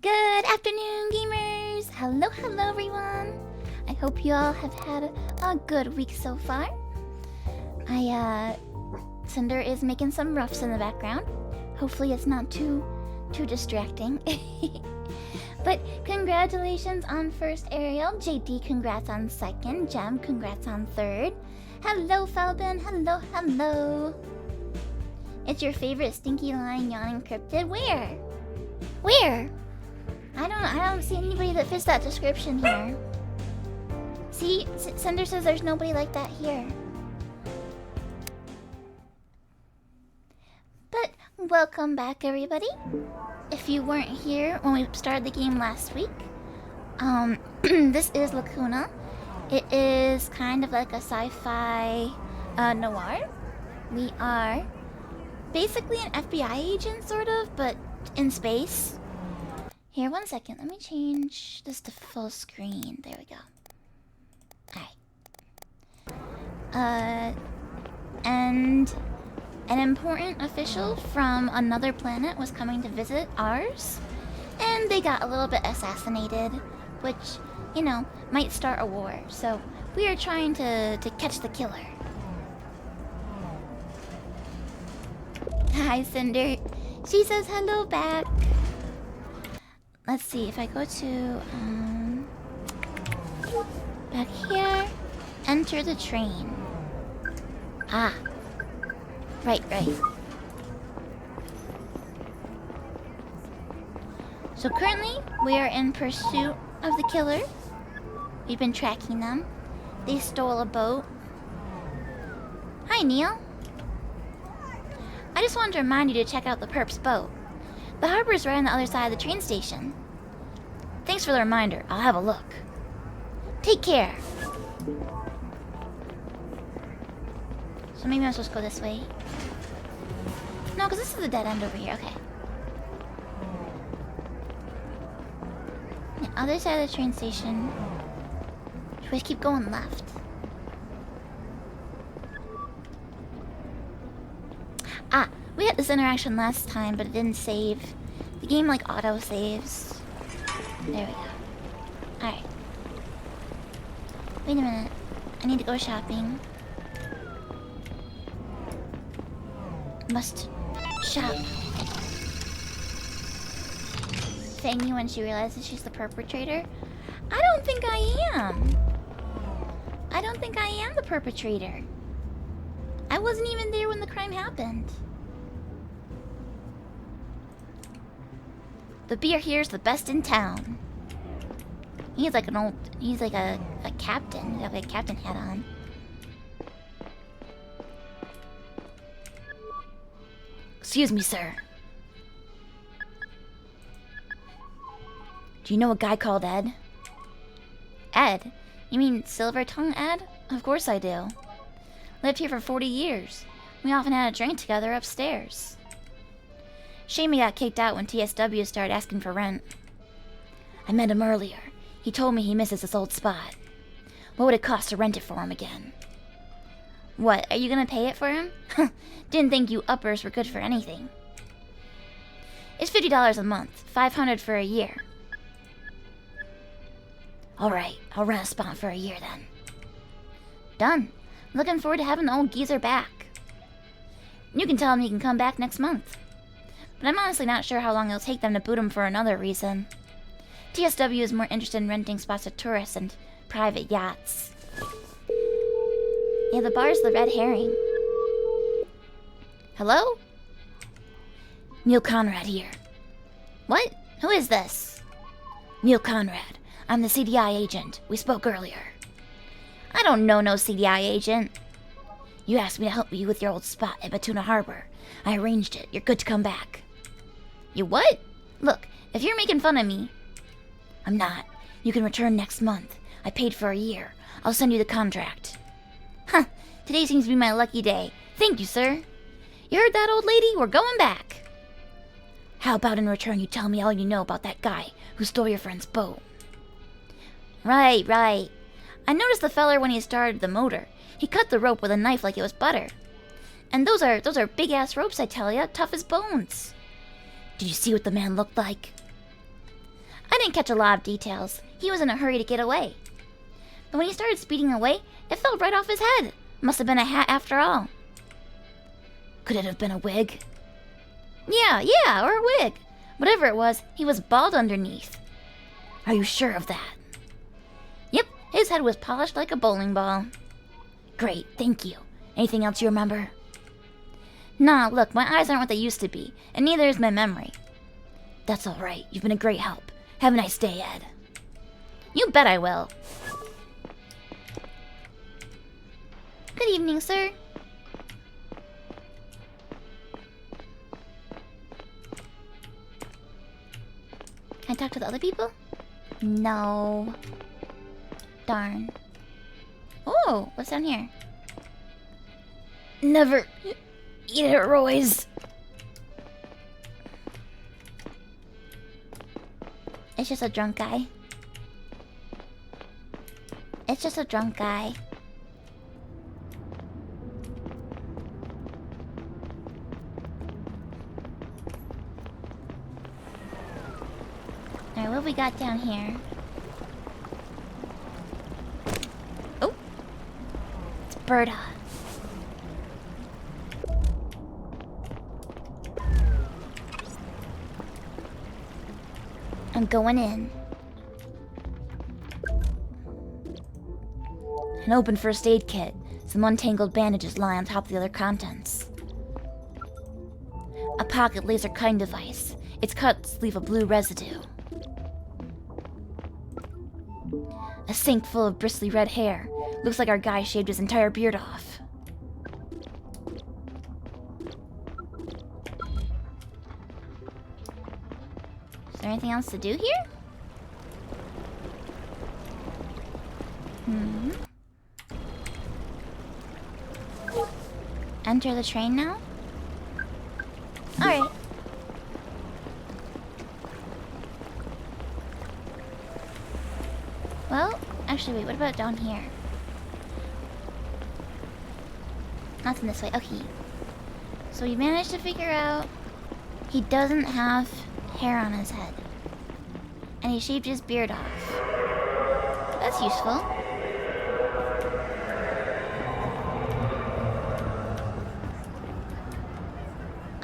Good afternoon, gamers! Hello, hello, everyone! I hope you all have had a good week so far. Cinder is making some roughs in the background. Hopefully it's not too distracting. But congratulations on first Ariel. JD, congrats on second. Gem, congrats on third. Hello, Felbin. Hello, hello. It's your favorite stinky lying yawning cryptid. Where? Where? I don't see anybody that fits that description here. See, Cinder says there's nobody like that here. But welcome back, everybody. If you weren't here when we started the game last week, this is Lacuna. It is kind of like a sci-fi noir. We are basically an FBI agent, sort of, but in space. Here, one second. Let me change this to full screen. There we go. Alright. And an important official from another planet was coming to visit ours. And they got a little bit assassinated, which, you know, might start a war. So we are trying to catch the killer. Hi, Cinder. She says hello back. Let's see, if I go to, back here, enter the train. Ah. Right. So currently, we are in pursuit of the killer. We've been tracking them. They stole a boat. Hi, Neil. I just wanted to remind you to check out the perp's boat. The harbor is right on the other side of the train station. Thanks for the reminder. I'll have a look. Take care. So maybe I'm supposed to go this way. No, because this is the dead end over here. Okay. The other side of the train station. Should we keep going left? Ah, we had this interaction last time, but it didn't save. The game, like, auto-saves. There we go. Alright. Wait a minute. I need to go shopping. Must shop. Fangy when she realizes she's the perpetrator. I don't think I am. I don't think I am the perpetrator. I wasn't even there when the crime happened. The beer here's the best in town. He's like a captain. He's got like a captain hat on. Excuse me, sir. Do you know a guy called Ed? Ed? You mean Silver Tongue Ed? Of course I do. Lived here for 40 years. We often had a drink together upstairs. Shame he got kicked out when TSW started asking for rent. I met him earlier. He told me he misses this old spot. What would it cost to rent it for him again? What, are you gonna pay it for him? Didn't think you uppers were good for anything. It's $50 a month, $500 for a year. Alright, I'll rent a spot for a year then. Done. Looking forward to having the old geezer back. You can tell him he can come back next month. But I'm honestly not sure how long it'll take them to boot him for another reason. TSW is more interested in renting spots to tourists and private yachts. Yeah, the bar's the Red Herring. Hello? Neil Conrad here. What? Who is this? Neil Conrad. I'm the CDI agent. We spoke earlier. I don't know no CDI agent. You asked me to help you with your old spot at Batuna Harbor. I arranged it. You're good to come back. You what? Look, if you're making fun of me... I'm not. You can return next month. I paid for a year. I'll send you the contract. Huh. Today seems to be my lucky day. Thank you, sir. You heard that, old lady? We're going back. How about in return you tell me all you know about that guy who stole your friend's boat? Right. I noticed the feller when he started the motor. He cut the rope with a knife like it was butter. And those are big-ass ropes, I tell ya, tough as bones. Did you see what the man looked like? I didn't catch a lot of details. He was in a hurry to get away. But when he started speeding away, it fell right off his head. Must have been a hat after all. Could it have been a wig? Yeah, or a wig. Whatever it was, he was bald underneath. Are you sure of that? Yep, his head was polished like a bowling ball. Great, thank you. Anything else you remember? Nah, look, my eyes aren't what they used to be, and neither is my memory. That's alright, you've been a great help. Have a nice day, Ed. You bet I will. Good evening, sir. Can I talk to the other people? No. Darn. Oh, what's down here? Never eat it, Roy's. It's just a drunk guy. It's just a drunk guy. Alright, what have we got down here? Oh! It's Berta. I'm going in. An open first aid kit. Some untangled bandages lie on top of the other contents. A pocket laser cutting device. Its cuts leave a blue residue. A sink full of bristly red hair. Looks like our guy shaved his entire beard off. Is there anything else to do here? Enter the train now? Alright. Well, actually, wait, what about down here? Nothing this way. Okay. So we managed to figure out he doesn't have hair on his head. And he shaved his beard off. That's useful.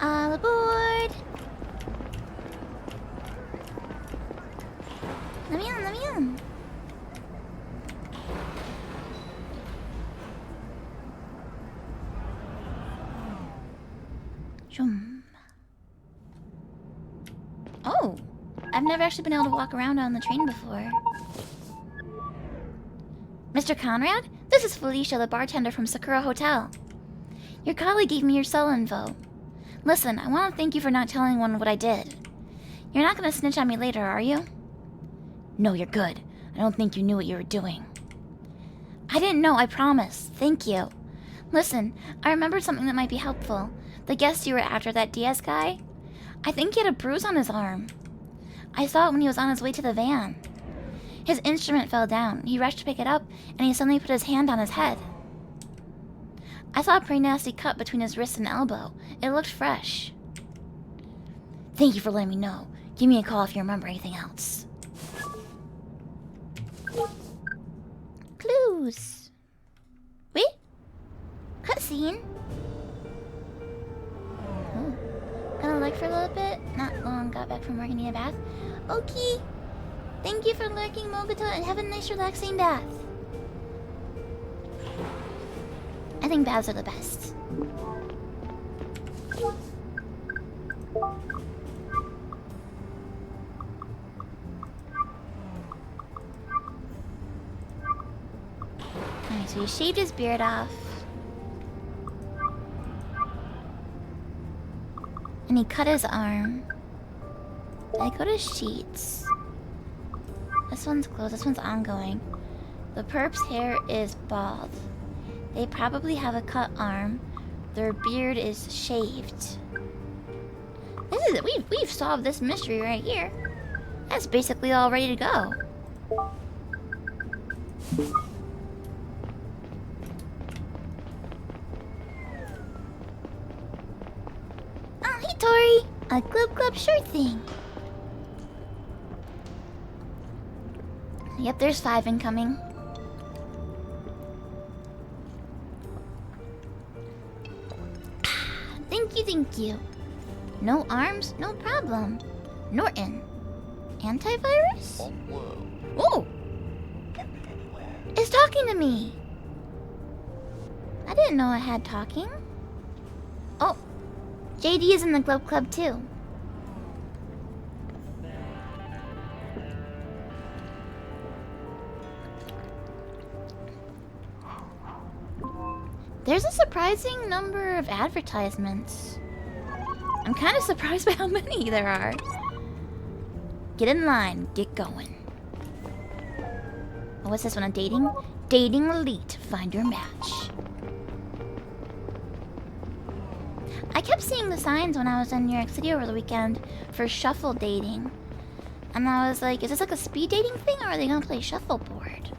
All aboard! Let me in. Oh, I've never actually been able to walk around on the train before. Mr. Conrad, this is Felicia, the bartender from Sakura Hotel. Your colleague gave me your cell info. Listen, I want to thank you for not telling anyone what I did. You're not going to snitch on me later, are you? No, you're good. I don't think you knew what you were doing. I didn't know, I promise. Thank you. Listen, I remembered something that might be helpful. The guest you were after, that Diaz guy? I think he had a bruise on his arm. I saw it when he was on his way to the van. His instrument fell down. He rushed to pick it up, and he suddenly put his hand on his head. I saw a pretty nasty cut between his wrist and elbow. It looked fresh. Thank you for letting me know. Give me a call if you remember anything else. Clues. Wait? Cutscene? Oh. Gonna look for a little bit. Not long. Got back from work and need a bath. Okay. Thank you for lurking, Mogata, and have a nice relaxing bath. I think baths are the best. Alright, so he shaved his beard off. And he cut his arm. I go to sheets. This one's closed, this one's ongoing. The perp's hair is bald. They probably have a cut arm. Their beard is shaved. This is it. We've solved this mystery right here. That's basically all ready to go. Oh, hey Tori! A glub glub sure thing. Yep, there's 5 incoming. Thank you, thank you. No arms, no problem. Norton. Antivirus? Oh! It's talking to me! I didn't know it had talking. Oh, JD is in the Glove Club too. There's a surprising number of advertisements. I'm kind of surprised by how many there are. Get in line, get going. Oh, what's this one? A dating? Dating Elite, find your match. I kept seeing the signs when I was in New York City over the weekend for shuffle dating. And I was like, is this like a speed dating thing or are they gonna play shuffleboard?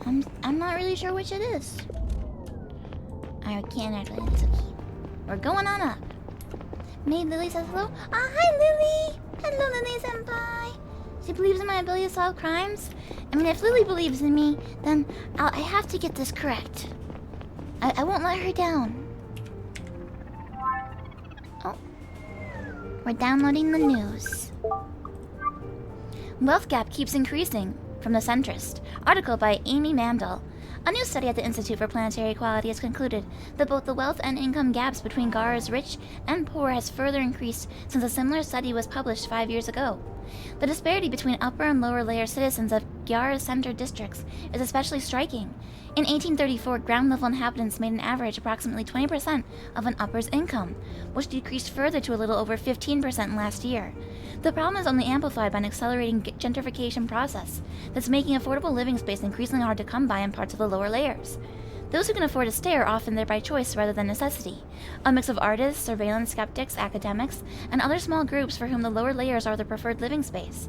I'm not really sure which it is. I can't actually, it's okay. We're going on up. May Lily says hello. Ah, hi Lily! Hello Lily senpai! She believes in my ability to solve crimes? I mean, if Lily believes in me, then I have to get this correct. I won't let her down. Oh. We're downloading the news. Wealth gap keeps increasing. From The Centrist. Article by Amy Mandel. A new study at the Institute for Planetary Equality has concluded that both the wealth and income gaps between Gara's rich and poor has further increased since a similar study was published 5 years ago. The disparity between upper and lower layer citizens of Gara's center districts is especially striking. In 1834, ground-level inhabitants made an average approximately 20% of an upper's income, which decreased further to a little over 15% last year. The problem is only amplified by an accelerating gentrification process that's making affordable living space increasingly hard to come by in parts of the lower layers. Those who can afford to stay are often there by choice rather than necessity. A mix of artists, surveillance skeptics, academics, and other small groups for whom the lower layers are the preferred living space.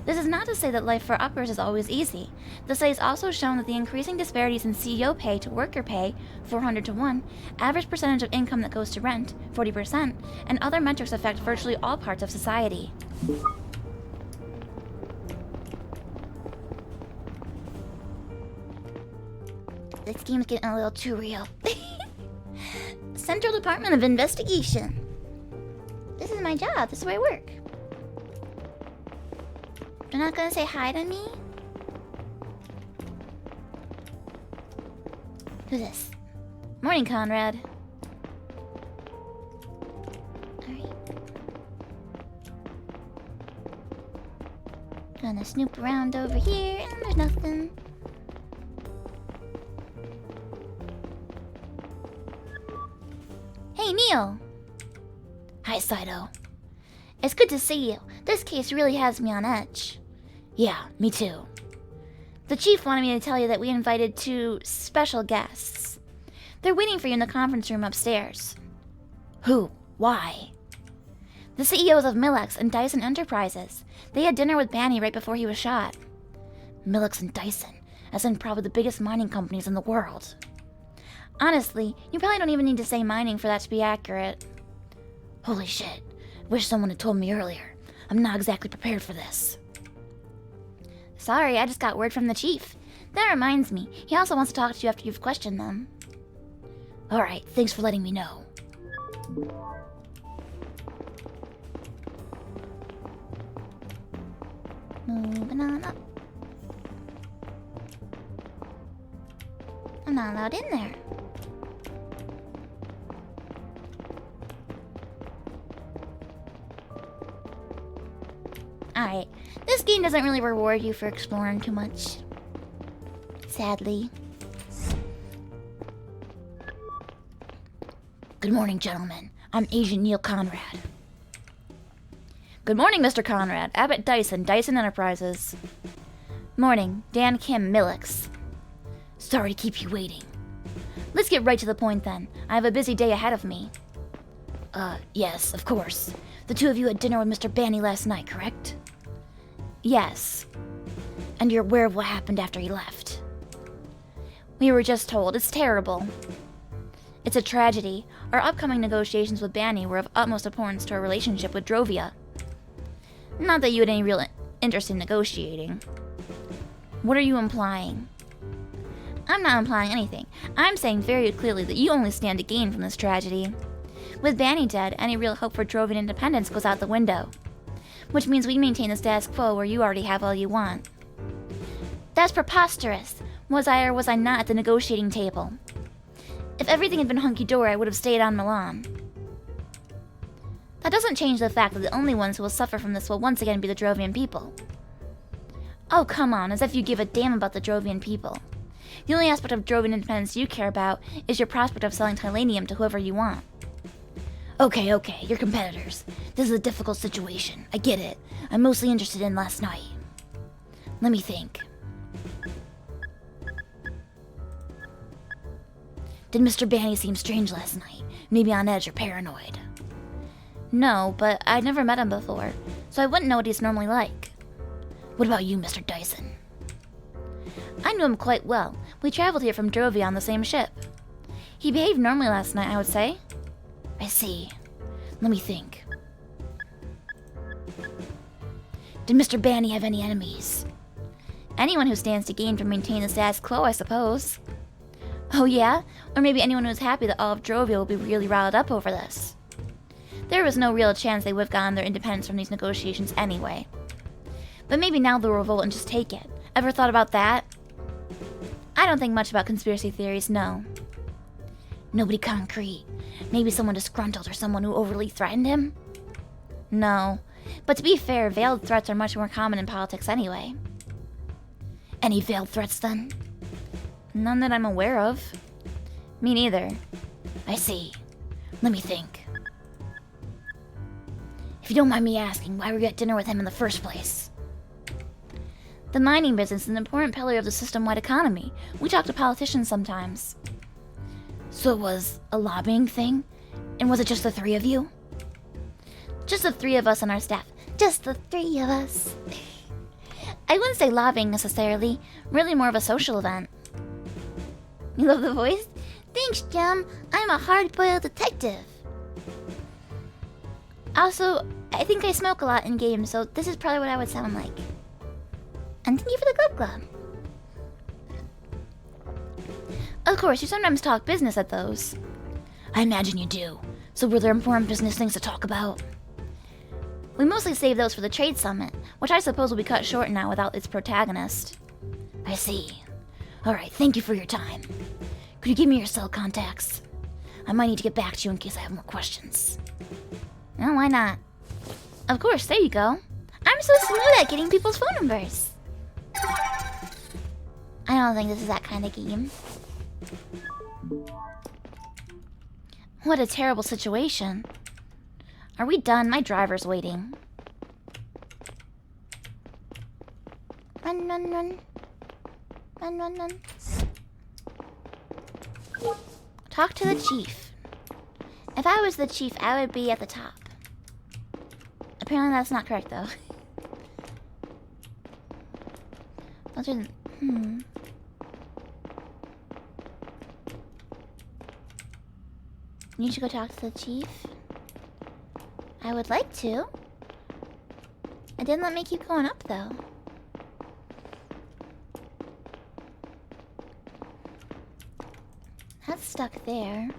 This is not to say that life for uppers is always easy. The study has also shown that the increasing disparities in CEO pay to worker pay, 400 to 1, average percentage of income that goes to rent, 40%, and other metrics affect virtually all parts of society. This game's getting a little too real. Central Department of Investigation. This is my job. This is where I work. You're not gonna say hi to me? Who's this? Morning, Conrad. Alright. Gonna snoop around over here, and there's nothing. Hey, Neil! Hi, Saito. It's good to see you. This case really has me on edge. Yeah, me too. The chief wanted me to tell you that we invited 2 special guests. They're waiting for you in the conference room upstairs. Who? Why? The CEOs of Millex and Dyson Enterprises. They had dinner with Banny right before he was shot. Millex and Dyson, as in probably the biggest mining companies in the world. Honestly, you probably don't even need to say mining for that to be accurate. Holy shit. Wish someone had told me earlier. I'm not exactly prepared for this. Sorry, I just got word from the chief. That reminds me, he also wants to talk to you after you've questioned them. Alright, thanks for letting me know. Moving on up. I'm not allowed in there. Alright, this game doesn't really reward you for exploring too much. Sadly. Good morning, gentlemen. I'm Agent Neil Conrad. Good morning, Mr. Conrad. Abbott Dyson, Dyson Enterprises. Morning, Dan Kim, Millex. Sorry to keep you waiting. Let's get right to the point then. I have a busy day ahead of me. Yes, of course. The 2 of you had dinner with Mr. Banny last night, correct? Yes. And you're aware of what happened after he left? We were just told. It's terrible. It's a tragedy. Our upcoming negotiations with Banny were of utmost importance to our relationship with Drovia. Not that you had any real interest in negotiating. What are you implying? I'm not implying anything. I'm saying very clearly that you only stand to gain from this tragedy. With Banny dead, any real hope for Drovian independence goes out the window. Which means we maintain the status quo where you already have all you want. That's preposterous. Was I or was I not at the negotiating table? If everything had been hunky-dory, I would have stayed on Milan. That doesn't change the fact that the only ones who will suffer from this will once again be the Drovian people. Oh, come on, as if you give a damn about the Drovian people. The only aspect of Drovian independence you care about is your prospect of selling Tylenium to whoever you want. Okay, you're competitors. This is a difficult situation. I get it. I'm mostly interested in last night. Let me think. Did Mr. Banny seem strange last night? Maybe on edge or paranoid? No, but I'd never met him before, so I wouldn't know what he's normally like. What about you, Mr. Dyson? I knew him quite well. We traveled here from Drovia on the same ship. He behaved normally last night, I would say. I see. Let me think. Did Mr. Banny have any enemies? Anyone who stands to gain from maintaining the status quo, I suppose. Oh yeah? Or maybe anyone who's happy that all of Drovia will be really riled up over this. There was no real chance they would have gotten their independence from these negotiations anyway. But maybe now they'll revolt and just take it. Ever thought about that? I don't think much about conspiracy theories, no. Nobody concrete. Maybe someone disgruntled or someone who overly threatened him? No. But to be fair, veiled threats are much more common in politics anyway. Any veiled threats then? None that I'm aware of. Me neither. I see. Let me think. If you don't mind me asking, why were you at dinner with him in the first place? The mining business is an important pillar of the system-wide economy. We talk to politicians sometimes. So it was a lobbying thing? And was it just the three of you? Just the three of us on our staff. Just the three of us. I wouldn't say lobbying necessarily. Really more of a social event. You love the voice? Thanks, Jim. I'm a hard-boiled detective. Also, I think I smoke a lot in games, so this is probably what I would sound like. And thank you for the Glub Glub. Of course, you sometimes talk business at those. I imagine you do. So were there important business things to talk about? We mostly save those for the trade summit, which I suppose will be cut short now without its protagonist. I see. Alright, thank you for your time. Could you give me your cell contacts? I might need to get back to you in case I have more questions. No, why not? Of course, there you go. I'm so smooth at getting people's phone numbers. I don't think this is that kind of game. What a terrible situation. Are we done? My driver's waiting. Run, run, run. Run, run, run. Talk to the chief. If I was the chief, I would be at the top. Apparently that's not correct, though. You should go talk to the chief. I would like to. It didn't let me keep going up, though. That's stuck there.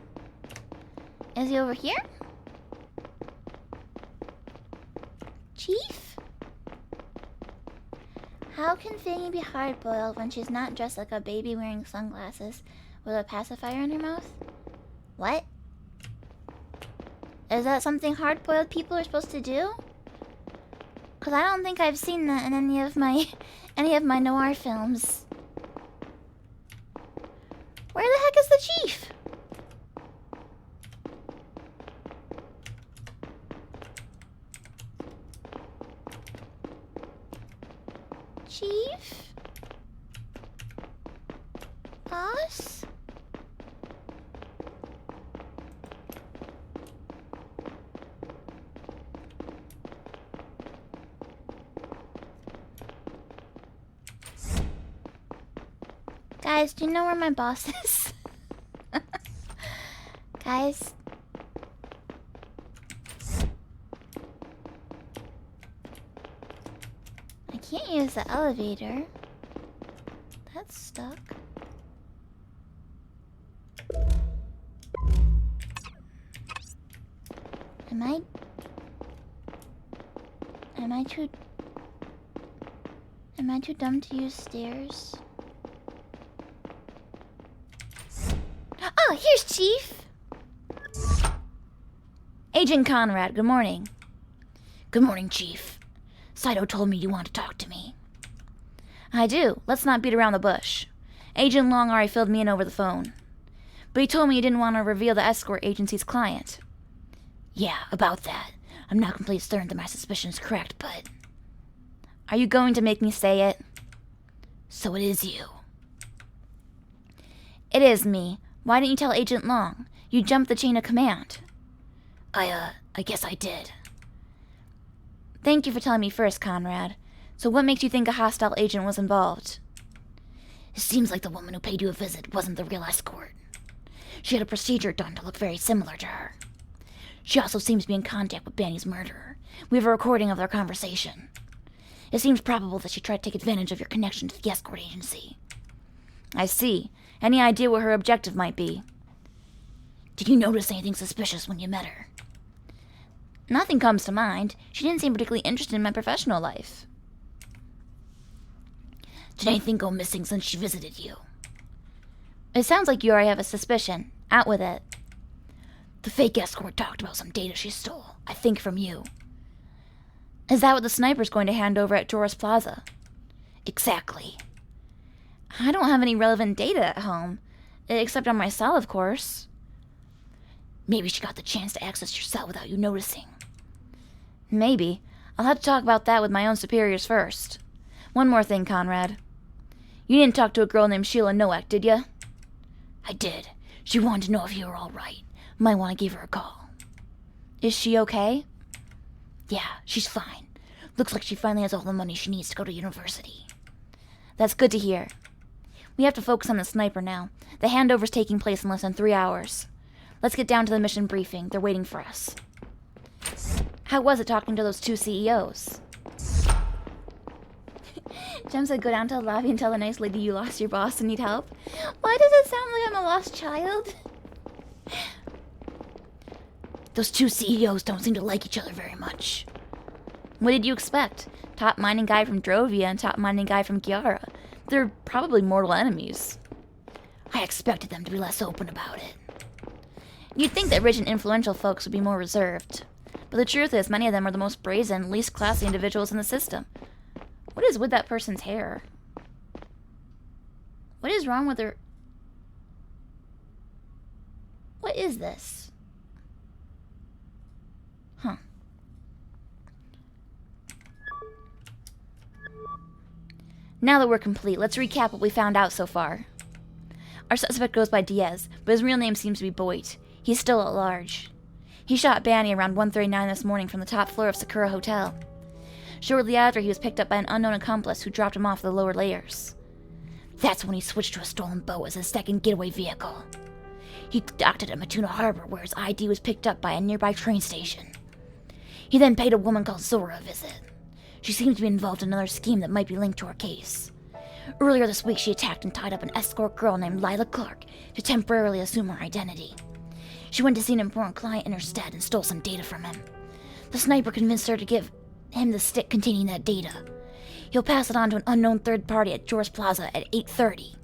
Is he over here? Chief? How can Fangy be hard-boiled when she's not dressed like a baby wearing sunglasses with a pacifier in her mouth? What? Is that something hard-boiled people are supposed to do? Cause I don't think I've seen that in any of my noir films. Where the heck is the chief? Chief? Boss? Guys, do you know where my boss is? Guys? I can't use the elevator. that's stuck. Am I too dumb to use stairs? Oh, here's Chief! Agent Conrad, good morning. Good morning, Chief. Saito told me you want to talk to me. I do. Let's not beat around the bush. Agent Long already filled me in over the phone. But he told me he didn't want to reveal the escort agency's client. Yeah, about that. I'm not completely certain that my suspicion is correct, but... Are you going to make me say it? So it is you. It is me. Why didn't you tell Agent Long? You jumped the chain of command. I guess I did. Thank you for telling me first, Conrad. So what makes you think a hostile agent was involved? It seems like the woman who paid you a visit wasn't the real escort. She had a procedure done to look very similar to her. She also seems to be in contact with Banny's murderer. We have a recording of their conversation. It seems probable that she tried to take advantage of your connection to the escort agency. I see. Any idea what her objective might be? Did you notice anything suspicious when you met her? Nothing comes to mind. She didn't seem particularly interested in my professional life. Did anything go missing since she visited you? It sounds like you already have a suspicion. Out with it. The fake escort talked about some data she stole, I think from you. Is that what the sniper's going to hand over at Joris Plaza? Exactly. I don't have any relevant data at home. Except on my cell, of course. Maybe she got the chance to access your cell without you noticing. Maybe. I'll have to talk about that with my own superiors first. One more thing, Conrad. You didn't talk to a girl named Sheila Nowak, did you? I did. She wanted to know if you were all right. Might want to give her a call. Is she okay? Yeah, she's fine. Looks like she finally has all the money she needs to go to university. That's good to hear. We have to focus on the sniper now. The handover's taking place in less than 3 hours. Let's get down to the mission briefing. They're waiting for us. How was it talking to those 2 CEOs? Jem said go down to the lobby and tell the nice lady you lost your boss and need help. Why does it sound like I'm a lost child? Those 2 CEOs don't seem to like each other very much. What did you expect? Top mining guy from Drovia and top mining guy from Giara. They're probably mortal enemies. I expected them to be less open about it. You'd think that rich and influential folks would be more reserved. But the truth is, many of them are the most brazen, least classy individuals in the system. What is with that person's hair? What is wrong with her? What is this? Huh. Now that we're complete, let's recap what we found out so far. Our suspect goes by Diaz, but his real name seems to be Boyd. He's still at large. He shot Banny around 1:39 this morning from the top floor of Sakura Hotel. Shortly after, he was picked up by an unknown accomplice who dropped him off the lower layers. That's when he switched to a stolen boat as his second getaway vehicle. He docked it at Matuna Harbor, where his ID was picked up by a nearby train station. He then paid a woman called Zora a visit. She seems to be involved in another scheme that might be linked to our case. Earlier this week, she attacked and tied up an escort girl named Lila Clark to temporarily assume her identity. She went to see an important client in her stead and stole some data from him. The sniper convinced her to give him the stick containing that data. He'll pass it on to an unknown third party at Joris Plaza at 8:30.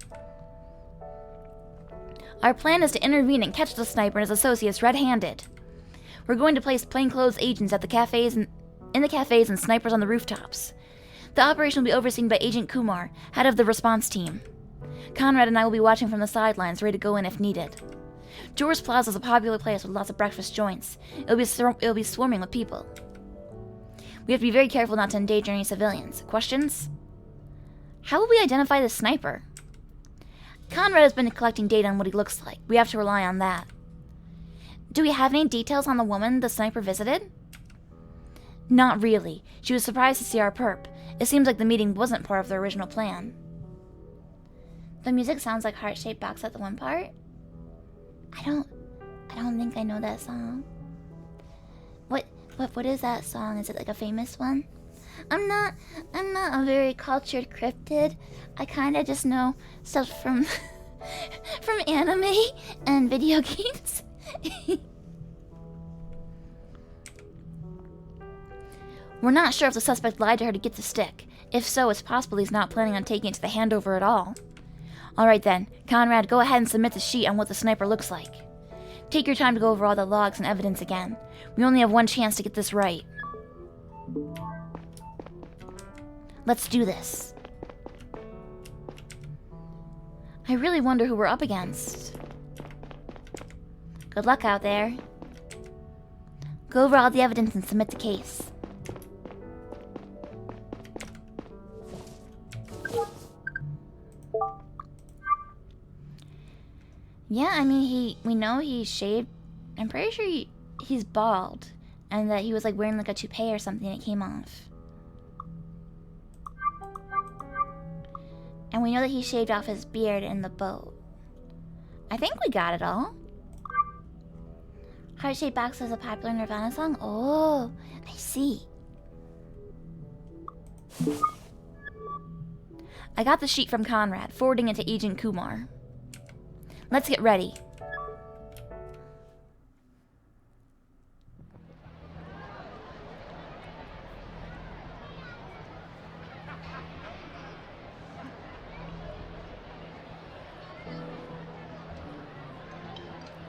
Our plan is to intervene and catch the sniper and his associates red-handed. We're going to place plainclothes agents at the cafes and in the cafes and snipers on the rooftops. The operation will be overseen by Agent Kumar, head of the response team. Conrad and I will be watching from the sidelines, ready to go in if needed. Joris Plaza is a popular place with lots of breakfast joints. It'll be swarming with people. We have to be very careful not to endanger any civilians. Questions? How will we identify the sniper? Conrad has been collecting data on what he looks like. We have to rely on that. Do we have any details on the woman the sniper visited? Not really. She was surprised to see our perp. It seems like the meeting wasn't part of the original plan. The music sounds like heart-shaped box at the one part. I don't think I know that song. What is that song? Is it like a famous one? I'm not a very cultured cryptid. I kind of just know stuff from from anime and video games. We're not sure if the suspect lied to her to get the stick. If so, it's possible he's not planning on taking it to the handover at all. Alright then, Conrad, go ahead and submit the sheet on what the sniper looks like. Take your time to go over all the logs and evidence again. We only have one chance to get this right. Let's do this. I really wonder who we're up against. Good luck out there. Go over all the evidence and submit the case. Yeah, I mean, we know he shaved. I'm pretty sure he's bald. And that he was like wearing like a toupee or something and it came off. And we know that he shaved off his beard in the boat. I think we got it all. Heart-shaped box is a popular Nirvana song? Oh, I see. I got the sheet from Conrad, forwarding it to Agent Kumar. Let's get ready.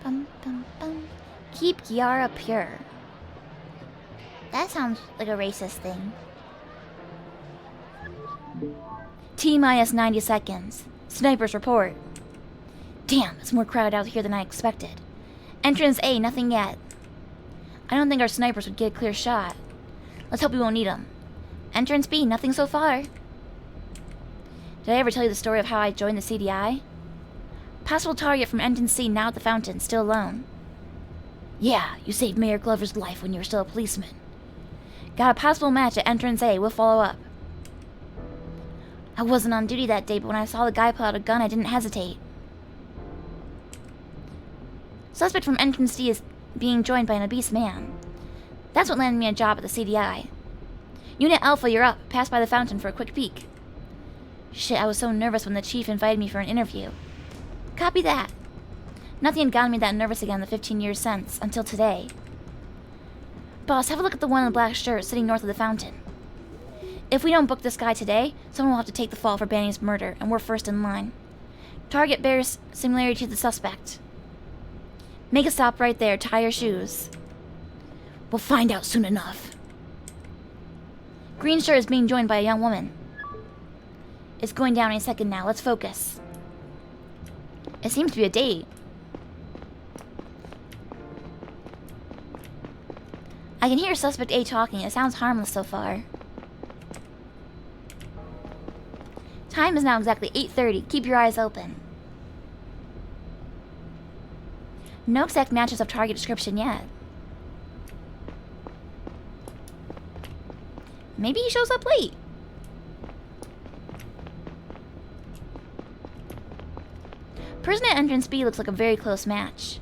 Bum, bum, bum. Keep Yara pure. That sounds like a racist thing. T-minus 90 seconds. Snipers report. Damn, it's more crowded out here than I expected. Entrance A, nothing yet. I don't think our snipers would get a clear shot. Let's hope we won't need them. Entrance B, nothing so far. Did I ever tell you the story of how I joined the CDI? Possible target from entrance C, now at the fountain, still alone. Yeah, you saved Mayor Glover's life when you were still a policeman. Got a possible match at entrance A, we'll follow up. I wasn't on duty that day, but when I saw the guy pull out a gun, I didn't hesitate. Suspect from entrance D is being joined by an obese man. That's what landed me a job at the CDI. Unit Alpha, you're up. Pass by the fountain for a quick peek. Shit, I was so nervous when the chief invited me for an interview. Copy that. Nothing had gotten me that nervous again in the 15 years since, until today. Boss, have a look at the one in the black shirt sitting north of the fountain. If we don't book this guy today, someone will have to take the fall for Banny's murder, and we're first in line. Target bears similarity to the suspect. Make a stop right there. Tie your shoes. We'll find out soon enough. Green shirt is being joined by a young woman. It's going down any second now. Let's focus. It seems to be a date. I can hear Suspect A talking. It sounds harmless so far. Time is now exactly 8:30. Keep your eyes open. No exact matches of target description yet. Maybe he shows up late. Person at entrance B looks like a very close match.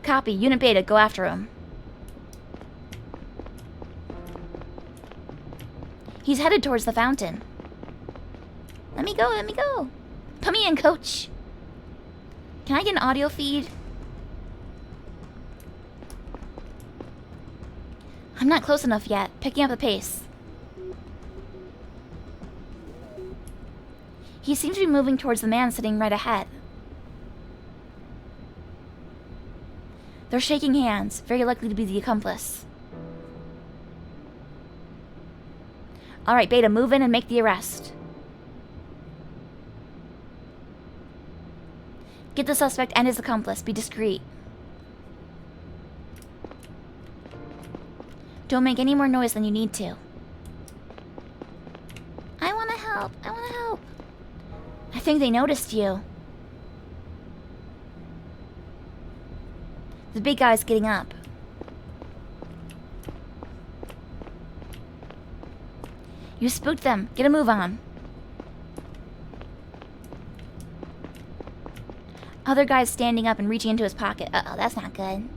Copy. Unit Beta, go after him. He's headed towards the fountain. Let me go, let me go. Put me in, coach. Can I get an audio feed? I'm not close enough yet. Picking up the pace. He seems to be moving towards the man sitting right ahead. They're shaking hands, very likely to be the accomplice. Alright, Beta, move in and make the arrest. Get the suspect and his accomplice. Be discreet. Don't make any more noise than you need to. I want to help. I want to help. I think they noticed you. The big guy's getting up. You spooked them. Get a move on. Other guy's standing up and reaching into his pocket. Uh-oh, that's not good.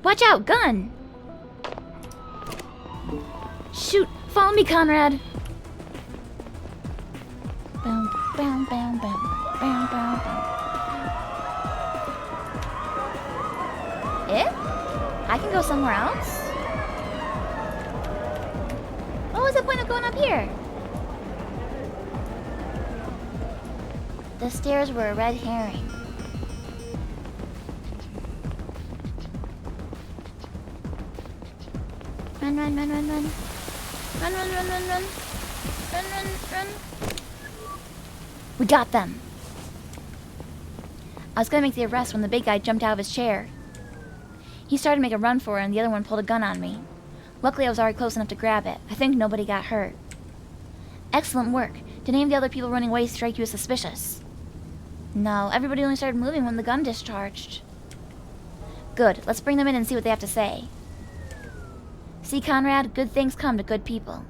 Watch out, gun! Shoot! Follow me, Conrad! Boom, boom, boom, boom, boom, boom, boom. Eh? I can go somewhere else? What was the point of going up here? The stairs were a red herring. Run, run, run, run, run. Run, run, run, run, run. Run, run, run. We got them. I was gonna make the arrest when the big guy jumped out of his chair. He started to make a run for it and the other one pulled a gun on me. Luckily I was already close enough to grab it. I think nobody got hurt. Excellent work. Did any of the other people running away strike you as suspicious? No, everybody only started moving when the gun discharged. Good, let's bring them in and see what they have to say. See, Conrad, good things come to good people.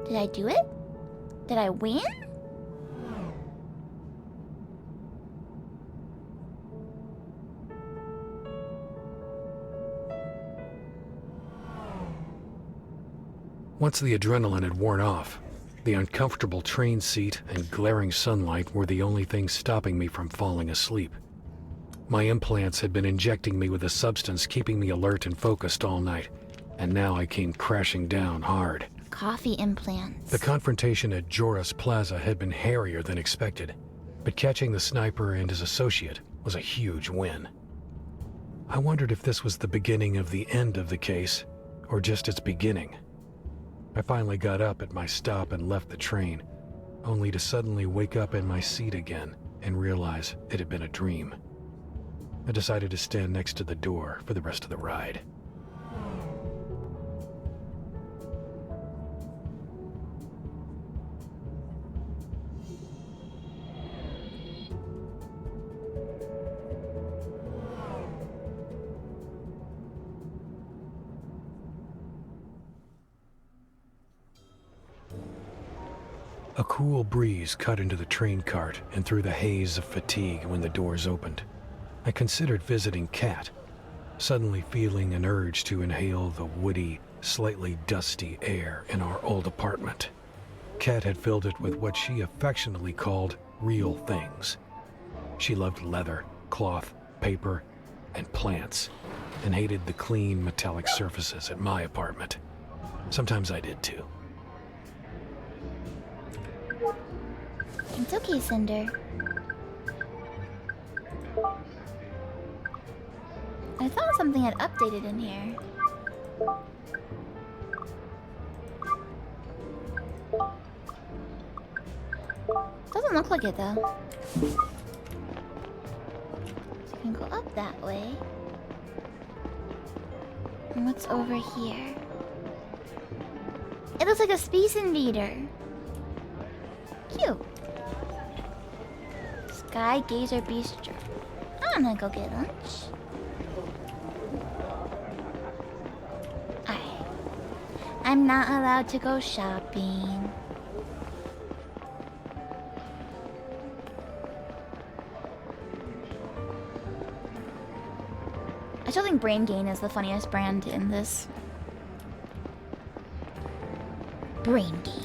Did I do it? Did I win? Once the adrenaline had worn off, the uncomfortable train seat and glaring sunlight were the only things stopping me from falling asleep. My implants had been injecting me with a substance keeping me alert and focused all night, and now I came crashing down hard. Coffee implants. The confrontation at Joris Plaza had been hairier than expected, but catching the sniper and his associate was a huge win. I wondered if this was the beginning of the end of the case, or just its beginning. I finally got up at my stop and left the train, only to suddenly wake up in my seat again and realize it had been a dream. I decided to stand next to the door for the rest of the ride. A cool breeze cut into the train cart and through the haze of fatigue when the doors opened. I considered visiting Kat, suddenly feeling an urge to inhale the woody, slightly dusty air in our old apartment. Kat had filled it with what she affectionately called real things. She loved leather, cloth, paper, and plants, and hated the clean, metallic surfaces at my apartment. Sometimes I did too. It's okay, Cinder. I thought something had updated in here. Doesn't look like it though. So you can go up that way. And what's over here? It looks like a space invader. Cute. Sky Gazer Bistro. I'm gonna go get lunch. I'm not allowed to go shopping. I still think Brain Gain is the funniest brand in this. Brain Gain.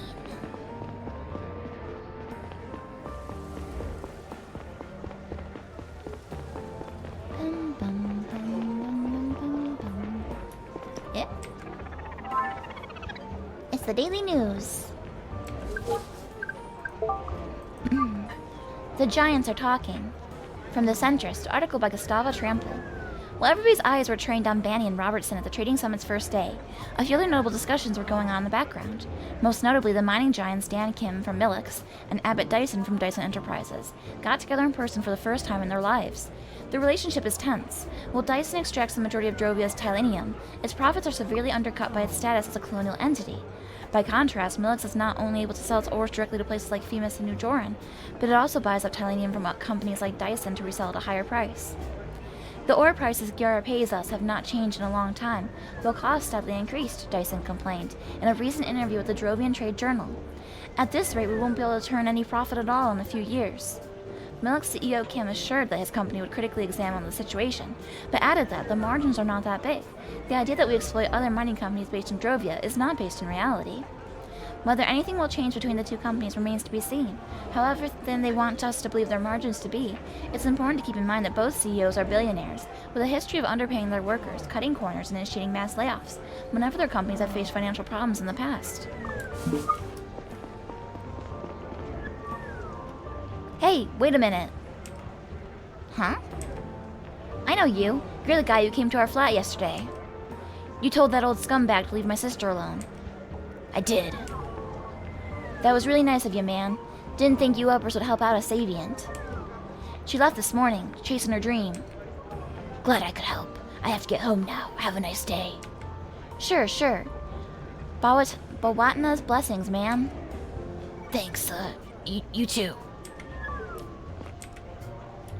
The Daily News. The Giants are talking. From the Centrist, article by Gustavo Trample. While everybody's eyes were trained on Banny and Robertson at the Trading Summit's first day, a few other notable discussions were going on in the background. Most notably, the mining giants Dan Kim from Millix and Abbott Dyson from Dyson Enterprises got together in person for the first time in their lives. The relationship is tense. While Dyson extracts the majority of Drovia's titanium, its profits are severely undercut by its status as a colonial entity. By contrast, Millix is not only able to sell its ores directly to places like Femus and New Joran, but it also buys up titanium from companies like Dyson to resell at a higher price. The ore prices Gyara pays us have not changed in a long time, though costs steadily increased, Dyson complained, in a recent interview with the Drovian Trade Journal. At this rate, we won't be able to turn any profit at all in a few years. Milk's CEO Kim assured that his company would critically examine the situation, but added that the margins are not that big. The idea that we exploit other mining companies based in Drovia is not based in reality. Whether anything will change between the two companies remains to be seen. However thin they want us to believe their margins to be, it's important to keep in mind that both CEOs are billionaires, with a history of underpaying their workers, cutting corners, and initiating mass layoffs whenever their companies have faced financial problems in the past. Hey, wait a minute. Huh? I know you. You're the guy who came to our flat yesterday. You told that old scumbag to leave my sister alone. I did. That was really nice of you, man. Didn't think you uppers would help out a Savient. She left this morning, chasing her dream. Glad I could help. I have to get home now. Have a nice day. Sure. Bawatna's blessings, man. Thanks, you too.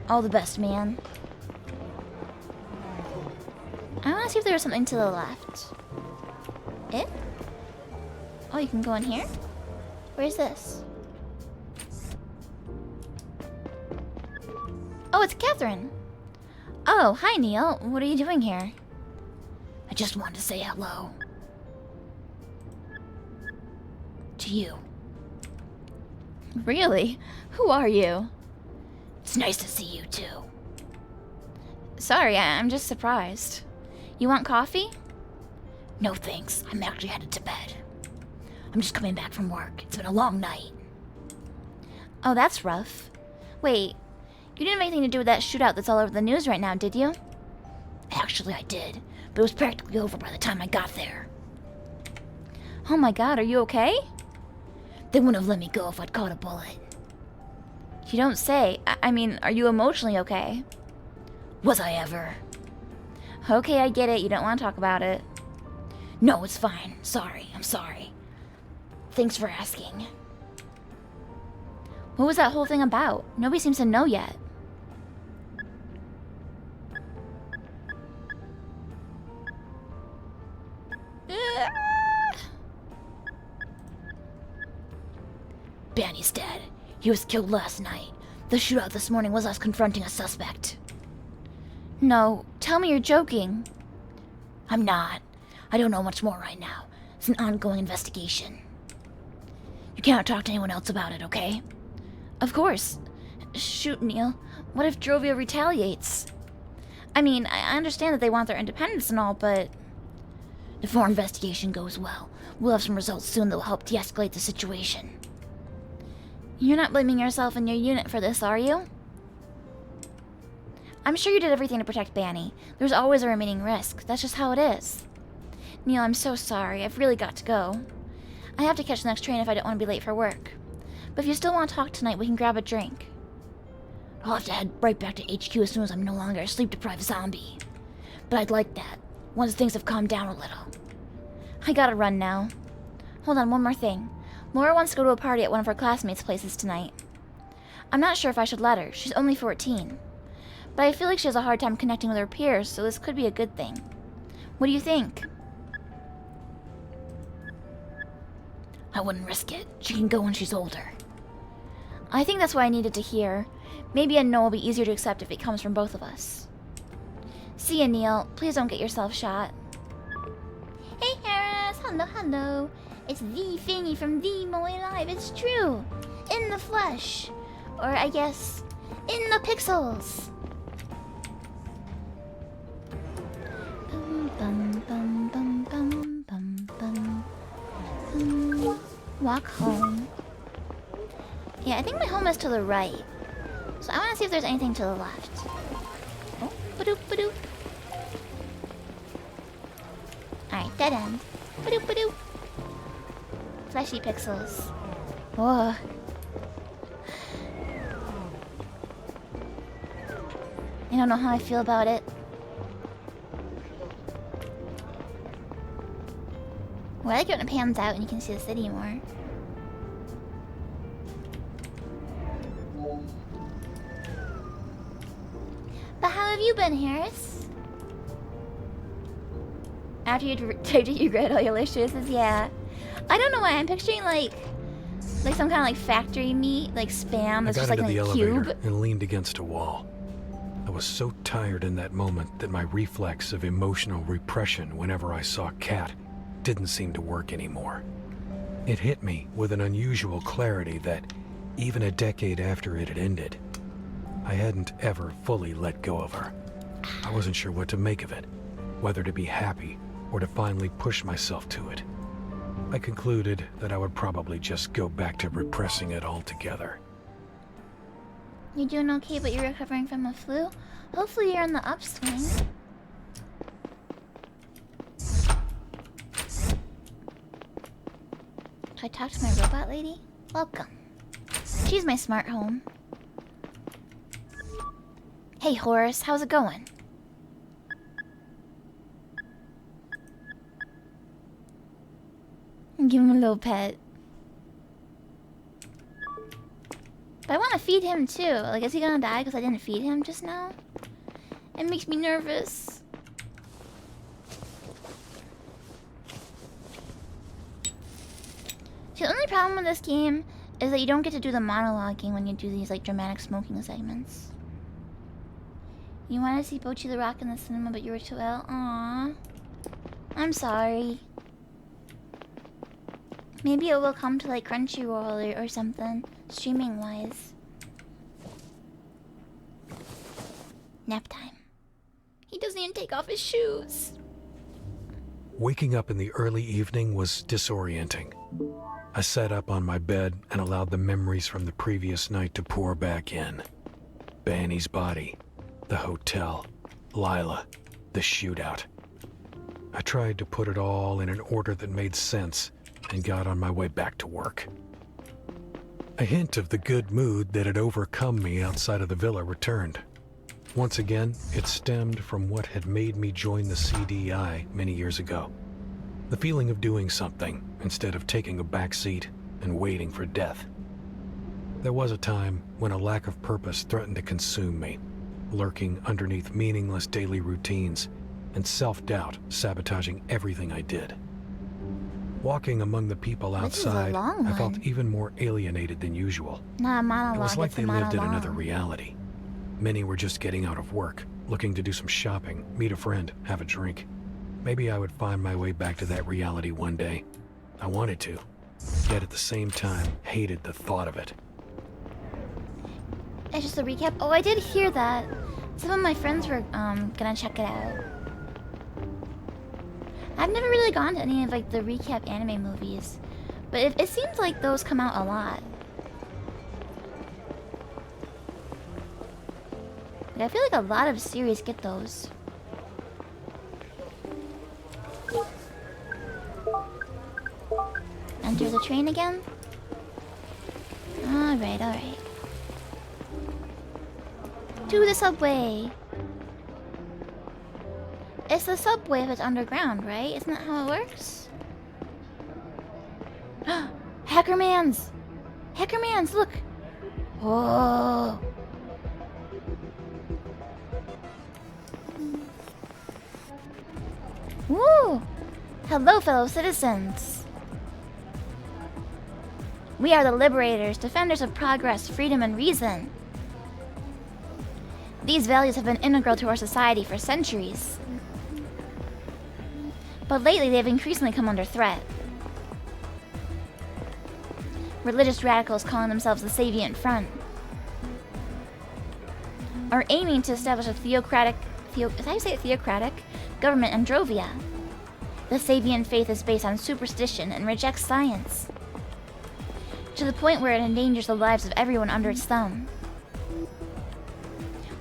All the best, man. I want to see if there's something to the left. It? Oh, you can go in here? Where's this? Oh, it's Catherine. Oh, hi, Neil. What are you doing here? I just wanted to say hello. To you. Really? Who are you? It's nice to see you, too. Sorry, I'm just surprised. You want coffee? No thanks. I'm actually headed to bed. I'm just coming back from work. It's been a long night. Oh, that's rough. Wait, you didn't have anything to do with that shootout that's all over the news right now, did you? Actually, I did, but it was practically over by the time I got there. Oh my god, are you okay? They wouldn't have let me go if I'd caught a bullet. You don't say. I mean, are you emotionally okay? Was I ever? Okay, I get it. You don't want to talk about it. No, it's fine. Sorry. I'm sorry. Thanks for asking. What was that whole thing about? Nobody seems to know yet. Banny's dead. He was killed last night. The shootout this morning was us confronting a suspect. No, tell me you're joking. I'm not. I don't know much more right now. It's an ongoing investigation. You cannot talk to anyone else about it, okay? Of course. Shoot, Neil. What if Drovia retaliates? I mean, I understand that they want their independence and all, but... If our investigation goes well, we'll have some results soon that will help de-escalate the situation. You're not blaming yourself and your unit for this, are you? I'm sure you did everything to protect Banny. There's always a remaining risk. That's just how it is. Neil, I'm so sorry. I've really got to go. I have to catch the next train if I don't want to be late for work. But if you still want to talk tonight, we can grab a drink. I'll have to head right back to HQ as soon as I'm no longer a sleep-deprived zombie. But I'd like that, once things have calmed down a little. I gotta run now. Hold on, one more thing. Laura wants to go to a party at one of her classmates' places tonight. I'm not sure if I should let her. She's only 14. But I feel like she has a hard time connecting with her peers, so this could be a good thing. What do you think? I wouldn't risk it. She can go when she's older. I think that's what I needed to hear. Maybe a no will be easier to accept if it comes from both of us. See ya, Neil. Please don't get yourself shot. Hey, Harris. Hello. It's the Fangy from The Moe Live. It's true. In the flesh. Or, I guess, in the pixels. Walk home. Yeah, I think my home is to the right. So I want to see if there's anything to the left. Oh, ba-doop, ba-doop. Alright, dead end. Ba-doop, ba-doop. Fleshy pixels. Whoa. I don't know how I feel about it. Well, I like it when it pans out and you can see the city more. But how have you been, Harris? After you read all your wishes, yeah. I don't know why I'm picturing like Like some kind of like factory meat, like spam I that's got just like into in the a elevator cube. and leaned against a wall. I was so tired in that moment that my reflex of emotional repression whenever I saw Kat didn't seem to work anymore. It hit me with an unusual clarity that, even a decade after it had ended, I hadn't ever fully let go of her. I wasn't sure what to make of it, whether to be happy or to finally push myself to it. I concluded that I would probably just go back to repressing it altogether. You're doing okay, but you're recovering from a flu? Hopefully you're in the upswing. Can I talk to my robot lady? Welcome. She's my smart home. Hey Horace, how's it going? Give him a little pet. But I want to feed him too. Like, is he gonna die because I didn't feed him just now? It makes me nervous. The only problem with this game is that you don't get to do the monologuing when you do these like dramatic smoking segments. You want to see Pochi the Rock in the cinema, but you were too ill? Aww. I'm sorry. Maybe it will come to like Crunchyroll or something, streaming wise. Nap time. He doesn't even take off his shoes. Waking up in the early evening was disorienting. I sat up on my bed and allowed the memories from the previous night to pour back in. Banny's body, the hotel, Lila, the shootout. I tried to put it all in an order that made sense and got on my way back to work. A hint of the good mood that had overcome me outside of the villa returned. Once again, it stemmed from what had made me join the CDI many years ago. The feeling of doing something instead of taking a back seat and waiting for death. There was a time when a lack of purpose threatened to consume me, lurking underneath meaningless daily routines and self-doubt sabotaging everything I did. Walking among the people outside, I felt even more alienated than usual. Not a monologue, It was like it's a they lived in monologue. another reality. Many were just getting out of work, looking to do some shopping, meet a friend, have a drink. Maybe I would find my way back to that reality one day. I wanted to, yet at the same time hated the thought of it. It's just a recap. Oh, I did hear that. Some of my friends were gonna check it out. I've never really gone to any of like the recap anime movies, but it seems like those come out a lot. Like, I feel like a lot of series get those. Enter the train again? Alright, alright. To the subway! It's the subway if it's underground, right? Isn't that how it works? Hackermans! Hackermans, look! Oh! Woo! Hello, fellow citizens! We are the liberators, defenders of progress, freedom, and reason. These values have been integral to our society for centuries. But lately, they have increasingly come under threat. Religious radicals calling themselves the Savient Front are aiming to establish a theocratic government in Androvia. The Sabian faith is based on superstition and rejects science, to the point where it endangers the lives of everyone under its thumb.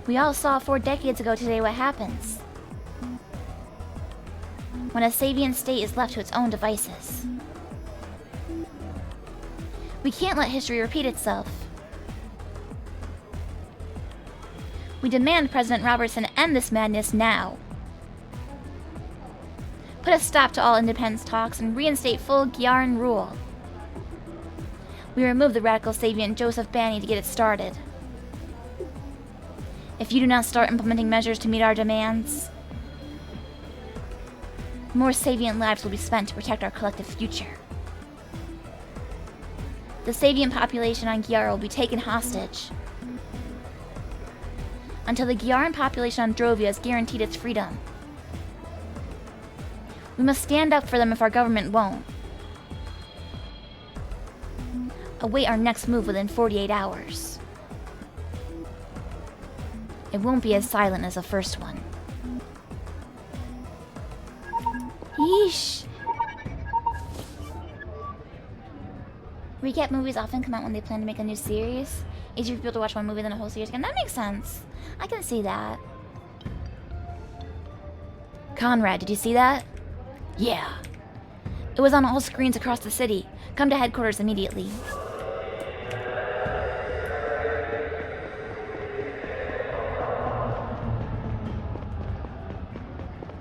We all saw 4 decades ago today what happens when a Sabian state is left to its own devices. We can't let history repeat itself. We demand President Robertson end this madness now. Put a stop to all independence talks and reinstate full Gyaran rule. We remove the radical Sabian Joseph Banny to get it started. If you do not start implementing measures to meet our demands, more Sabian lives will be spent to protect our collective future. The Sabian population on Gyara will be taken hostage until the Gyaran population on Drovia is guaranteed its freedom. We must stand up for them if our government won't. Await our next move within 48 hours. It won't be as silent as the first one. Yeesh. Recap movies often come out when they plan to make a new series. Easier for people to watch one movie than a whole series again. That makes sense. I can see that. Conrad, did you see that? Yeah. It was on all screens across the city. Come to headquarters immediately.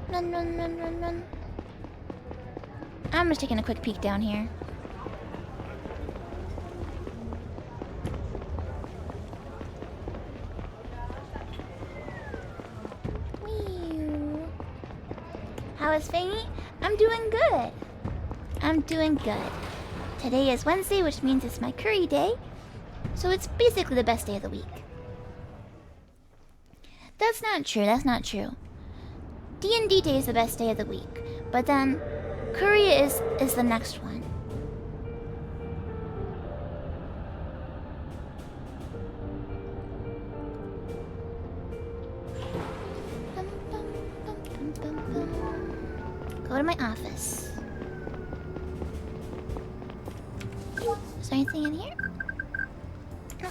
Run, run, run, run, run. I'm just taking a quick peek down here. How is Fangy? I'm doing good. I'm doing good. Today is Wednesday, which means it's my curry day. So it's basically the best day of the week. That's not true, that's not true. D&D day is the best day of the week. But then, curry is the next one. Go to my office. Is there anything in here? No.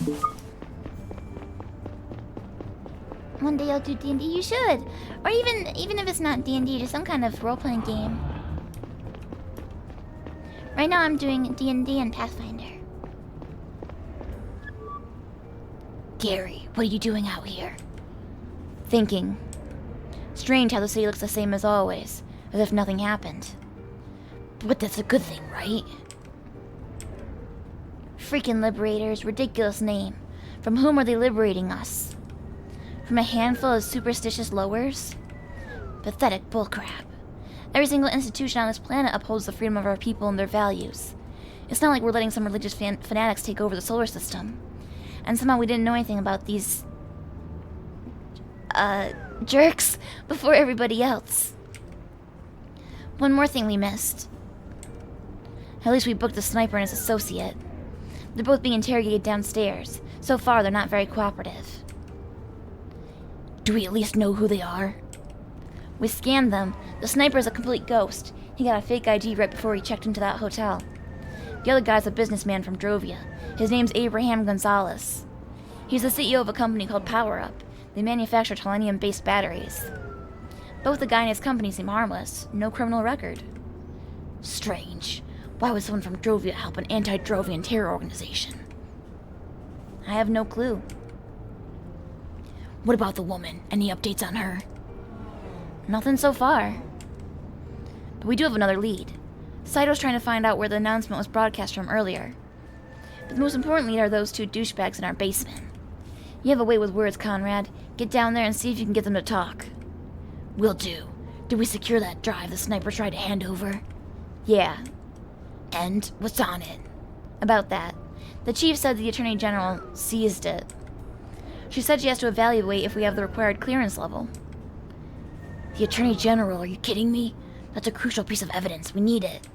One day I'll do D&D. You should, or even if it's not D&D, just some kind of role-playing game. Right now I'm doing D&D and Pathfinder. Gary, what are you doing out here? Thinking. Strange how the city looks the same as always. As if nothing happened. But that's a good thing, right? Freaking liberators, ridiculous name. From whom are they liberating us? From a handful of superstitious lowers? Pathetic bullcrap. Every single institution on this planet upholds the freedom of our people and their values. It's not like we're letting some religious fanatics take over the solar system. And somehow we didn't know anything about these... jerks before everybody else. One more thing we missed. At least we booked the sniper and his associate. They're both being interrogated downstairs. So far, they're not very cooperative. Do we at least know who they are? We scanned them. The sniper's a complete ghost. He got a fake ID right before he checked into that hotel. The other guy's a businessman from Drovia. His name's Abraham Gonzalez. He's the CEO of a company called Power Up. They manufacture selenium-based batteries. Both the guy and his company seem harmless. No criminal record. Strange. Why would someone from Drovia help an anti-Drovian terror organization? I have no clue. What about the woman? Any updates on her? Nothing so far. But we do have another lead. Saito's trying to find out where the announcement was broadcast from earlier. But the most important lead are those two douchebags in our basement. You have a way with words, Conrad. Get down there and see if you can get them to talk. Will do. Did we secure that drive the sniper tried to hand over? Yeah. And what's on it? About that. The chief said the Attorney General seized it. She said she has to evaluate if we have the required clearance level. The Attorney General, are you kidding me? That's a crucial piece of evidence. We need it.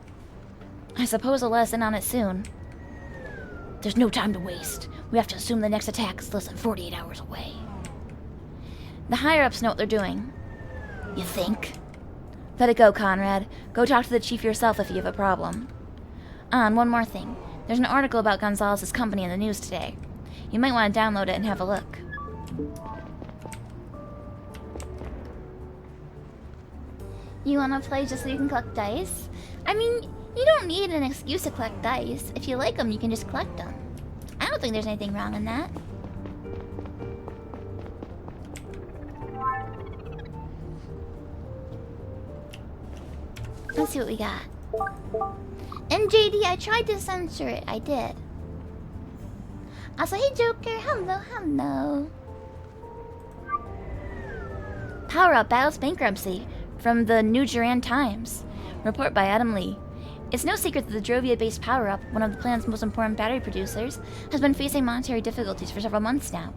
I suppose I'll let us in on it soon. There's no time to waste. We have to assume the next attack is less than 48 hours away. The higher-ups know what they're doing. You think? Let it go, Conrad. Go talk to the chief yourself if you have a problem. And one more thing. There's an article about Gonzalez's company in the news today. You might want to download it and have a look. You want to play just so you can collect dice? I mean, you don't need an excuse to collect dice. If you like them, you can just collect them. I don't think there's anything wrong in that. Let's see what we got. NJD, I tried to censor it. I did. Also, hey Joker, hello, hello. Power Up battles bankruptcy from the New Duran Times. Report by Adam Lee. It's no secret that the Drovia-based Power-Up, one of the planet's most important battery producers, has been facing monetary difficulties for several months now.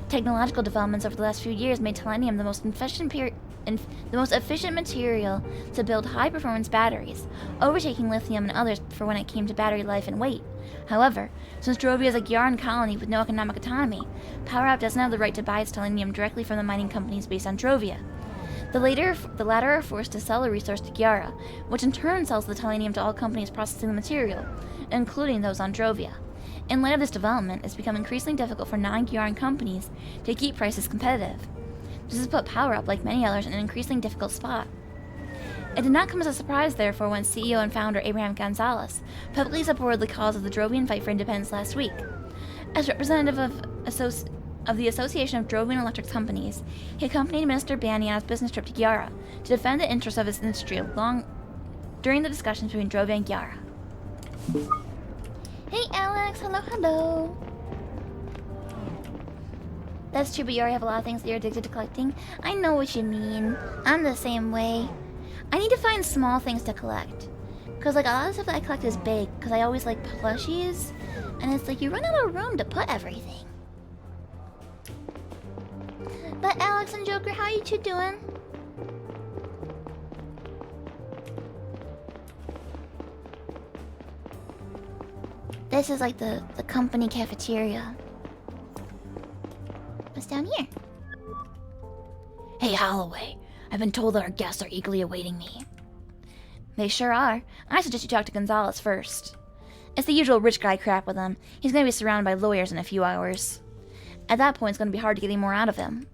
Technological developments over the last few years made tellurium the most efficient material to build high-performance batteries, overtaking lithium and others for when it came to battery life and weight. However, since Drovia is a Gyaran colony with no economic autonomy, Power-Up doesn't have the right to buy its tellurium directly from the mining companies based on Drovia. The latter are forced to sell the resource to Gyara, which in turn sells the tellurium to all companies processing the material, including those on Drovia. In light of this development, it's become increasingly difficult for non-Gyaran companies to keep prices competitive. This has put Power-Up, like many others, in an increasingly difficult spot. It did not come as a surprise, therefore, when CEO and founder Abraham Gonzalez publicly supported the cause of the Drovian fight for independence last week. As representative of the Association of Drovian Electric Companies, he accompanied Minister Bani on his business trip to Gyara to defend the interests of his industry during the discussions between Drovia and Gyara. Hey Alex, hello. That's true, but you already have a lot of things that you're addicted to collecting. I know what you mean. I'm the same way. I need to find small things to collect. Because like a lot of stuff that I collect is big, because I always like plushies. And it's like you run out of room to put everything. But Alex and Joker, how you two doing? This is like the company cafeteria. What's down here? Hey Holloway, I've been told that our guests are eagerly awaiting me. They sure are. I suggest you talk to Gonzalez first. It's the usual rich guy crap with him. He's gonna be surrounded by lawyers in a few hours. At that point, it's gonna be hard to get any more out of him.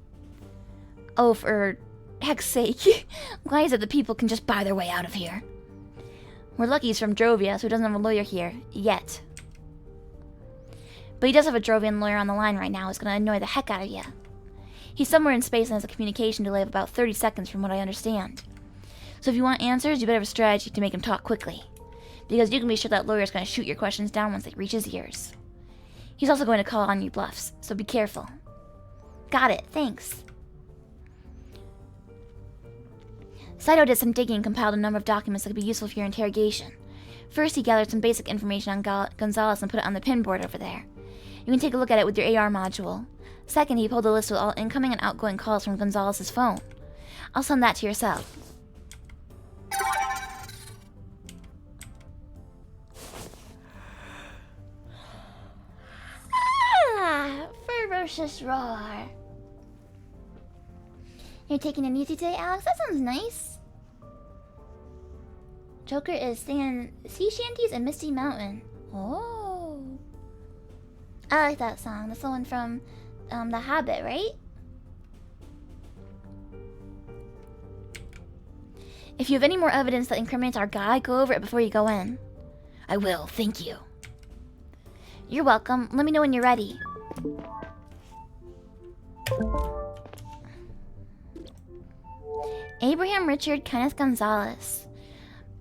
Oh, for heck's sake. Why is it that people can just buy their way out of here? We're lucky he's from Drovia, so he doesn't have a lawyer here. Yet. But he does have a Drovian lawyer on the line right now who's gonna annoy the heck out of you. He's somewhere in space and has a communication delay of about 30 seconds from what I understand. So if you want answers, you better have a strategy to make him talk quickly. Because you can be sure that lawyer's gonna shoot your questions down once they reach his ears. He's also going to call on your bluffs, so be careful. Got it, thanks. Saito did some digging and compiled a number of documents that could be useful for your interrogation. First, he gathered some basic information on Gonzalez and put it on the pinboard over there. You can take a look at it with your AR module. Second, he pulled a list with all incoming and outgoing calls from Gonzalez's phone. I'll send that to yourself. Ferocious roar. You're taking it easy today, Alex? That sounds nice. Joker is singing sea shanties in Misty Mountain. Oh. I like that song. That's the one from The Hobbit, right? If you have any more evidence that incriminates our guy, go over it before you go in. I will, thank you. You're welcome. Let me know when you're ready. Abraham Richard Kenneth Gonzalez.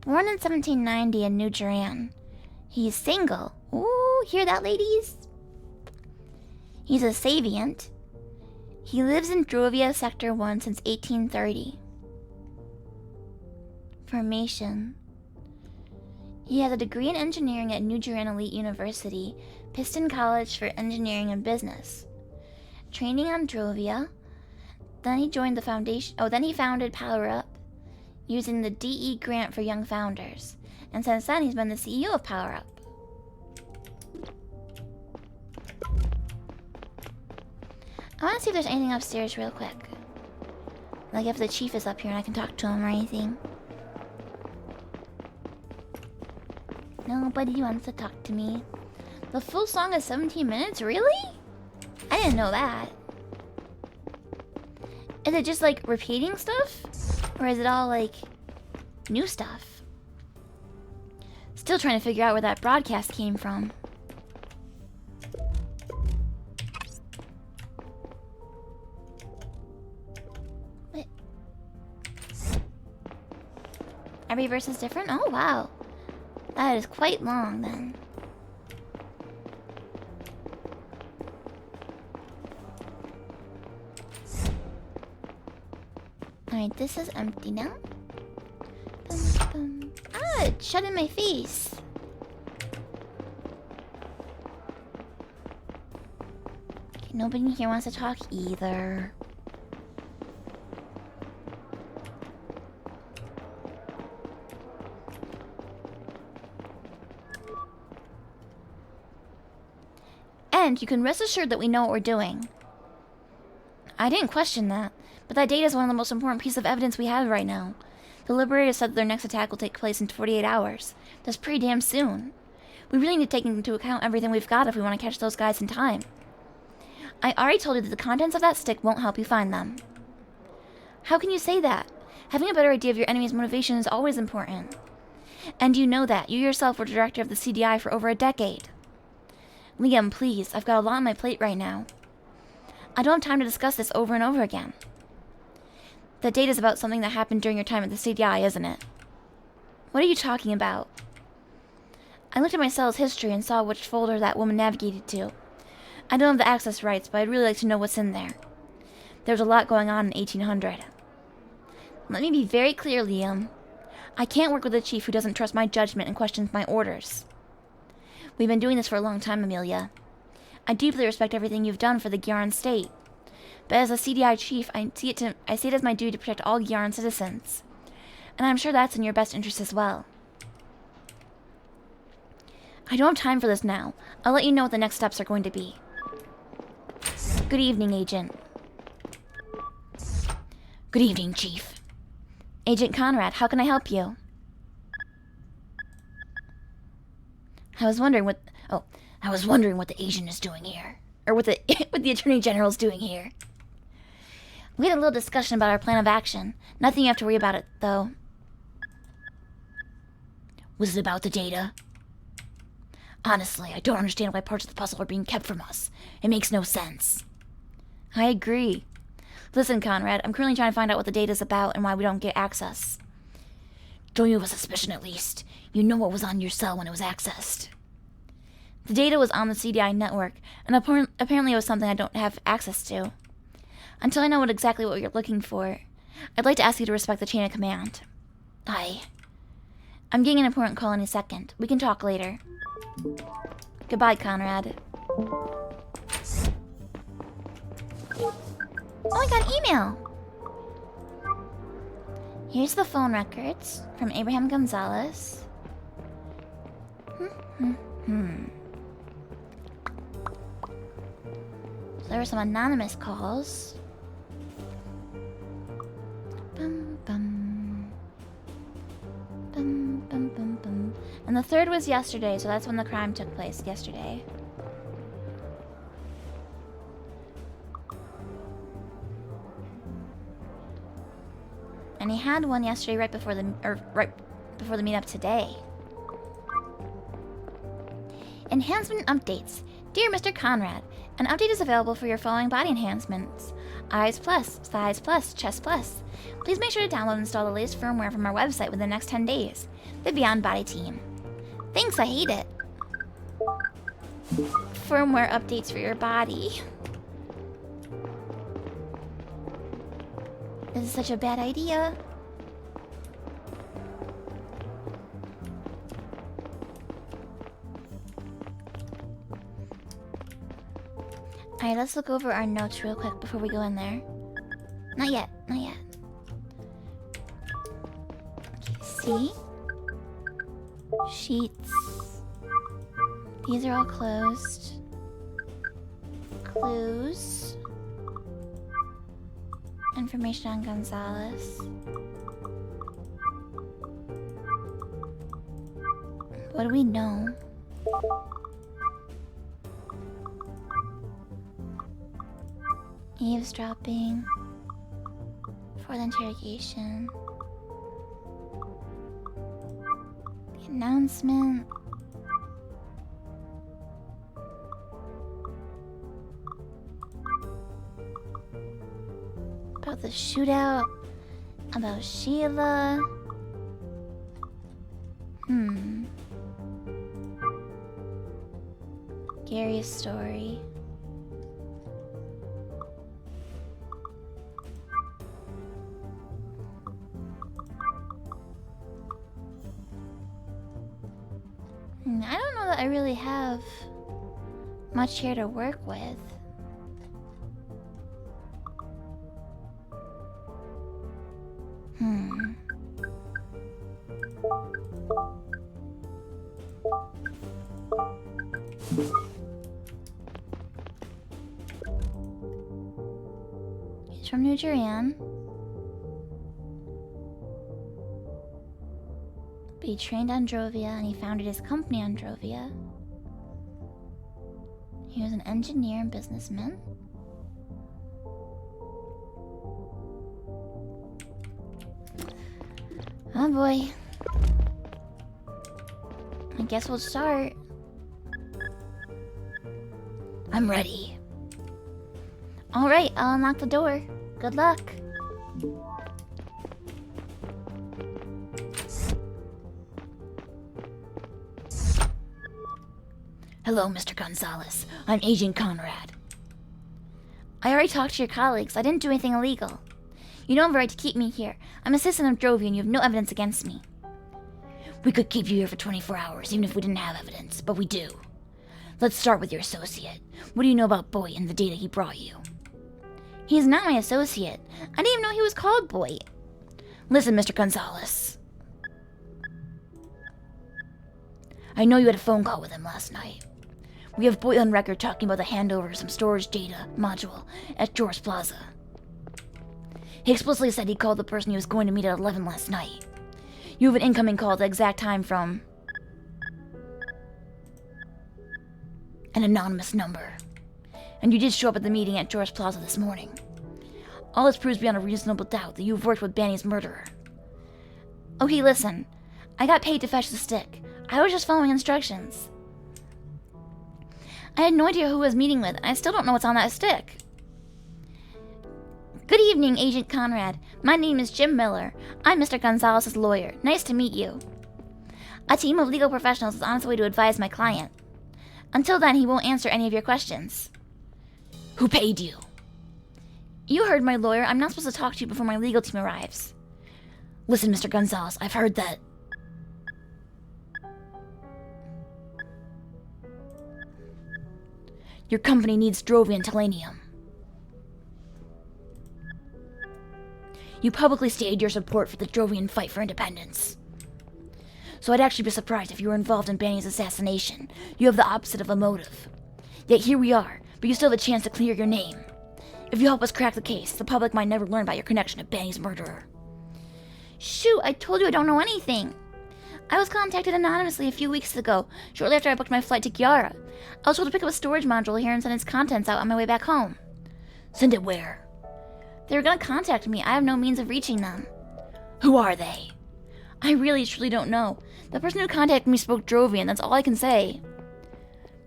Born in 1790 in New Duran. He's single. Ooh, hear that, ladies? He's a Savient. He lives in Drovia Sector 1 since 1830. Formation. He has a degree in engineering at New Duran Elite University, Piston College for Engineering and Business. Training on Drovia. Then he joined the foundation. Oh, then he founded Power Up using the DE grant for young founders. And since then, he's been the CEO of Power Up. I want to see if there's anything upstairs real quick. Like if the chief is up here and I can talk to him or anything. Nobody wants to talk to me. The full song is 17 minutes? Really? I didn't know that. Is it just like repeating stuff? Or is it all like new stuff? Still trying to figure out where that broadcast came from. What? Every verse is different? Oh wow. That is quite long then. Alright, this is empty now. Ah, Good. Shut in my face. Okay, nobody here wants to talk either. And you can rest assured that we know what we're doing. I didn't question that, but that data is one of the most important pieces of evidence we have right now. The Liberators said that their next attack will take place in 48 hours. That's pretty damn soon. We really need to take into account everything we've got if we want to catch those guys in time. I already told you that the contents of that stick won't help you find them. How can you say that? Having a better idea of your enemy's motivation is always important. And you know that. You yourself were director of the CDI for over a decade. Liam, please, I've got a lot on my plate right now. I don't have time to discuss this over and over again. The data's about something that happened during your time at the CDI, isn't it? What are you talking about? I looked at my cell's history and saw which folder that woman navigated to. I don't have the access rights, but I'd really like to know what's in there. There was a lot going on in 1800. Let me be very clear, Liam. I can't work with a chief who doesn't trust my judgment and questions my orders. We've been doing this for a long time, Amelia. I deeply respect everything you've done for the Gyaran state. But as a CDI chief, I see it as my duty to protect all Gyaran citizens. And I'm sure that's in your best interest as well. I don't have time for this now. I'll let you know what the next steps are going to be. Good evening, Agent. Good evening, Chief. Agent Conrad, how can I help you? I was wondering what the agent is doing here. Or what the Attorney General's doing here. We had a little discussion about our plan of action. Nothing you have to worry about it, though. Was it about the data? Honestly, I don't understand why parts of the puzzle are being kept from us. It makes no sense. I agree. Listen, Conrad, I'm currently trying to find out what the data's about and why we don't get access. Don't you have a suspicion at least? You know what was on your cell when it was accessed. The data was on the CDI network, and apparently it was something I don't have access to. Until I know exactly what you're looking for, I'd like to ask you to respect the chain of command. I'm getting an important call any second. We can talk later. Goodbye, Conrad. Oh, I got an email! Here's the phone records from Abraham Gonzalez. So there were some anonymous calls. Bum, bum. Bum, bum, bum, bum. And the third was yesterday, so that's when the crime took place, yesterday. And he had one yesterday right before the meetup today. Enhancement updates. Dear Mr. Conrad, an update is available for your following body enhancements. Eyes plus, thighs plus, chest plus. Please make sure to download and install the latest firmware from our website within the next 10 days. The Beyond Body team. Thanks, I hate it. Firmware updates for your body. This is such a bad idea. Alright, let's look over our notes real quick before we go in there. Not yet, not yet. Okay, see? Sheets. These are all closed. Clues. Information on Gonzalez. What do we know? Eavesdropping. For the interrogation. The announcement. About the shootout. About Sheila. Gary's story. really have much here to work with. He's from New Jersey. But he trained on Drovia and he founded his company on Drovia. He was an engineer and businessman. Oh boy. I guess we'll start. I'm ready. Alright, I'll unlock the door. Good luck. Hello, Mr. Gonzalez. I'm Agent Conrad. I already talked to your colleagues. I didn't do anything illegal. You don't have a right to keep me here. I'm a citizen of Drovia and you have no evidence against me. We could keep you here for 24 hours, even if we didn't have evidence, but we do. Let's start with your associate. What do you know about Boy and the data he brought you? He's not my associate. I didn't even know he was called Boy. Listen, Mr. Gonzalez. I know you had a phone call with him last night. We have Boy on record talking about the handover of some storage data module at George Plaza. He explicitly said he called the person he was going to meet at 11 last night. You have an incoming call at the exact time from an anonymous number. And you did show up at the meeting at George Plaza this morning. All this proves beyond a reasonable doubt that you've worked with Banny's murderer. Okay, listen. I got paid to fetch the stick. I was just following instructions. I had no idea who I was meeting with, and I still don't know what's on that stick. Good evening, Agent Conrad. My name is Jim Miller. I'm Mr. Gonzalez's lawyer. Nice to meet you. A team of legal professionals is on its way to advise my client. Until then, he won't answer any of your questions. Who paid you? You heard my lawyer. I'm not supposed to talk to you before my legal team arrives. Listen, Mr. Gonzalez, I've heard that... your company needs Drovian Telenium. You publicly stated your support for the Drovian fight for independence. So I'd actually be surprised if you were involved in Banny's assassination. You have the opposite of a motive. Yet here we are, but you still have a chance to clear your name. If you help us crack the case, the public might never learn about your connection to Banny's murderer. Shoot, I told you I don't know anything. I was contacted anonymously a few weeks ago, shortly after I booked my flight to Kiara. I was told to pick up a storage module here and send its contents out on my way back home. Send it where? They were gonna contact me. I have no means of reaching them. Who are they? I really, truly don't know. The person who contacted me spoke Drovian, that's all I can say.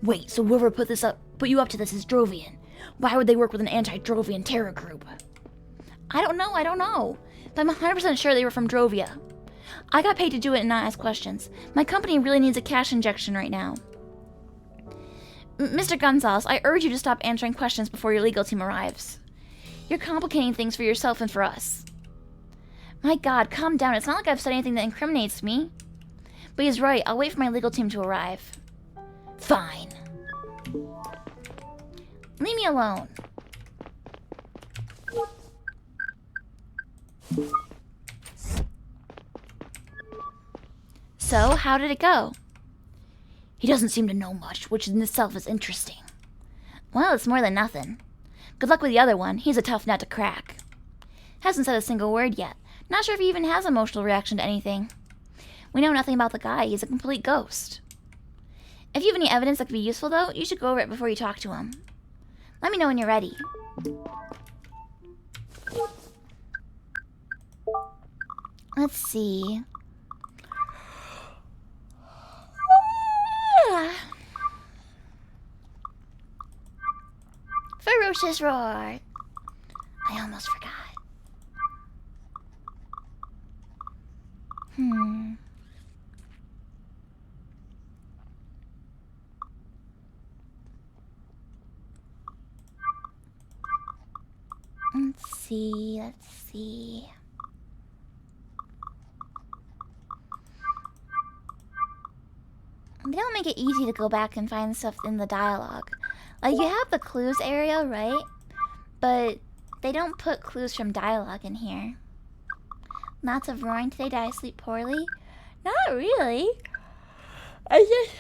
Wait, so whoever put you up to this is Drovian. Why would they work with an anti-Drovian terror group? I don't know. But I'm 100% sure they were from Drovia. I got paid to do it and not ask questions. My company really needs a cash injection right now. Mr. Gonzalez, I urge you to stop answering questions before your legal team arrives. You're complicating things for yourself and for us. My God, calm down. It's not like I've said anything that incriminates me. But he's right. I'll wait for my legal team to arrive. Fine. Leave me alone. So, how did it go? He doesn't seem to know much, which in itself is interesting. Well, it's more than nothing. Good luck with the other one. He's a tough nut to crack. Hasn't said a single word yet. Not sure if he even has an emotional reaction to anything. We know nothing about the guy. He's a complete ghost. If you have any evidence that could be useful, though, you should go over it before you talk to him. Let me know when you're ready. Let's see. Ferocious roar. I almost forgot. Let's see. they don't make it easy to go back and find stuff in the dialogue. Like, you have the clues area, right? But they don't put clues from dialogue in here. Lots of roaring today. Did I sleep poorly? Not really. I just...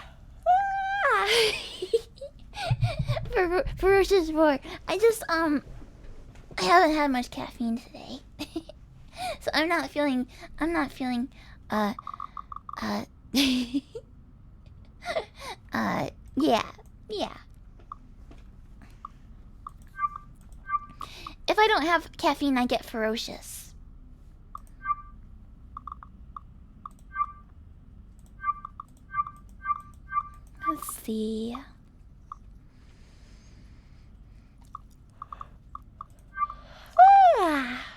Ferocious roar. I just, I haven't had much caffeine today. So I'm not feeling, yeah. If I don't have caffeine, I get ferocious. Let's see.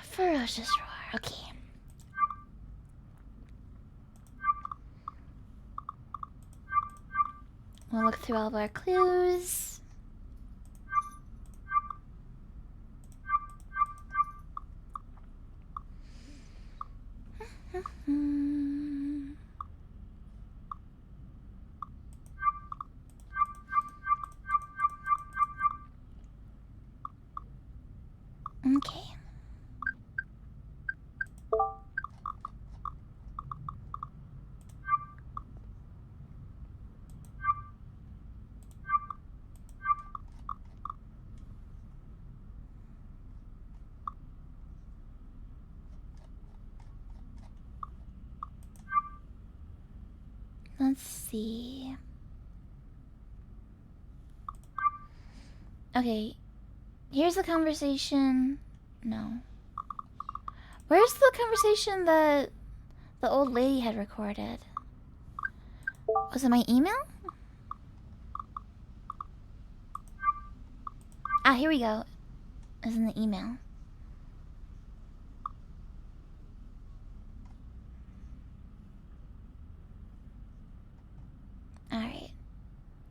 Ferocious roar. Okay. We'll look through all of our clues. Okay. Let's see. Okay. Here's the conversation. No. Where's the conversation that the old lady had recorded? Was it my email? Ah, here we go. It's in the email. Alright.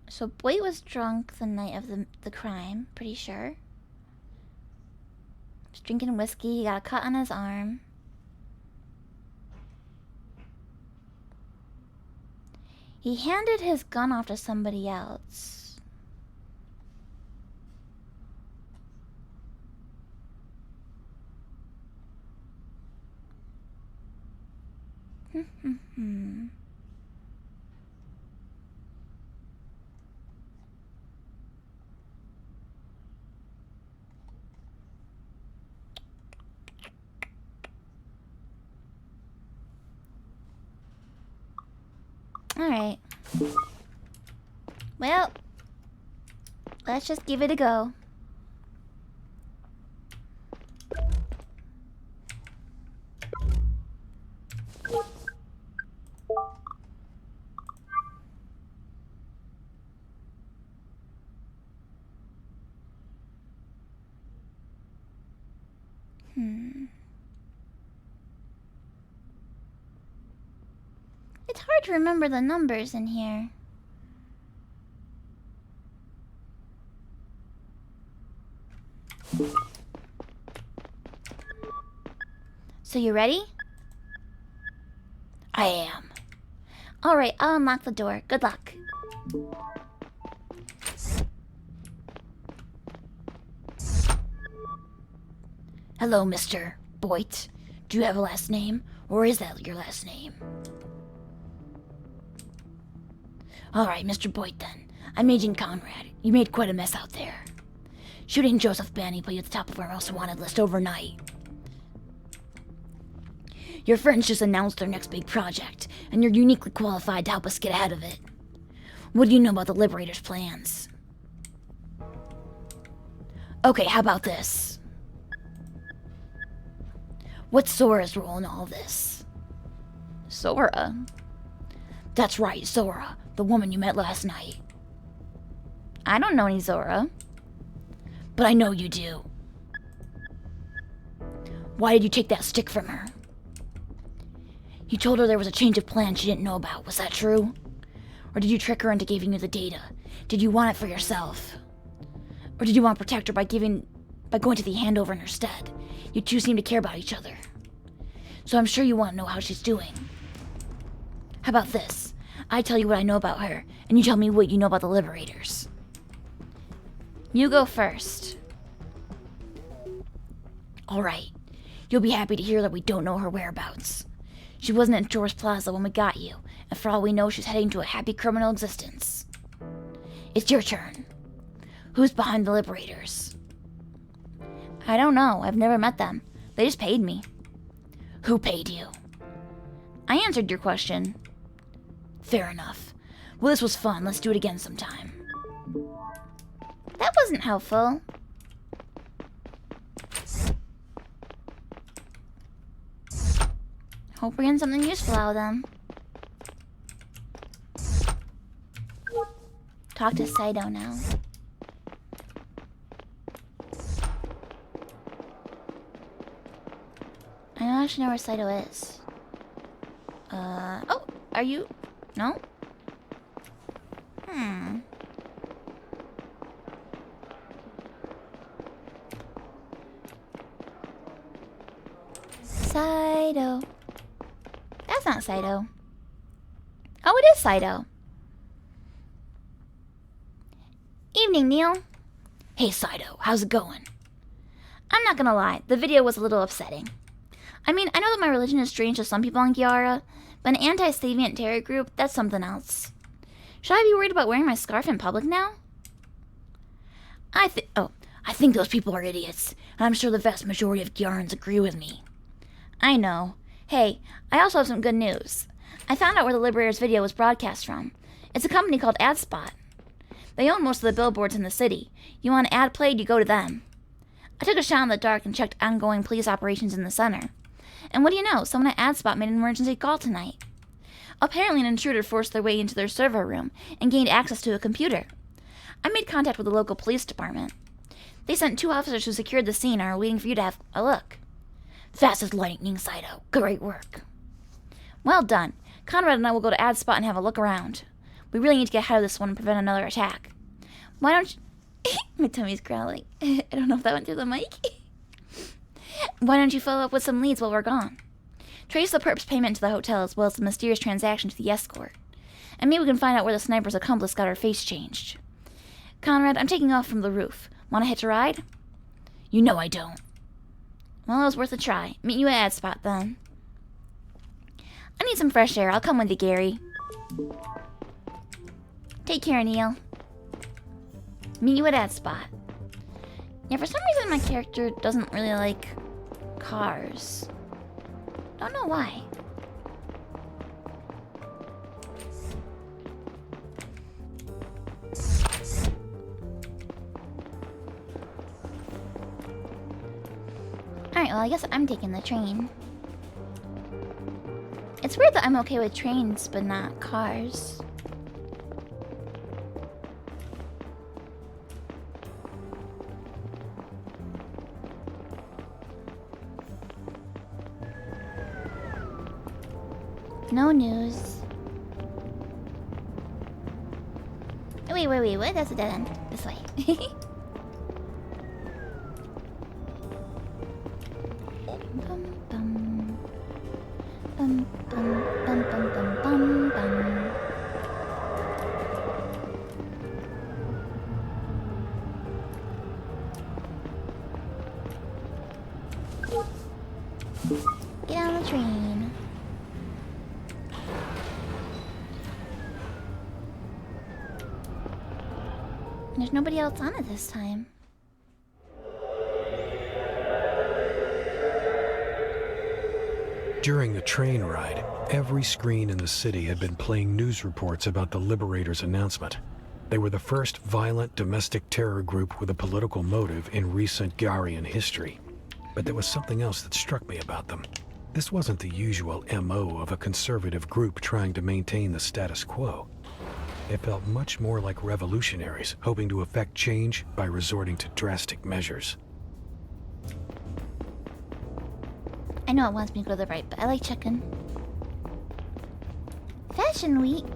So Boyd was drunk the night of the crime, pretty sure. Was drinking whiskey, he got a cut on his arm. He handed his gun off to somebody else. Alright. Well, let's just give it a go. It's hard to remember the numbers in here. So you ready? I am. Alright, I'll unlock the door. Good luck. Hello, Mr. Boyd. Do you have a last name? Or is that your last name? Alright, Mr. Boyd then. I'm Agent Conrad. You made quite a mess out there. Shooting Joseph Banny put you at the top of our most wanted list overnight. Your friends just announced their next big project, and you're uniquely qualified to help us get ahead of it. What do you know about the Liberator's plans? Okay, how about this? What's Sora's role in all this? Sora? That's right, Sora, the woman you met last night. I don't know any Sora. But I know you do. Why did you take that stick from her? You told her there was a change of plans she didn't know about, was that true? Or did you trick her into giving you the data? Did you want it for yourself? Or did you want to protect her by going to the handover in her stead? You two seem to care about each other. So I'm sure you want to know how she's doing. How about this? I tell you what I know about her, and you tell me what you know about the Liberators. You go first. Alright. You'll be happy to hear that we don't know her whereabouts. She wasn't at George Plaza when we got you, and for all we know, she's heading to a happy criminal existence. It's your turn. Who's behind the Liberators? I don't know. I've never met them. They just paid me. Who paid you? I answered your question. Fair enough. Well, this was fun. Let's do it again sometime. That wasn't helpful. Hope we're getting something useful out of them. Talk to Saito now. I don't actually know where Saito is. Oh, are you? No? Saito. That's not Saito. Oh, it is Saito. Evening, Neil. Hey, Saito, how's it going? I'm not gonna lie, the video was a little upsetting. I mean, I know that my religion is strange to some people in Kiara, but an anti-Saviant terror group, that's something else. Should I be worried about wearing my scarf in public now? I think those people are idiots, and I'm sure the vast majority of Kiarans agree with me. I know. Hey, I also have some good news. I found out where the Liberators video was broadcast from. It's a company called AdSpot. They own most of the billboards in the city. You want an ad played, you go to them. I took a shot in the dark and checked ongoing police operations in the center. And what do you know, someone at AdSpot made an emergency call tonight. Apparently an intruder forced their way into their server room and gained access to a computer. I made contact with the local police department. They sent 2 officers who secured the scene and are waiting for you to have a look. Fast as lightning, Saito. Great work. Well done. Conrad and I will go to AdSpot and have a look around. We really need to get ahead of this one and prevent another attack. Why don't you... My tummy's growling. I don't know if that went through the mic. Why don't you follow up with some leads while we're gone? Trace the perp's payment to the hotel as well as the mysterious transaction to the escort. And maybe we can find out where the sniper's accomplice got her face changed. Conrad, I'm taking off from the roof. Want to hitch a ride? You know I don't. Well, it was worth a try. Meet you at AdSpot then. I need some fresh air. I'll come with you, Gary. Take care, Neil. Meet you at AdSpot. Yeah, for some reason my character doesn't really like cars. Don't know why. Alright, well, I guess I'm taking the train. It's weird that I'm okay with trains, but not cars. No news. Wait, what? That's a dead end. This way. Bum, bum. Bum, bum, bum, bum, bum, bum, bum. Get on the train. There's nobody else on it this time. During the train ride, every screen in the city had been playing news reports about the Liberators' announcement. They were the first violent domestic terror group with a political motive in recent Garian history. But there was something else that struck me about them. This wasn't the usual MO of a conservative group trying to maintain the status quo. It felt much more like revolutionaries hoping to effect change by resorting to drastic measures. I know it wants me to go to the right, but I like checking. Fashion Week.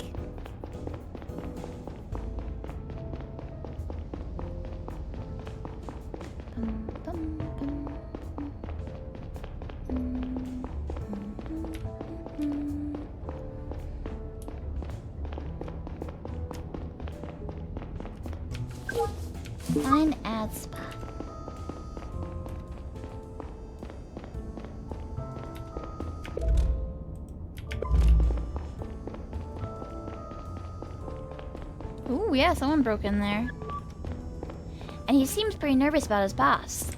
Find ad spot. Ooh, yeah, someone broke in there. And he seems pretty nervous about his boss.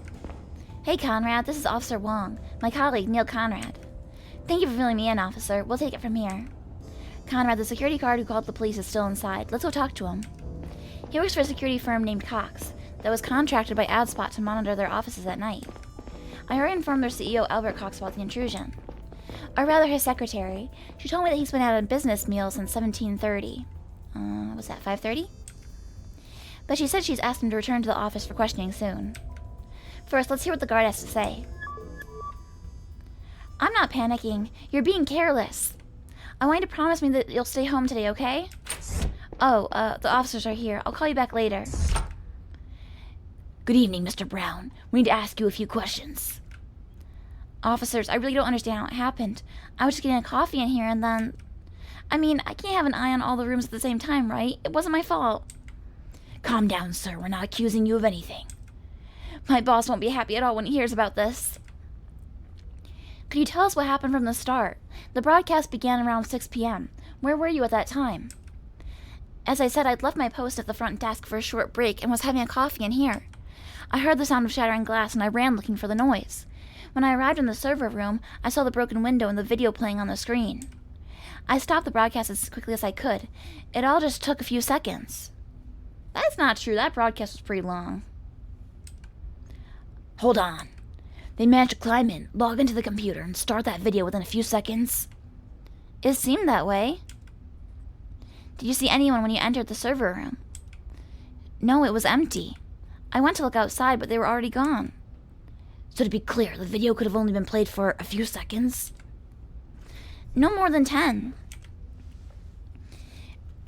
Hey, Conrad, this is Officer Wong, my colleague, Neil Conrad. Thank you for filling me in, officer. We'll take it from here. Conrad, the security guard who called the police is still inside. Let's go talk to him. He works for a security firm named Cox that was contracted by AdSpot to monitor their offices at night. I already informed their CEO, Albert Cox, about the intrusion. Or rather, his secretary. She told me that he's been out on business meals since 1730. Was that 5:30? But she said she's asked him to return to the office for questioning soon. First, let's hear what the guard has to say. I'm not panicking. You're being careless. I want you to promise me that you'll stay home today, okay? Oh, the officers are here. I'll call you back later. Good evening, Mr. Brown. We need to ask you a few questions. Officers, I really don't understand how it happened. I was just getting a coffee in here and then... I mean, I can't have an eye on all the rooms at the same time, right? It wasn't my fault. Calm down, sir. We're not accusing you of anything. My boss won't be happy at all when he hears about this. Could you tell us what happened from the start? The broadcast began around 6 p.m. Where were you at that time? As I said, I'd left my post at the front desk for a short break and was having a coffee in here. I heard the sound of shattering glass and I ran looking for the noise. When I arrived in the server room, I saw the broken window and the video playing on the screen. I stopped the broadcast as quickly as I could. It all just took a few seconds. That's not true. That broadcast was pretty long. Hold on. They managed to climb in, log into the computer, and start that video within a few seconds? It seemed that way. Did you see anyone when you entered the server room? No, it was empty. I went to look outside, but they were already gone. So to be clear, the video could have only been played for a few seconds? No more than 10.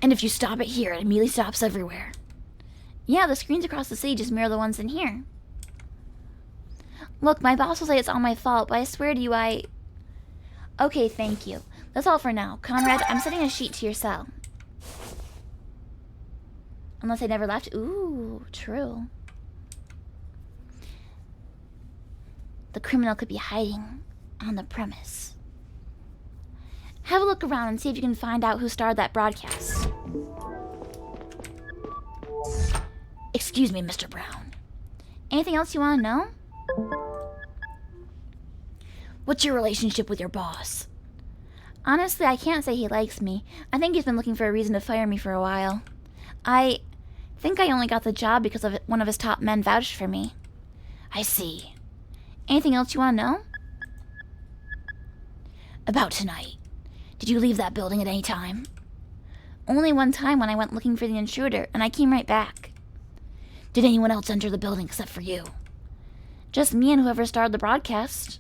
And if you stop it here, it immediately stops everywhere. Yeah, the screens across the city just mirror the ones in here. Look, my boss will say it's all my fault, but I swear to you Okay, thank you. That's all for now. Conrad, I'm sending a sheet to your cell. Unless I never left. Ooh, true. The criminal could be hiding on the premise. Have a look around and see if you can find out who starred that broadcast. Excuse me, Mr. Brown. Anything else you want to know? What's your relationship with your boss? Honestly, I can't say he likes me. I think he's been looking for a reason to fire me for a while. I think I only got the job because of one of his top men vouched for me. I see. Anything else you want to know? About tonight. Did you leave that building at any time? Only one time when I went looking for the intruder, and I came right back. Did anyone else enter the building except for you? Just me and whoever starred the broadcast.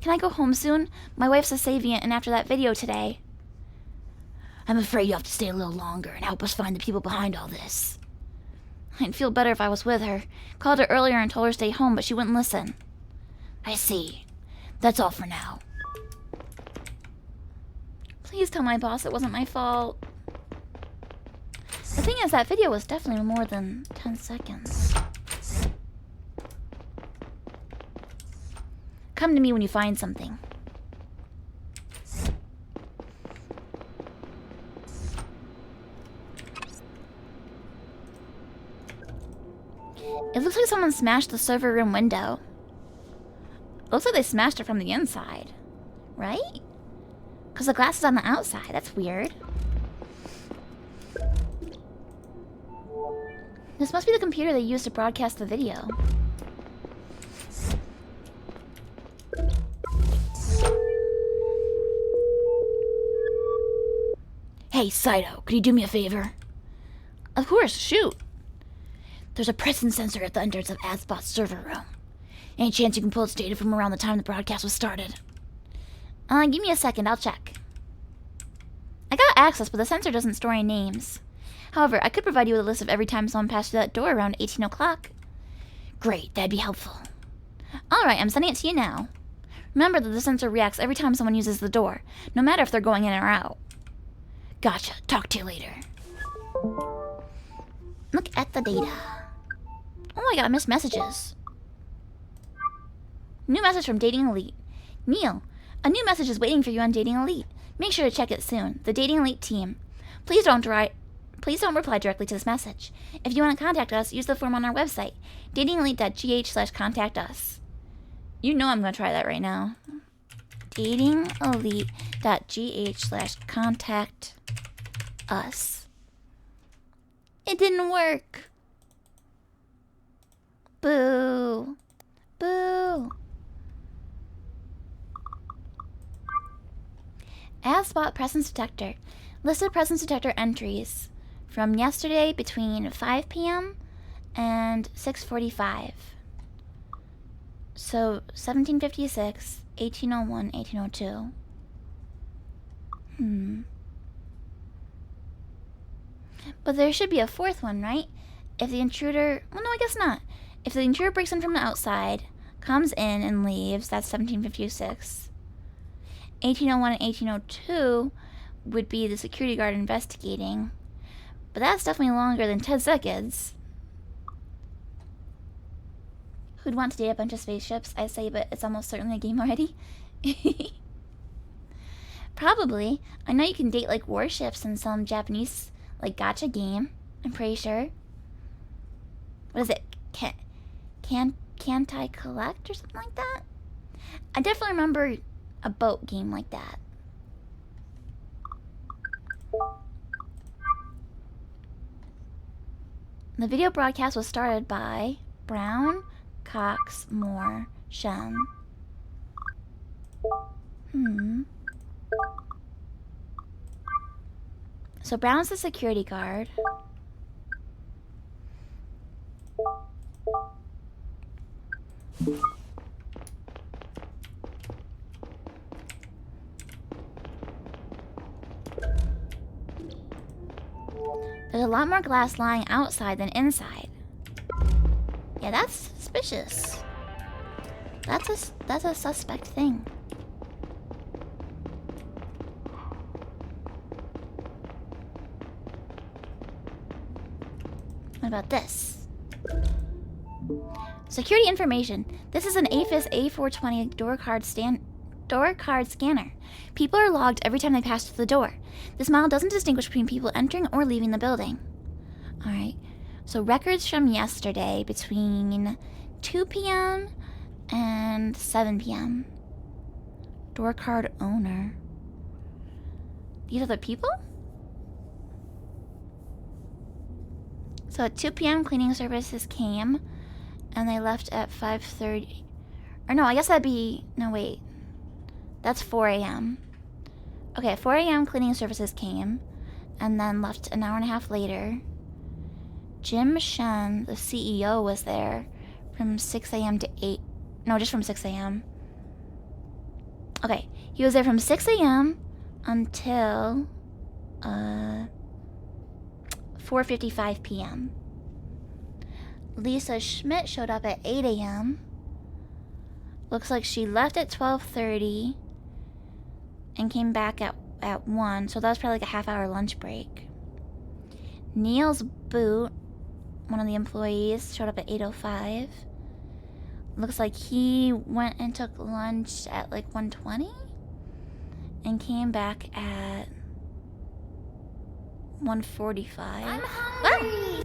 Can I go home soon? My wife's a Savient, and after that video today... I'm afraid you have to stay a little longer and help us find the people behind all this. I'd feel better if I was with her. Called her earlier and told her to stay home, but she wouldn't listen. I see. That's all for now. Please tell my boss it wasn't my fault. The thing is, that video was definitely more than 10 seconds. Come to me when you find something. It looks like someone smashed the server room window. It looks like they smashed it from the inside. Right? Because the glass is on the outside. That's weird. This must be the computer they used to broadcast the video. Hey, Saito, could you do me a favor? Of course, shoot. There's a presence sensor at the entrance of AdSpot's server room. Any chance you can pull its data from around the time the broadcast was started? Give me a second, I'll check. I got access, but the sensor doesn't store any names. However, I could provide you with a list of every time someone passed through that door around 18 o'clock. Great, that'd be helpful. Alright, I'm sending it to you now. Remember that the sensor reacts every time someone uses the door, no matter if they're going in or out. Gotcha, talk to you later. Look at the data. Oh my god, I missed messages. New message from Dating Elite. Neil, a new message is waiting for you on Dating Elite. Make sure to check it soon. The Dating Elite team. Please don't reply directly to this message. If you want to contact us, use the form on our website, datingelite.gh/contact us. You know I'm going to try that right now. datingelite.gh/contact us. It didn't work. Boo. Boo. Add spot presence detector. Listed presence detector entries from yesterday between 5 p.m. and 6:45. So 1756, 1801, 1802. But there should be a fourth one, right? If the intruder... Well, no, I guess not. If the intruder breaks in from the outside, comes in and leaves, that's 1756. 1801 and 1802 would be the security guard investigating. But that's definitely longer than 10 seconds. Who'd want to date a bunch of spaceships? I say, but it's almost certainly a game already. Probably. I know you can date like warships in some Japanese like gacha game. I'm pretty sure. What is it? Can't I collect or something like that? I definitely remember a boat game like that. The video broadcast was started by Brown, Cox, Moore, Shen. So Brown's the security guard. There's a lot more glass lying outside than inside. Yeah, that's suspicious. That's a suspect thing. What about this? Security information. This is an AFIS A420 door card scanner. People are logged every time they pass through the door. This model doesn't distinguish between people entering or leaving the building. Alright, so records from yesterday between 2 p.m. and 7 p.m. Door card owner. These are the people? So at 2 p.m. cleaning services came and they left at 5:30. Or no, I guess that'd be... No, wait. That's 4 a.m. Okay, 4 a.m. cleaning services came and then left an hour and a half later. Jim Shen, the CEO, was there from 6 a.m. to 8. No, just from 6 a.m. Okay, he was there from 6 a.m. until 4:55 p.m. Lisa Schmidt showed up at 8 a.m. Looks like she left at 12:30 and came back at 1, so that was probably like a half-hour lunch break. Neil's boot, one of the employees, showed up at 8:05. Looks like he went and took lunch at like 1:20 and came back at 1:45. I'm hungry!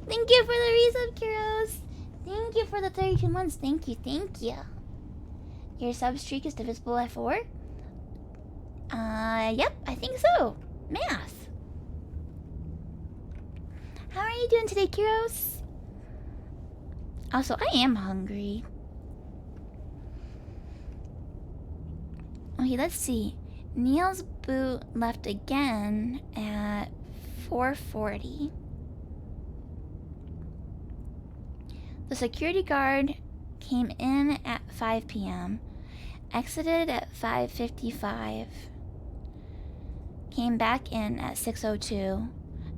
Thank you for the resub, Kuros. Thank you for the 32 months. Thank you, thank you. Your sub streak is divisible by 4? Yep, I think so. Math. How are you doing today, Kuros? Also, I am hungry. Okay, let's see. Neil's boot left again at 4:40. The security guard came in at 5 p.m., exited at 5:55, came back in at 6:02,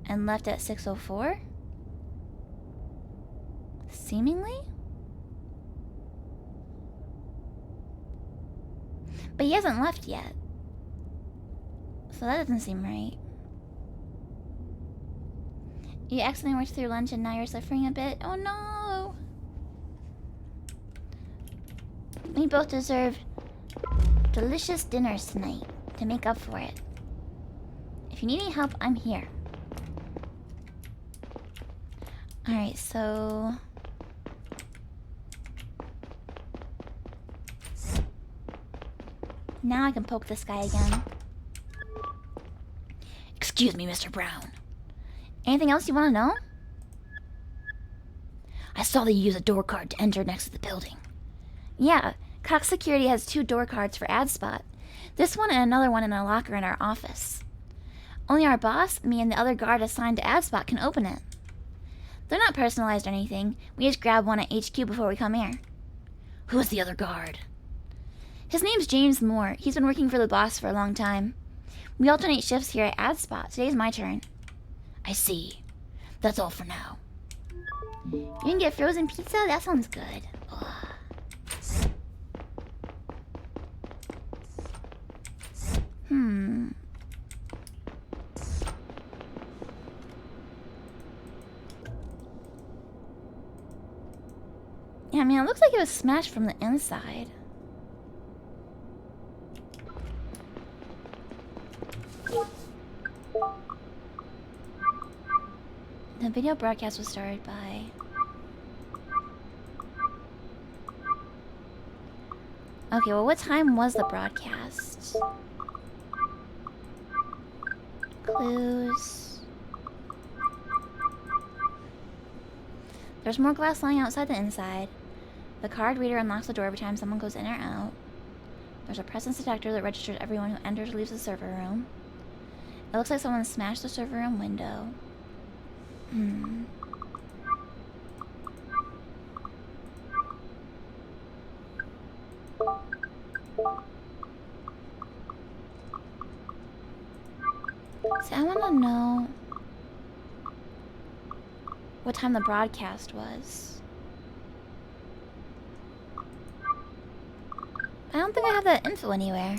and left at 6:04? Seemingly? But he hasn't left yet. So that doesn't seem right. You accidentally rushed through lunch and now you're suffering a bit? Oh no! We both deserve delicious dinners tonight to make up for it. If you need any help, I'm here. Alright, so... now I can poke this guy again. Excuse me, Mr. Brown. Anything else you want to know? I saw that you use a door card to enter next to the building. Yeah, Cox Security has 2 door cards for ad spot. This one and another one in a locker in our office. Only our boss, me, and the other guard assigned to ad spot can open it. They're not personalized or anything. We just grab one at HQ before we come here. Who's the other guard? His name's James Moore. He's been working for the boss for a long time. We alternate shifts here at ad spot. Today's my turn. I see. That's all for now. You can get frozen pizza? That sounds good. Ugh. Yeah, I mean, it looks like it was smashed from the inside. The video broadcast was started by... okay, well, what time was the broadcast? Clues... there's more glass lying outside the inside. The card reader unlocks the door every time someone goes in or out. There's a presence detector that registers everyone who enters or leaves the server room. It looks like someone smashed the server room window. See, I want to know what time the broadcast was. I don't think I have that info anywhere.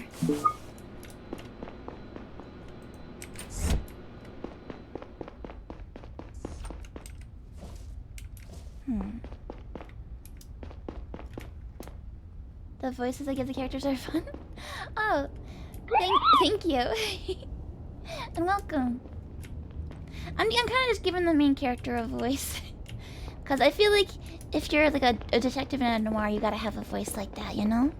The voices I give the characters are fun. Oh, thank you. And welcome. I'm kind of just giving the main character a voice. Because I feel like if you're like a detective in a noir, you gotta have a voice like that, you know?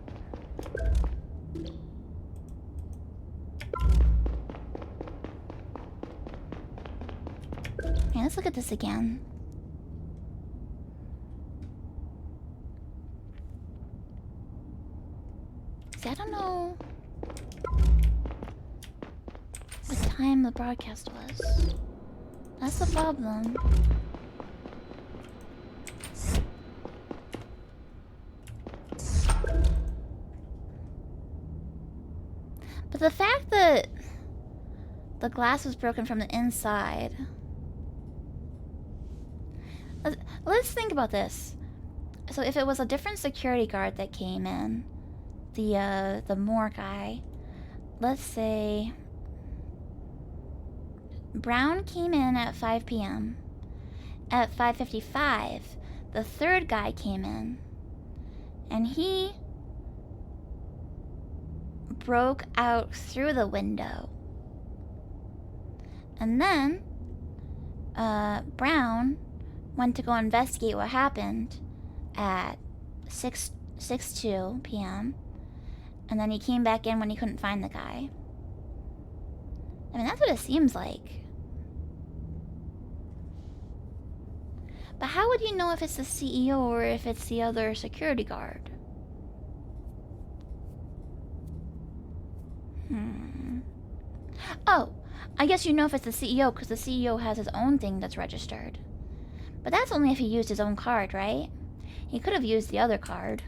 Okay, let's look at this again. See, I don't know what time the broadcast was. That's the problem. But the fact that the glass was broken from the inside... let's think about this. So if it was a different security guard that came in, the Moore guy, let's say Brown came in at 5 p.m. At 5:55, the third guy came in, and he broke out through the window. And then Brown went to go investigate what happened at 6:02 p.m. And then he came back in when he couldn't find the guy. I mean, that's what it seems like. But how would you know if it's the CEO or if it's the other security guard? Oh, I guess you know if it's the CEO because the CEO has his own thing that's registered. But that's only if he used his own card, right? He could have used the other card.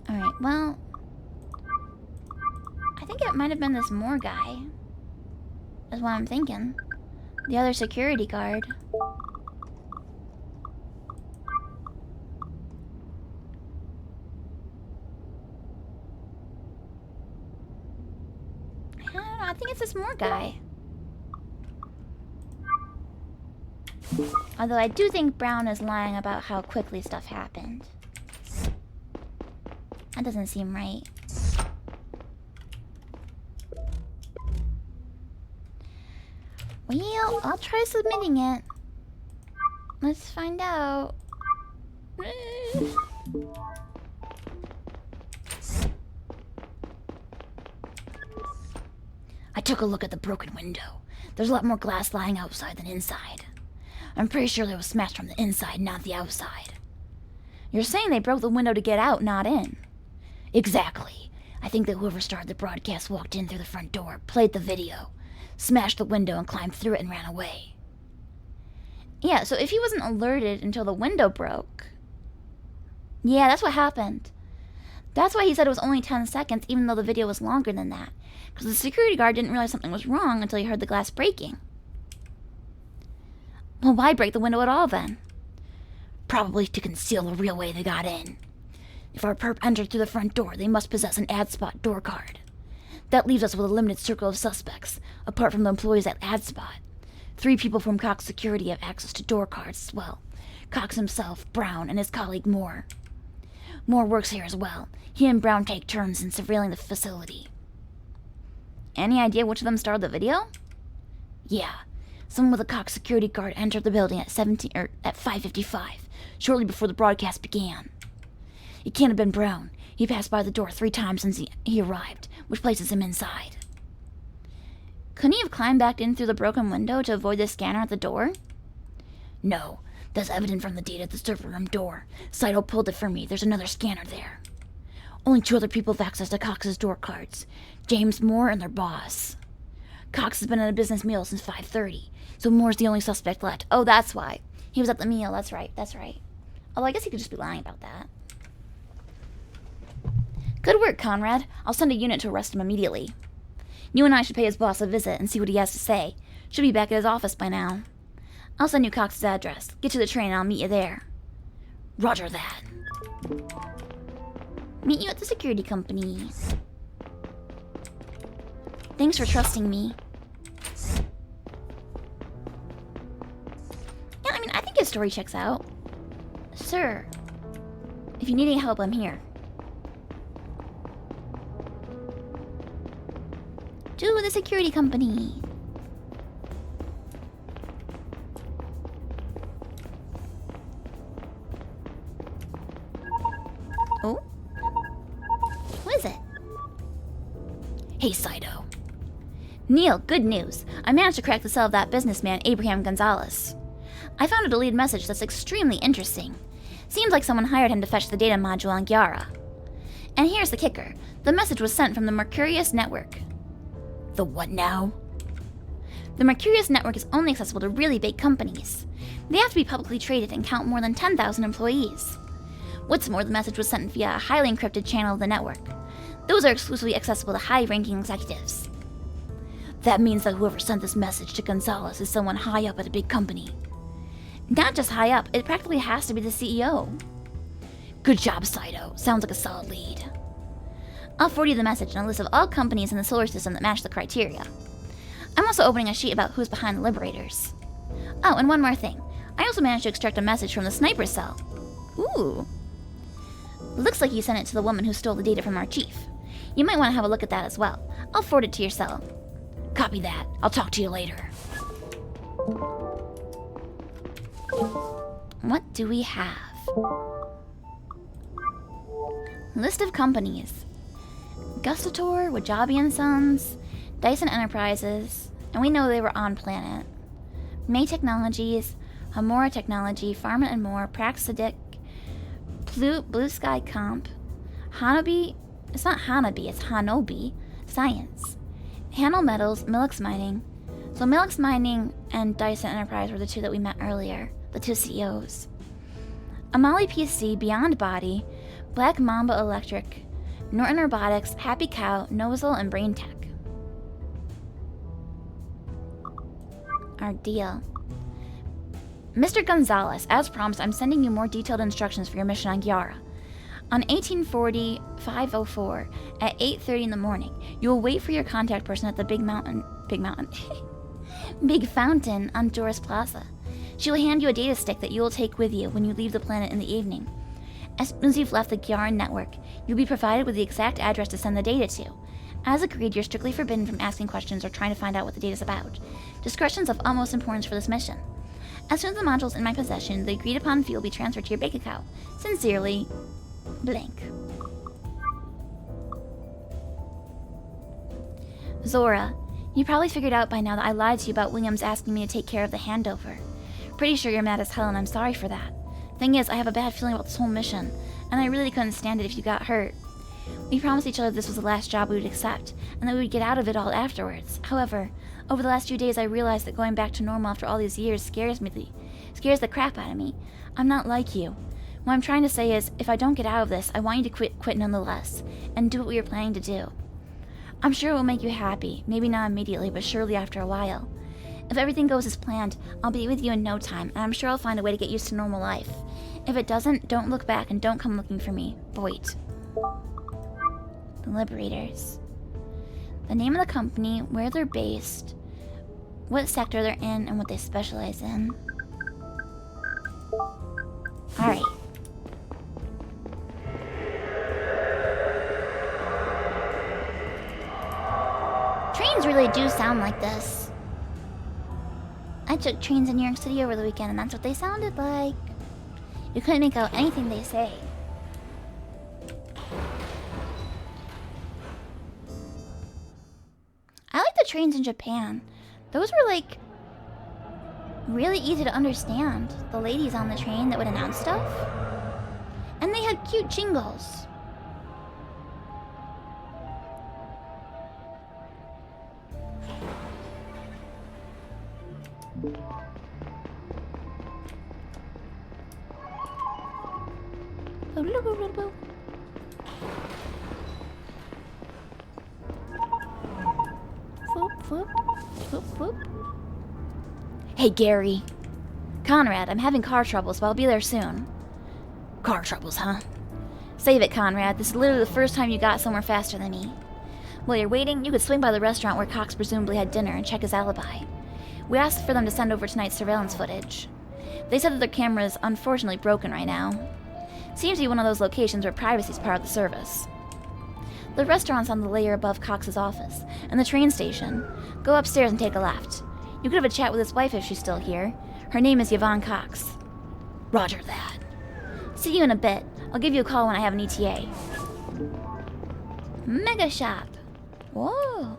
Alright, well... I think it might have been this Moore guy. Is what I'm thinking. The other security guard. I think it's this Moore guy. Although I do think Brown is lying about how quickly stuff happened. That doesn't seem right. Well, I'll try submitting it. Let's find out. I took a look at the broken window. There's a lot more glass lying outside than inside. I'm pretty sure it was smashed from the inside, not the outside. You're saying they broke the window to get out, not in? Exactly. I think that whoever started the broadcast walked in through the front door, played the video, smashed the window and climbed through it and ran away. Yeah, so if he wasn't alerted until the window broke... Yeah, that's what happened. That's why he said it was only 10 seconds, even though the video was longer than that. Because the security guard didn't realize something was wrong until he heard the glass breaking. Well, why break the window at all, then? Probably to conceal the real way they got in. If our perp entered through the front door, they must possess an AdSpot door card. That leaves us with a limited circle of suspects, apart from the employees at AdSpot. 3 people from Cox Security have access to door cards as well. Cox himself, Brown, and his colleague Moore. Moore works here as well. He and Brown take turns in surveilling the facility. Any idea which of them started the video? Yeah. Someone with a Cox security guard entered the building at 5:55, shortly before the broadcast began. It can't have been Brown. He passed by the door 3 times since he arrived, which places him inside. Couldn't he have climbed back in through the broken window to avoid the scanner at the door? No. That's evident from the data at the server room door. Saito pulled it for me. There's another scanner there. Only 2 other people have access to Cox's door cards. James Moore and their boss. Cox has been at a business meal since 5:30, so Moore's the only suspect left. Oh, that's why. He was at the meal. That's right. That's right. Although I guess he could just be lying about that. Good work, Conrad. I'll send a unit to arrest him immediately. You and I should pay his boss a visit and see what he has to say. Should be back at his office by now. I'll send you Cox's address. Get to the train and I'll meet you there. Roger that. Meet you at the security company. Thanks for trusting me. Yeah, I mean, I think his story checks out. Sir, if you need any help, I'm here. To the security company. Oh? What is it? Hey, Saito. Neil, good news. I managed to crack the cell of that businessman, Abraham Gonzalez. I found a deleted message that's extremely interesting. Seems like someone hired him to fetch the data module on Gyara. And here's the kicker. The message was sent from the Mercurius Network. The what now? The Mercurius Network is only accessible to really big companies. They have to be publicly traded and count more than 10,000 employees. What's more, the message was sent via a highly encrypted channel of the network. Those are exclusively accessible to high-ranking executives. That means that whoever sent this message to Gonzalez is someone high up at a big company. Not just high up, it practically has to be the CEO. Good job, Saito. Sounds like a solid lead. I'll forward you the message and a list of all companies in the solar system that match the criteria. I'm also opening a sheet about who's behind the Liberators. Oh, and one more thing. I also managed to extract a message from the sniper cell. Ooh. Looks like you sent it to the woman who stole the data from our chief. You might want to have a look at that as well. I'll forward it to your cell. Copy that. I'll talk to you later. What do we have? List of companies. Gustator, Wajabi & Sons, Dyson Enterprises, and we know they were on planet. May Technologies, Hamura Technology, Pharma & More, Praxadic, Blue Sky Comp, Hanabi, it's not Hanabi, it's Hanobi, Science, Hanel Metals, Milix Mining. So Milix Mining and Dyson Enterprise were the 2 that we met earlier, the 2 CEOs. Amali PC, Beyond Body, Black Mamba Electric, Norton Robotics, Happy Cow, Nozel, and Brain Tech. Our deal. Mr. Gonzalez, as promised, I'm sending you more detailed instructions for your mission on Gyara. On 1840-504 at 8:30 in the morning, you will wait for your contact person at the big fountain on Doris Plaza. She will hand you a data stick that you will take with you when you leave the planet in the evening. As soon as you've left the Gyaran network, you'll be provided with the exact address to send the data to. As agreed, you're strictly forbidden from asking questions or trying to find out what the data's about. Discretion's of utmost importance for this mission. As soon as the module's in my possession, the agreed upon fee will be transferred to your bank account. Sincerely, blank. Zora, you probably figured out by now that I lied to you about Williams asking me to take care of the handover. Pretty sure you're mad as hell and I'm sorry for that. Thing is, I have a bad feeling about this whole mission, and I really couldn't stand it if you got hurt. We promised each other this was the last job we would accept, and that we would get out of it all afterwards. However, over the last few days I realized that going back to normal after all these years scares the crap out of me. I'm not like you. What I'm trying to say is, if I don't get out of this, I want you to quit nonetheless, and do what we were planning to do. I'm sure it will make you happy, maybe not immediately, but surely after a while. If everything goes as planned, I'll be with you in no time, and I'm sure I'll find a way to get used to normal life. If it doesn't, don't look back and don't come looking for me. Voight. The Liberators. The name of the company, where they're based, what sector they're in, and what they specialize in. Alright. Trains really do sound like this. I took trains in New York City over the weekend, and that's what they sounded like. You couldn't make out anything they say. I like the trains in Japan. Those were like really easy to understand. The ladies on the train that would announce stuff. And they had cute jingles. Hey, Gary. Conrad, I'm having car troubles, but I'll be there soon. Car troubles, huh? Save it, Conrad. This is literally the first time you got somewhere faster than me. While you're waiting, you could swing by the restaurant where Cox presumably had dinner and check his alibi. We asked for them to send over tonight's surveillance footage. They said that their camera is unfortunately broken right now. Seems to be one of those locations where privacy is part of the service. The restaurant's on the layer above Cox's office, and the train station. Go upstairs and take a left. You could have a chat with his wife if she's still here. Her name is Yvonne Cox. Roger that. See you in a bit. I'll give you a call when I have an ETA. Mega Shop. Whoa.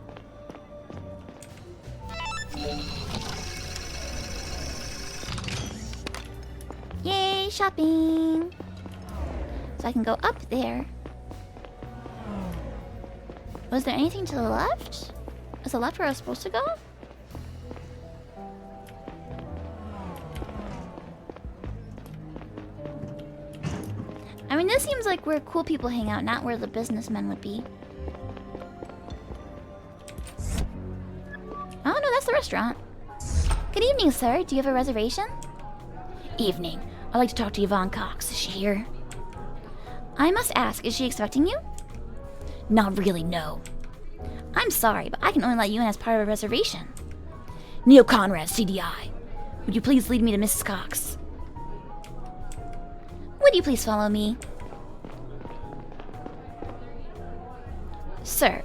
Yay, shopping. So I can go up there. Was there anything to the left? Is the left where I was supposed to go? I mean, this seems like where cool people hang out, not where the businessmen would be. Oh no, that's the restaurant. Good evening, sir. Do you have a reservation? Evening. I'd like to talk to Yvonne Cox. Is she here? I must ask, is she expecting you? Not really, no. I'm sorry, but I can only let you in as part of a reservation. Neil Conrad, CDI. Would you please lead me to Mrs. Cox? Would you please follow me? Sir.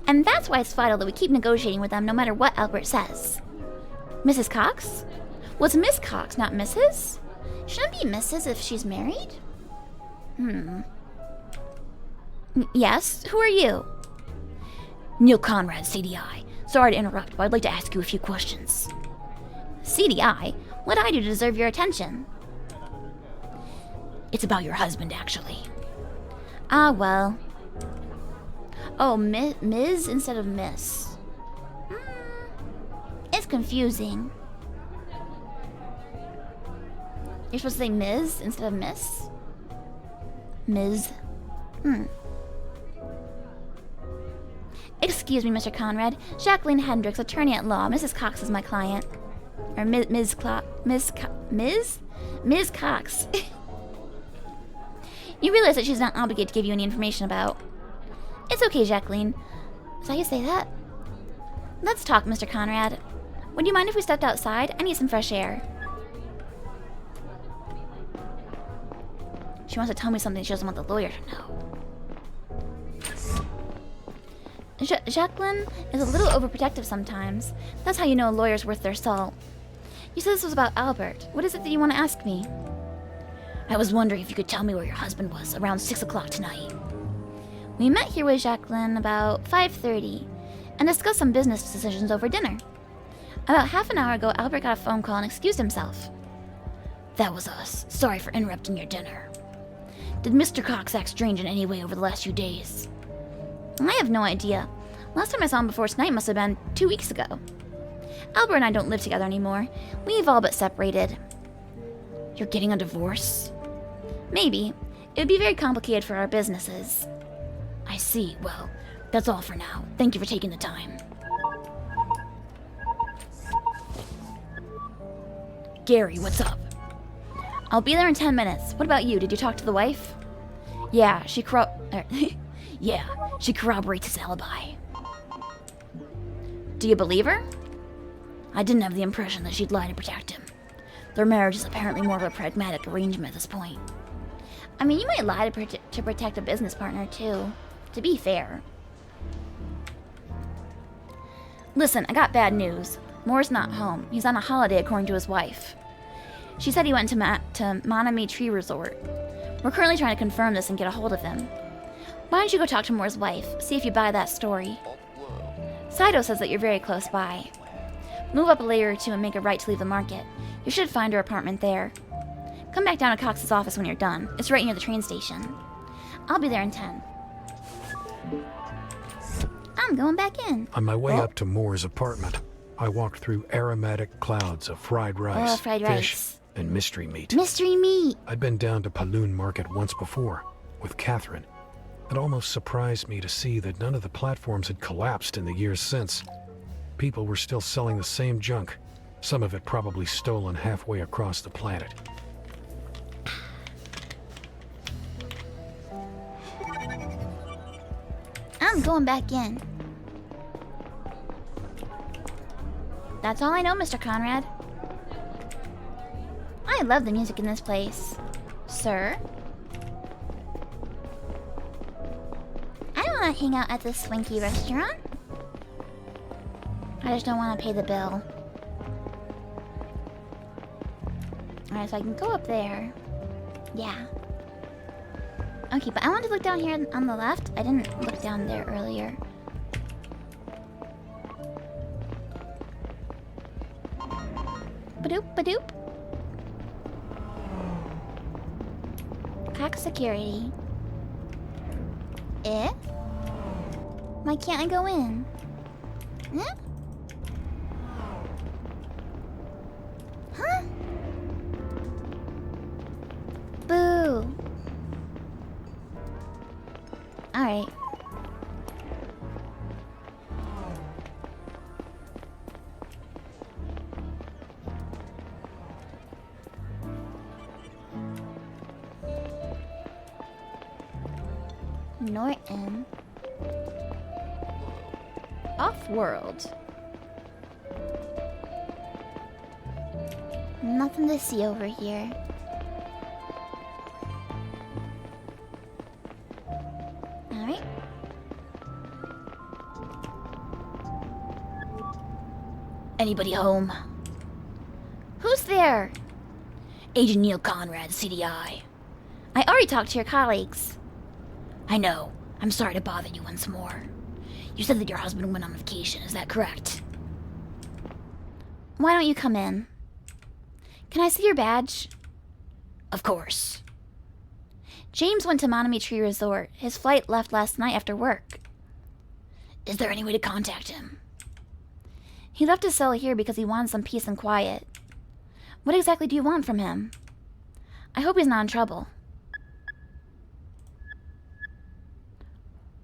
And that's why it's vital that we keep negotiating with them no matter what Albert says. Mrs. Cox? Was Miss Cox, not Mrs.? Shouldn't be Mrs. if she's married? Yes? Who are you? Neil Conrad, CDI. Sorry to interrupt, but I'd like to ask you a few questions. CDI? What'd I do to deserve your attention? It's about your husband, actually. Ah, well. Oh, Ms. instead of Miss. It's confusing. You're supposed to say Ms. instead of Miss? Ms. Excuse me, Mr. Conrad. Jacqueline Hendricks, attorney at law. Mrs. Cox is my client. Or Ms. Cox. You realize that she's not obligated to give you any information about. It's okay, Jacqueline. Is that how you say that? Let's talk, Mr. Conrad. Would you mind if we stepped outside? I need some fresh air. She wants to tell me something she doesn't want the lawyer to know. Jacqueline is a little overprotective sometimes. That's how you know a lawyer's worth their salt. You said this was about Albert. What is it that you want to ask me? I was wondering if you could tell me where your husband was around 6 o'clock tonight. We met here with Jacqueline about 5:30 and discussed some business decisions over dinner. About half an hour ago, Albert got a phone call and excused himself. That was us. Sorry for interrupting your dinner. Did Mr. Cox act strange in any way over the last few days? I have no idea. Last time I saw him before tonight must have been 2 weeks ago. Albert and I don't live together anymore. We've all but separated. You're getting a divorce? Maybe. It would be very complicated for our businesses. I see. Well, that's all for now. Thank you for taking the time. Gary, what's up? I'll be there in 10 minutes. What about you? Did you talk to the wife? Yeah, she corroborates his alibi. Do you believe her? I didn't have the impression that she'd lie to protect him. Their marriage is apparently more of a pragmatic arrangement at this point. I mean, you might lie to protect a business partner, too. To be fair. Listen, I got bad news. Moore's not home. He's on a holiday, according to his wife. She said he went to Manami Tree Resort. We're currently trying to confirm this and get a hold of him. Why don't you go talk to Moore's wife, see if you buy that story. Saito says that you're very close by. Move up a layer or two and make a right to leave the market. You should find her apartment there. Come back down to Cox's office when you're done. It's right near the train station. I'll be there in 10. I'm going back in. On my way up to Moore's apartment, I walked through aromatic clouds of fried rice, fish, and mystery meat. Mystery meat! I'd been down to Paloon Market once before, with Catherine. It almost surprised me to see that none of the platforms had collapsed in the years since. People were still selling the same junk, some of it probably stolen halfway across the planet. I'm going back in. That's all I know, Mr. Conrad. I love the music in this place. Sir? I don't want to hang out at this swanky restaurant. I just don't want to pay the bill. Alright, so I can go up there. Yeah. Okay, but I want to look down here on the left. I didn't look down there earlier. Badoop, badoop. Cox security. Eh? Why can't I go in? Eh? Huh? Boo. Alright. Norton. Off-world. Nothing to see over here. Alright. Anybody home? Who's there? Agent Neil Conrad, CDI. I already talked to your colleagues. I know. I'm sorry to bother you once more. You said that your husband went on vacation, is that correct? Why don't you come in? Can I see your badge? Of course. James went to Manami Tree Resort. His flight left last night after work. Is there any way to contact him? He left his cell here because he wanted some peace and quiet. What exactly do you want from him? I hope he's not in trouble.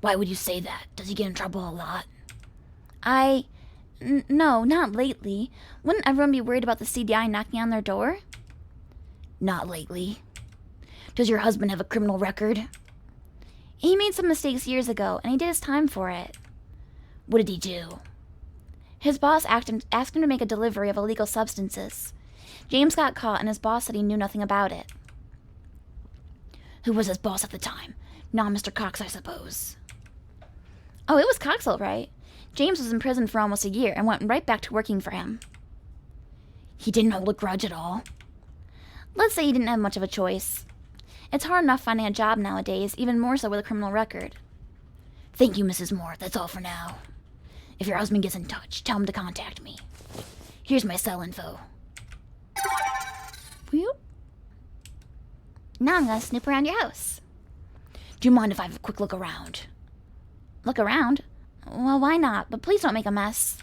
Why would you say that? Does he get in trouble a lot? No, not lately. Wouldn't everyone be worried about the CDI knocking on their door? Not lately. Does your husband have a criminal record? He made some mistakes years ago, and he did his time for it. What did he do? His boss asked him to make a delivery of illegal substances. James got caught, and his boss said he knew nothing about it. Who was his boss at the time? Not Mr. Cox, I suppose. Oh, it was Cox, all right. James was in prison for almost a year and went right back to working for him. He didn't hold a grudge at all? Let's say he didn't have much of a choice. It's hard enough finding a job nowadays, even more so with a criminal record. Thank you, Mrs. Moore. That's all for now. If your husband gets in touch, tell him to contact me. Here's my cell info. Whoop. Now I'm gonna snoop around your house. Do you mind if I have a quick look around? Look around? Well, why not? But please don't make a mess.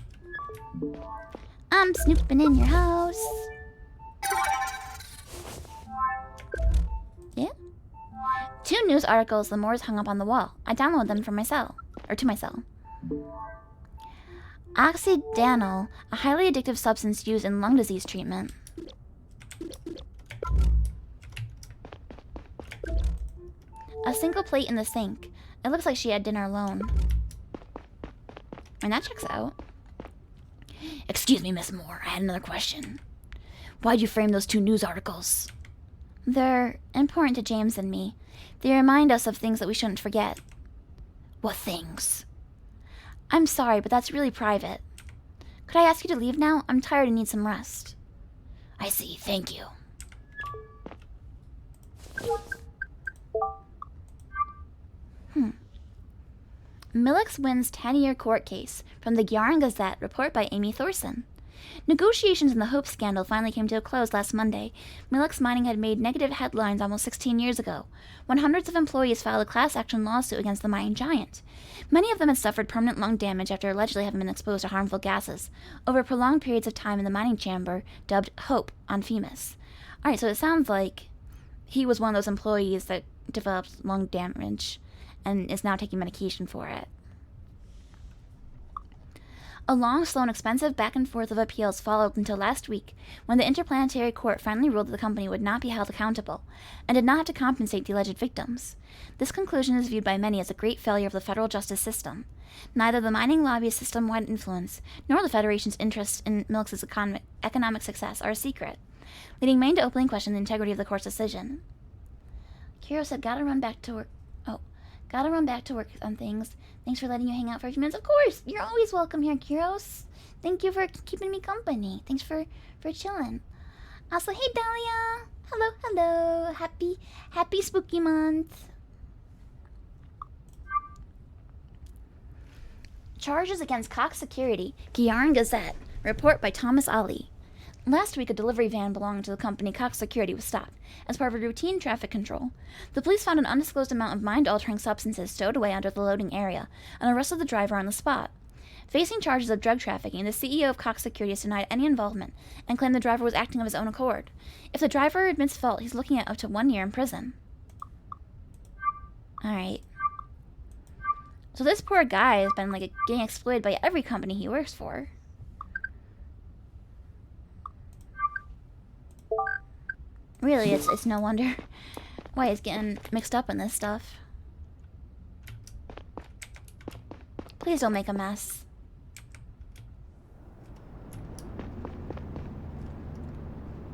I'm snooping in your house. Yeah? 2 news articles the Moores hung up on the wall. I downloaded them from my cell. Or to my cell. Oxydanol, a highly addictive substance used in lung disease treatment. A single plate in the sink. It looks like she had dinner alone. And that checks out. Excuse me, Miss Moore. I had another question. Why'd you frame those 2 news articles? They're important to James and me. They remind us of things that we shouldn't forget. What things? I'm sorry, but that's really private. Could I ask you to leave now? I'm tired and need some rest. I see. Thank you. Millix wins 10-year court case from the Gjarn Gazette, report by Amy Thorson. Negotiations in the Hope scandal finally came to a close last Monday. Millix Mining had made negative headlines almost 16 years ago, when hundreds of employees filed a class action lawsuit against the mining giant. Many of them had suffered permanent lung damage after allegedly having been exposed to harmful gases over prolonged periods of time in the mining chamber dubbed Hope on FEMAS. Alright, so it sounds like he was one of those employees that developed lung damage and is now taking medication for it. A long, slow, and expensive back and forth of appeals followed until last week, when the Interplanetary Court finally ruled that the company would not be held accountable, and did not have to compensate the alleged victims. This conclusion is viewed by many as a great failure of the federal justice system. Neither the mining lobby's system-wide influence, nor the Federation's interest in Millix's economic success are a secret, leading many to openly question the integrity of the court's decision. Kiro said, gotta run back to work on things. Thanks for letting you hang out for a few minutes. Of course! You're always welcome here, Kiros. Thank you for keeping me company. Thanks for chilling. Also, hey, Dahlia! Hello. Happy spooky month. Charges against Cox Security, Gjarn Gazette. Report by Thomas Ali. Last week, a delivery van belonging to the company Cox Security was stopped as part of a routine traffic control. The police found an undisclosed amount of mind-altering substances stowed away under the loading area and arrested the driver on the spot. Facing charges of drug trafficking, the CEO of Cox Security has denied any involvement and claimed the driver was acting of his own accord. If the driver admits fault, he's looking at up to 1 year in prison. Alright. So this poor guy has been, getting exploited by every company he works for. Really, it's no wonder why he's getting mixed up in this stuff. Please don't make a mess.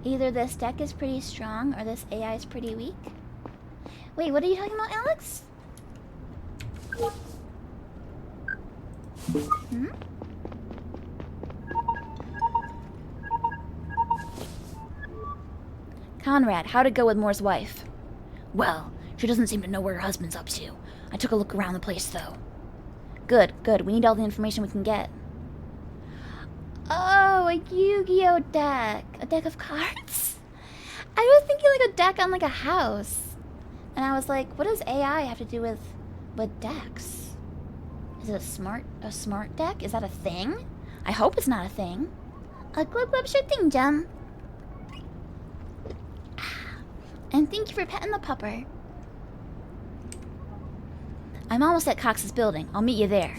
Either this deck is pretty strong or this AI is pretty weak. Wait, what are you talking about, Alex? Conrad, how'd it go with Moore's wife? Well, she doesn't seem to know where her husband's up to. I took a look around the place, though. Good. We need all the information we can get. Oh, a Yu-Gi-Oh deck. A deck of cards? I was thinking a deck on a house. And I was like, what does AI have to do with decks? Is it a smart deck? Is that a thing? I hope it's not a thing. A glub sure thing, Jem. And thank you for petting the pupper. I'm almost at Cox's building. I'll meet you there.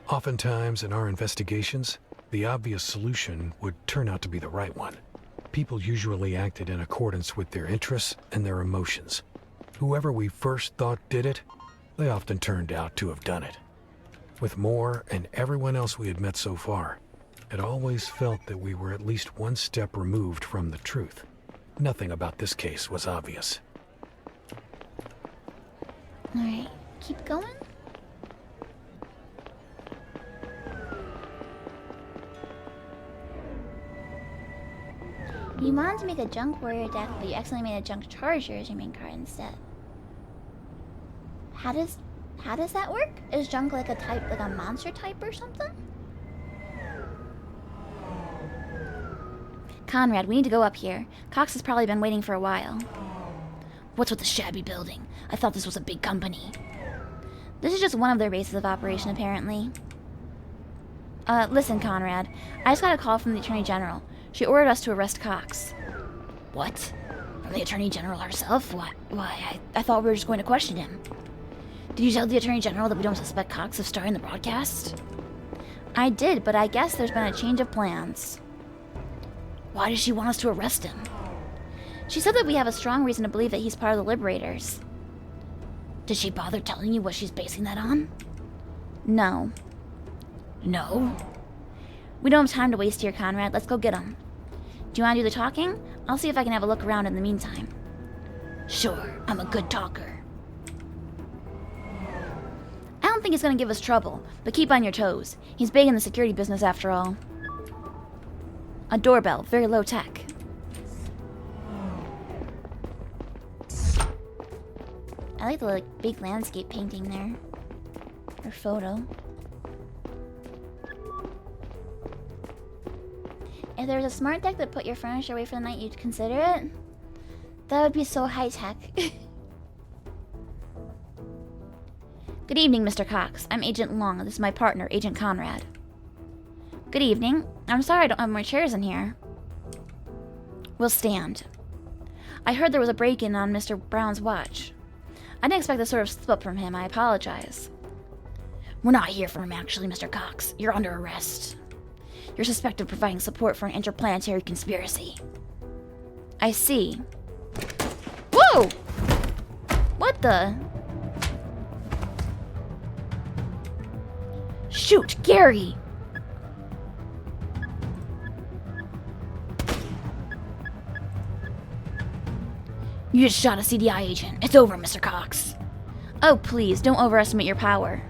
Oftentimes in our investigations, the obvious solution would turn out to be the right one. People usually acted in accordance with their interests and their emotions. Whoever we first thought did it, they often turned out to have done it. With Moore and everyone else we had met so far, it always felt that we were at least one step removed from the truth. Nothing about this case was obvious. Alright, keep going. You wanted to make a junk warrior deck, but you accidentally made a junk charger as your main card instead. How does that work? Is junk like a type, like a monster type or something? Conrad, we need to go up here. Cox has probably been waiting for a while. What's with the shabby building? I thought this was a big company. This is just one of their bases of operation, apparently. Listen, Conrad. I just got a call from the Attorney General. She ordered us to arrest Cox. What? From the Attorney General herself? Why, I thought we were just going to question him. Did you tell the Attorney General that we don't suspect Cox of starring the broadcast? I did, but I guess there's been a change of plans. Why does she want us to arrest him? She said that we have a strong reason to believe that he's part of the Liberators. Did she bother telling you what she's basing that on? No. No? We don't have time to waste here, Conrad. Let's go get him. Do you want to do the talking? I'll see if I can have a look around in the meantime. Sure, I'm a good talker. I don't think he's going to give us trouble, but keep on your toes. He's big in the security business after all. A doorbell, very low tech. I like the big landscape painting there. Or photo. If there was a smart deck that put your furniture away for the night, you'd consider it? That would be so high-tech. Good evening, Mr. Cox. I'm Agent Long. This is my partner, Agent Conrad. Good evening. I'm sorry I don't have more chairs in here. We'll stand. I heard there was a break-in on Mr. Brown's watch. I didn't expect this sort of slip-up from him. I apologize. We're not here for him, actually, Mr. Cox. You're under arrest. You're suspected of providing support for an interplanetary conspiracy. I see. Whoa! What the? Shoot, Gary! You just shot a CDI agent. It's over, Mr. Cox. Oh, please, don't overestimate your power.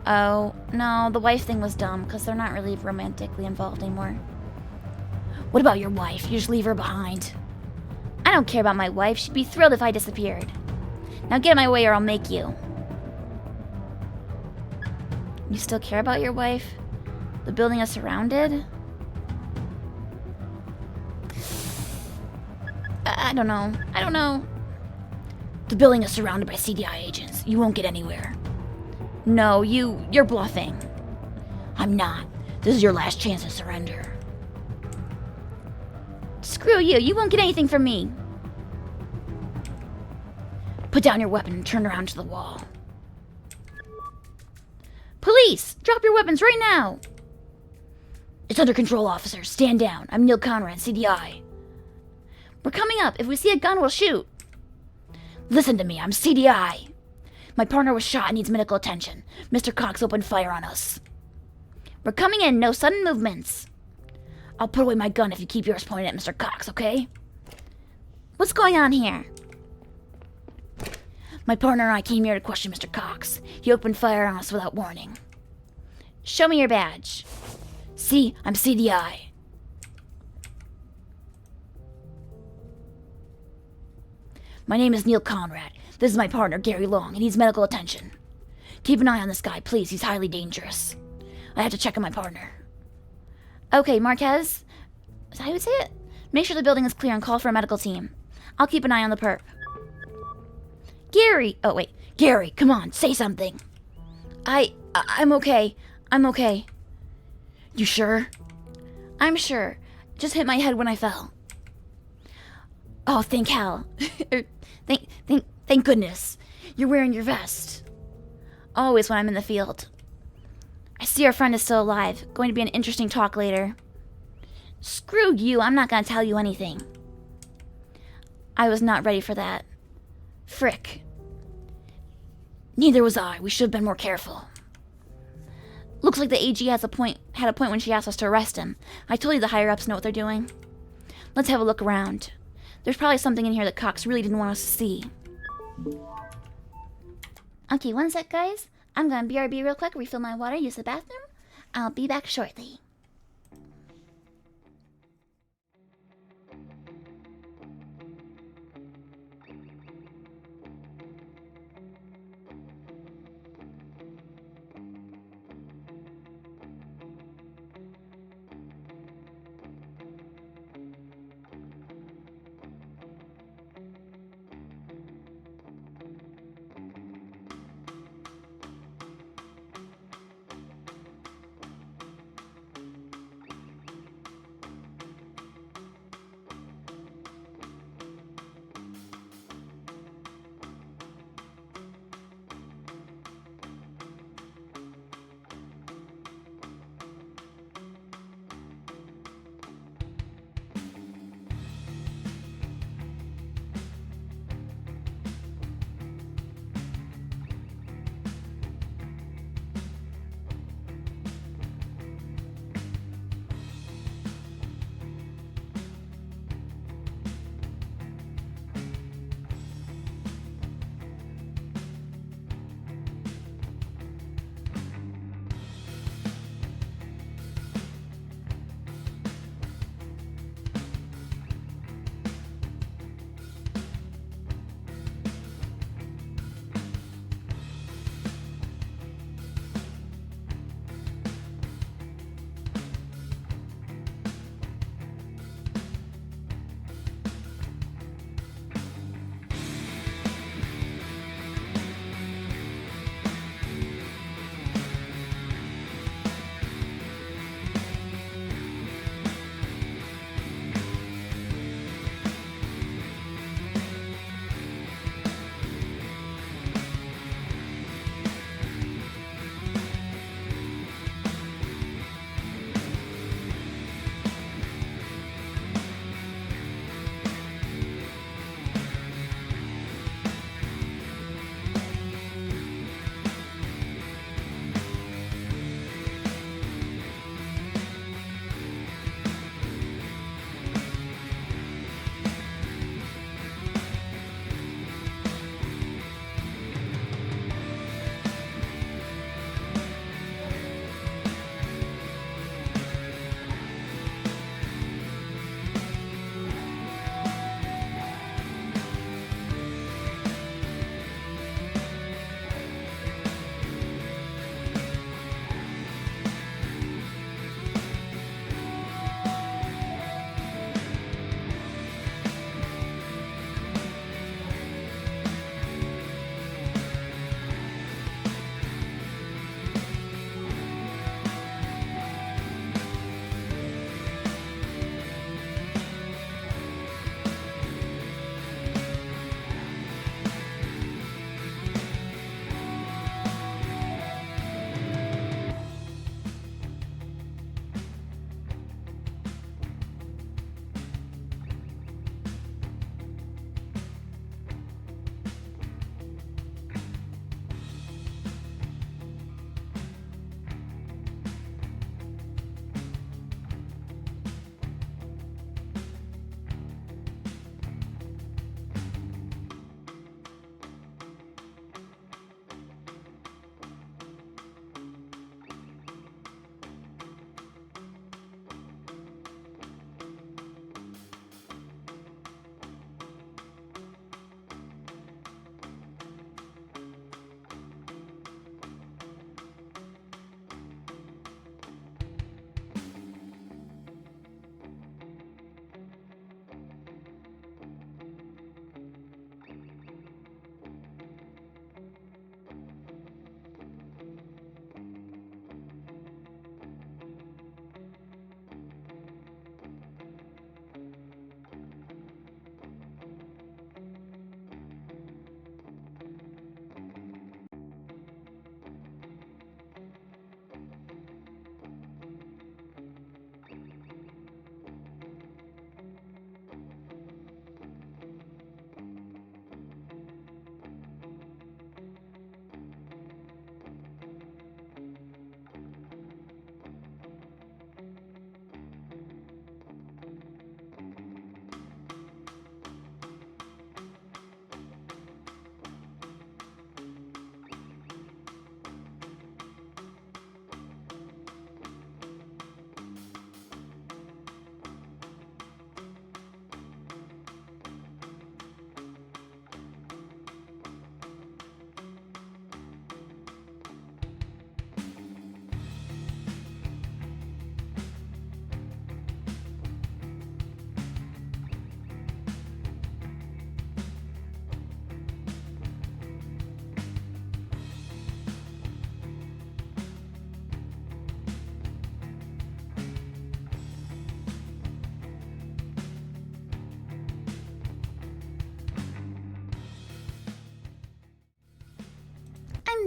Oh, no, the wife thing was dumb, because they're not really romantically involved anymore. What about your wife? You just leave her behind. I don't care about my wife. She'd be thrilled if I disappeared. Now get in my way or I'll make you. You still care about your wife? The building is surrounded? I don't know. The building is surrounded by CDI agents. You won't get anywhere. No, you're bluffing. I'm not. This is your last chance to surrender. Screw you. You won't get anything from me. Put down your weapon and turn around to the wall. Police! Drop your weapons right now! It's under control, officers. Stand down. I'm Neil Conrad, CDI. We're coming up. If we see a gun, we'll shoot. Listen to me. I'm CDI. My partner was shot and needs medical attention. Mr. Cox opened fire on us. We're coming in. No sudden movements. I'll put away my gun if you keep yours pointed at Mr. Cox, okay? What's going on here? My partner and I came here to question Mr. Cox. He opened fire on us without warning. Show me your badge. See, I'm CDI. My name is Neil Conrad. This is my partner, Gary Long. He needs medical attention. Keep an eye on this guy, please. He's highly dangerous. I have to check on my partner. Okay, Marquez. Is that how you would say it? Make sure the building is clear and call for a medical team. I'll keep an eye on the perp. Gary! Oh, wait. Gary, come on. Say something. I'm okay. I'm okay. You sure? I'm sure. Just hit my head when I fell. Oh, thank hell. Thank goodness. You're wearing your vest. Always when I'm in the field. I see our friend is still alive. Going to be an interesting talk later. Screw you, I'm not gonna tell you anything. I was not ready for that. Frick. Neither was I. We should have been more careful. Looks like the AG had a point when she asked us to arrest him. I told you the higher-ups know what they're doing. Let's have a look around. There's probably something in here that Cox really didn't want us to see. Okay, one sec, guys. I'm gonna BRB real quick, refill my water, use the bathroom. I'll be back shortly.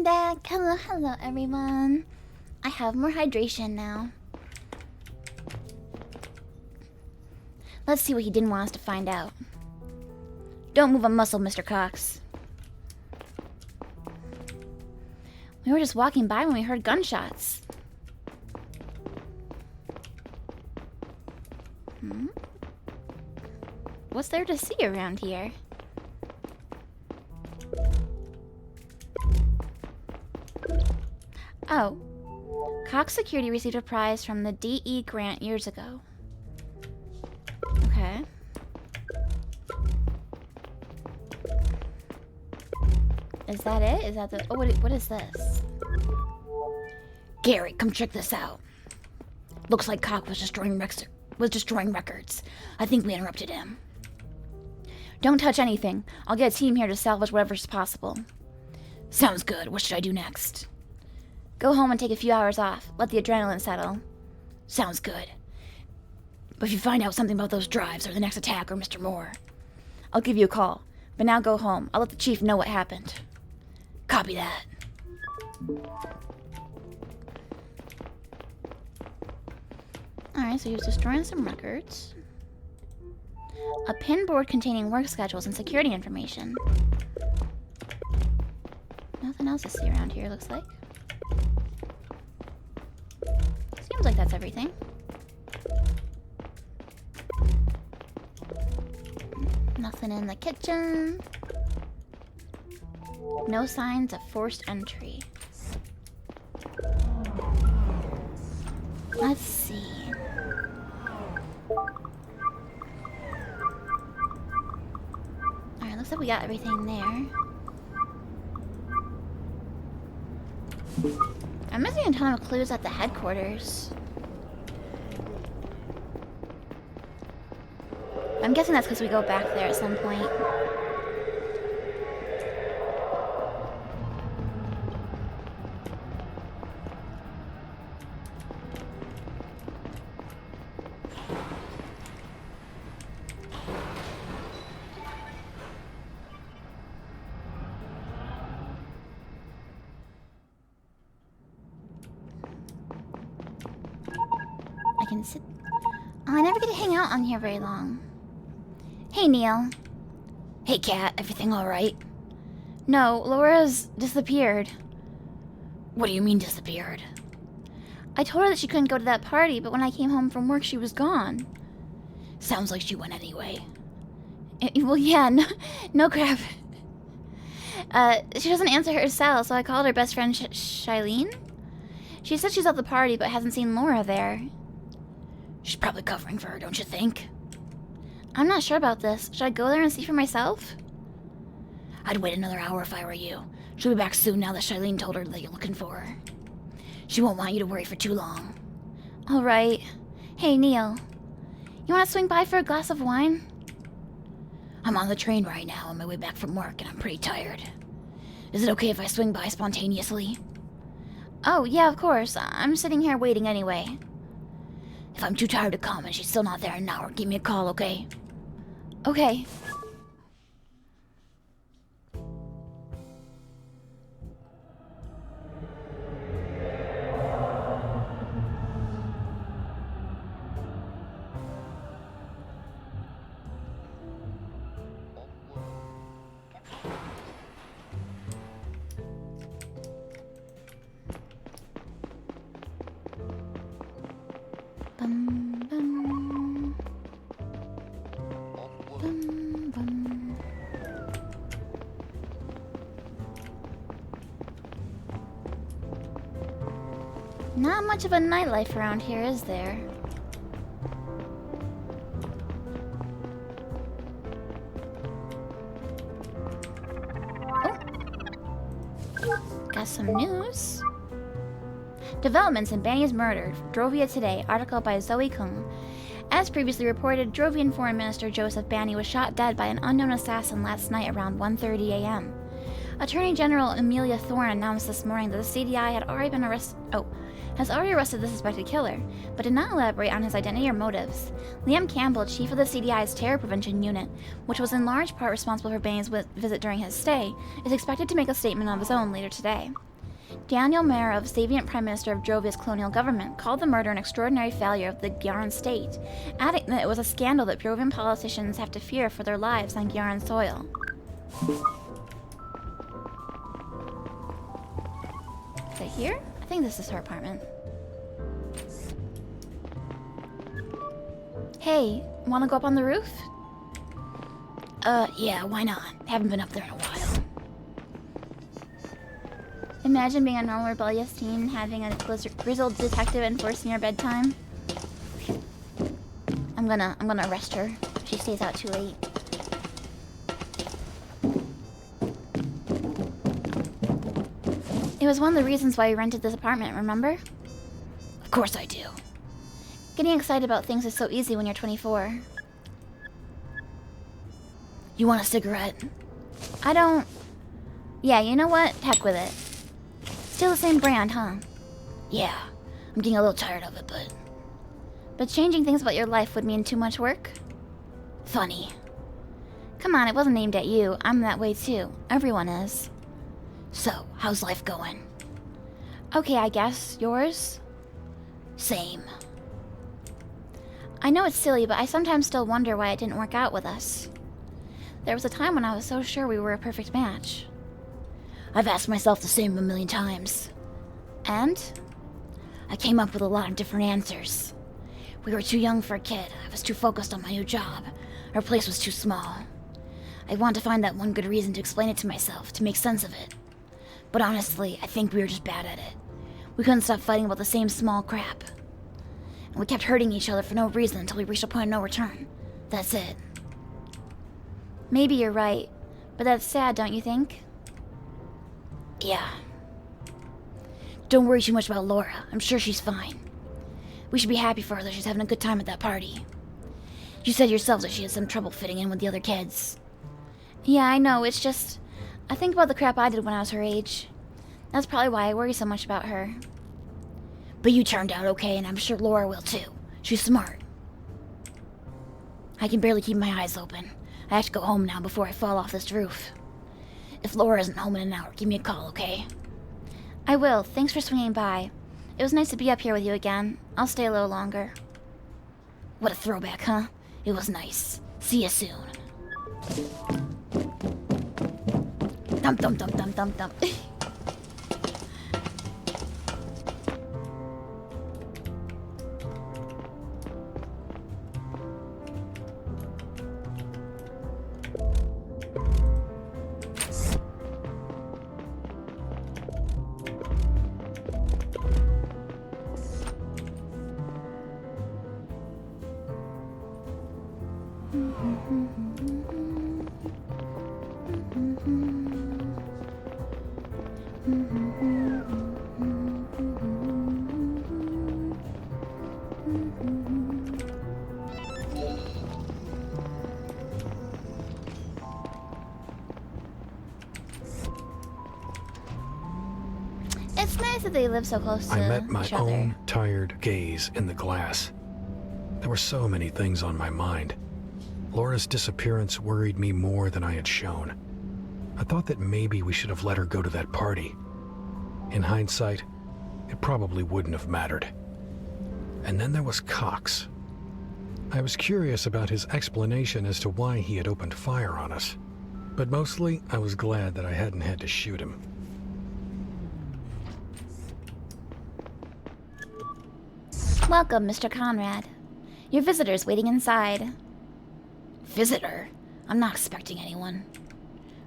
back. Hello, everyone. I have more hydration now. Let's see what he didn't want us to find out. Don't move a muscle, Mr. Cox. We were just walking by when we heard gunshots. What's there to see around here? Oh. Cox Security received a prize from the DE grant years ago. Okay. Is that it? Is that the... Oh, what is this? Gary, come check this out. Looks like Cox was destroying records. I think we interrupted him. Don't touch anything. I'll get a team here to salvage whatever's possible. Sounds good. What should I do next? Go home and take a few hours off. Let the adrenaline settle. Sounds good. But if you find out something about those drives or the next attack or Mr. Moore, I'll give you a call. But now go home. I'll let the chief know what happened. Copy that. Alright, so he was destroying some records. A pin board containing work schedules and security information. Nothing else to see around here, looks like. Seems like that's everything. Nothing in the kitchen. No signs of forced entry. Let's see. Alright, looks like we got everything there. I'm missing a ton of clues at the headquarters. I'm guessing that's because we go back there at some point. I can sit... Oh, I never get to hang out on here very long. Hey, Neil. Hey, Kat. Everything alright? No, Laura's disappeared. What do you mean disappeared? I told her that she couldn't go to that party, but when I came home from work, she was gone. Sounds like she went anyway. Well, yeah, no crap. She doesn't answer her cell, so I called her best friend Shailene. She said she's at the party, but hasn't seen Laura there. She's probably covering for her, don't you think? I'm not sure about this. Should I go there and see for myself? I'd wait another hour if I were you. She'll be back soon now that Shailene told her that you're looking for her. She won't want you to worry for too long. Alright. Hey, Neil. You want to swing by for a glass of wine? I'm on the train right now on my way back from work and I'm pretty tired. Is it okay if I swing by spontaneously? Oh, yeah, of course. I'm sitting here waiting anyway. If I'm too tired to come and she's still not there in an hour, give me a call, okay? Okay. Bum, bum. Bum, bum. Not much of a nightlife around here, is there? Oh. Got some news. Developments in Banny's murder. Drovia Today. Article by Zoe Kung. As previously reported, Drovian Foreign Minister Joseph Banny was shot dead by an unknown assassin last night around 1:30 a.m. Attorney General Amelia Thorne announced this morning that the CDI has already arrested the suspected killer, but did not elaborate on his identity or motives. Liam Campbell, chief of the CDI's Terror Prevention Unit, which was in large part responsible for Banny's visit during his stay, is expected to make a statement of his own later today. Daniel Marov, Saviant Prime Minister of Jovia's colonial government, called the murder an extraordinary failure of the Gyaran state, adding that it was a scandal that Jovian politicians have to fear for their lives on Gyaran soil. Is it here? I think this is her apartment. Hey, wanna go up on the roof? Yeah, why not? Haven't been up there in a while. Imagine being a normal rebellious teen having a grizzled detective enforcing your bedtime. I'm gonna arrest her if she stays out too late. It was one of the reasons why we rented this apartment, remember? Of course I do. Getting excited about things is so easy when you're 24. You want a cigarette? I don't... Yeah, you know what? Heck with it. Still the same brand, huh? Yeah, I'm getting a little tired of it, but... But changing things about your life would mean too much work? Funny. Come on, it wasn't aimed at you. I'm that way too. Everyone is. So, how's life going? Okay, I guess. Yours? Same. I know it's silly, but I sometimes still wonder why it didn't work out with us. There was a time when I was so sure we were a perfect match. I've asked myself the same a million times. And? I came up with a lot of different answers. We were too young for a kid. I was too focused on my new job. Our place was too small. I wanted to find that one good reason to explain it to myself, to make sense of it. But honestly, I think we were just bad at it. We couldn't stop fighting about the same small crap. And we kept hurting each other for no reason until we reached a point of no return. That's it. Maybe you're right, but that's sad, don't you think? Yeah. Don't worry too much about Laura. I'm sure she's fine. We should be happy for her that she's having a good time at that party. You said yourself that she had some trouble fitting in with the other kids. Yeah, I know, it's just... I think about the crap I did when I was her age. That's probably why I worry so much about her. But you turned out okay, and I'm sure Laura will too. She's smart. I can barely keep my eyes open. I have to go home now before I fall off this roof. If Laura isn't home in an hour, give me a call, okay? I will. Thanks for swinging by. It was nice to be up here with you again. I'll stay a little longer. What a throwback, huh? It was nice. See you soon. Dum dum dum dum dum dum. It's nice that they live so close to I met my each other. own tired gaze in the glass. There were so many things on my mind. Laura's disappearance worried me more than I had shown. I thought that maybe we should have let her go to that party. In hindsight, it probably wouldn't have mattered. And then there was Cox. I was curious about his explanation as to why he had opened fire on us. But mostly, I was glad that I hadn't had to shoot him. Welcome, Mr. Conrad. Your visitor's waiting inside. Visitor? I'm not expecting anyone.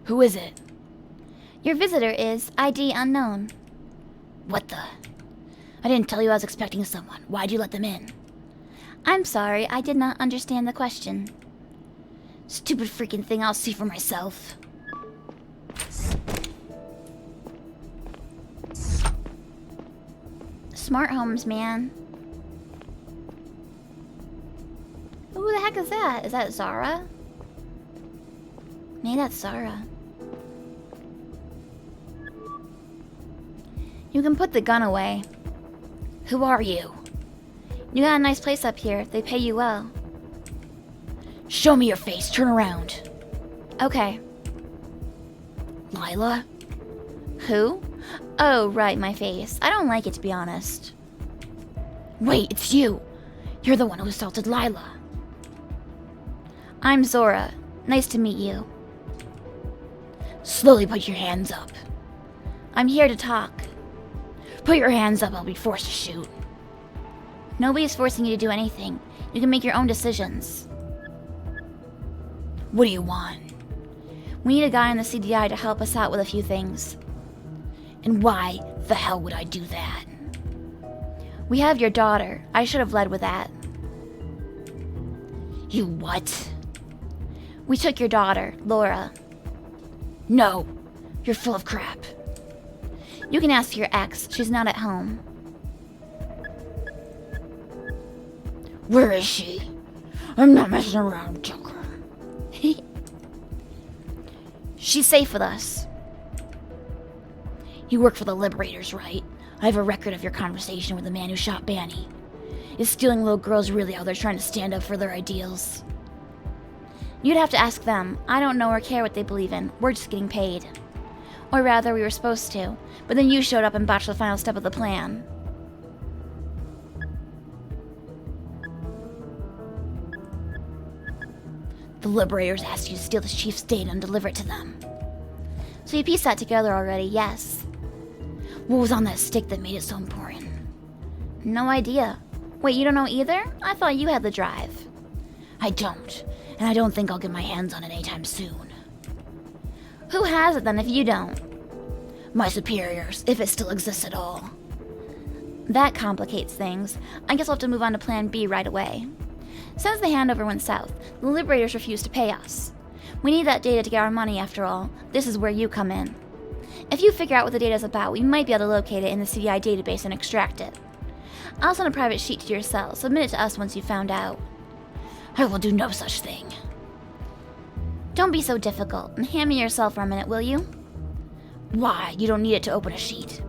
Who is it? Your visitor is ID unknown. What the? I didn't tell you I was expecting someone. Why'd you let them in? I'm sorry, I did not understand the question. Stupid freaking thing, I'll see for myself. Smart homes, man. Who the heck is that? Is that Zara? Maybe that's Zara. You can put the gun away. Who are you? You got a nice place up here. They pay you well. Show me your face. Turn around. Okay. Lila? Who? Oh, right, my face. I don't like it, to be honest. Wait, it's you. You're the one who assaulted Lila. I'm Zora. Nice to meet you. Slowly put your hands up. I'm here to talk. Put your hands up, I'll be forced to shoot. Nobody's forcing you to do anything. You can make your own decisions. What do you want? We need a guy in the CDI to help us out with a few things. And why the hell would I do that? We have your daughter. I should have led with that. You what? We took your daughter, Laura. No, you're full of crap. You can ask your ex. She's not at home. Where is she? I'm not messing around, Joker. She's safe with us. You work for the Liberators, right? I have a record of your conversation with the man who shot Banny. Is stealing little girls really out there trying to stand up for their ideals? You'd have to ask them. I don't know or care what they believe in. We're just getting paid. Or rather, we were supposed to. But then you showed up and botched the final step of the plan. The Liberators asked you to steal the chief's data and deliver it to them. So you pieced that together already, yes. What was on that stick that made it so important? No idea. Wait, you don't know either? I thought you had the drive. I don't, and I don't think I'll get my hands on it anytime soon. Who has it then if you don't? My superiors, if it still exists at all. That complicates things. I guess I'll have to move on to plan B right away. Since the handover went south, the Liberators refused to pay us. We need that data to get our money after all. This is where you come in. If you figure out what the data is about, we might be able to locate it in the CDI database and extract it. I'll send a private sheet to your cell. Submit it to us once you've found out. I will do no such thing. Don't be so difficult, and hand me your cell for a minute, will you? Why? You don't need it to open a sheet.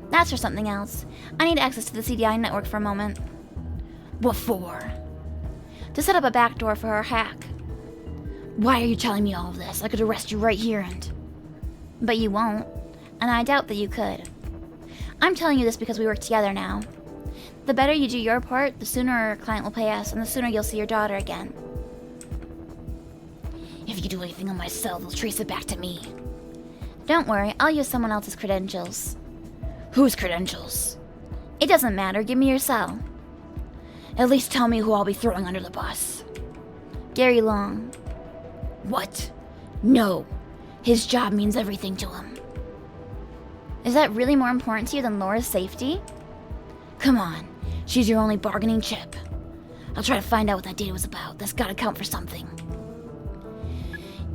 That's for something else. I need access to the CDI network for a moment. What for? To set up a backdoor for our hack. Why are you telling me all of this? I could arrest you right here and... But you won't, and I doubt that you could. I'm telling you this because we work together now. The better you do your part, the sooner our client will pay us, and the sooner you'll see your daughter again. If you do anything on my cell, they'll trace it back to me. Don't worry, I'll use someone else's credentials. Whose credentials? It doesn't matter, give me your cell. At least tell me who I'll be throwing under the bus. Gary Long. What? No. His job means everything to him. Is that really more important to you than Laura's safety? Come on, she's your only bargaining chip. I'll try to find out what that data was about. That's gotta count for something.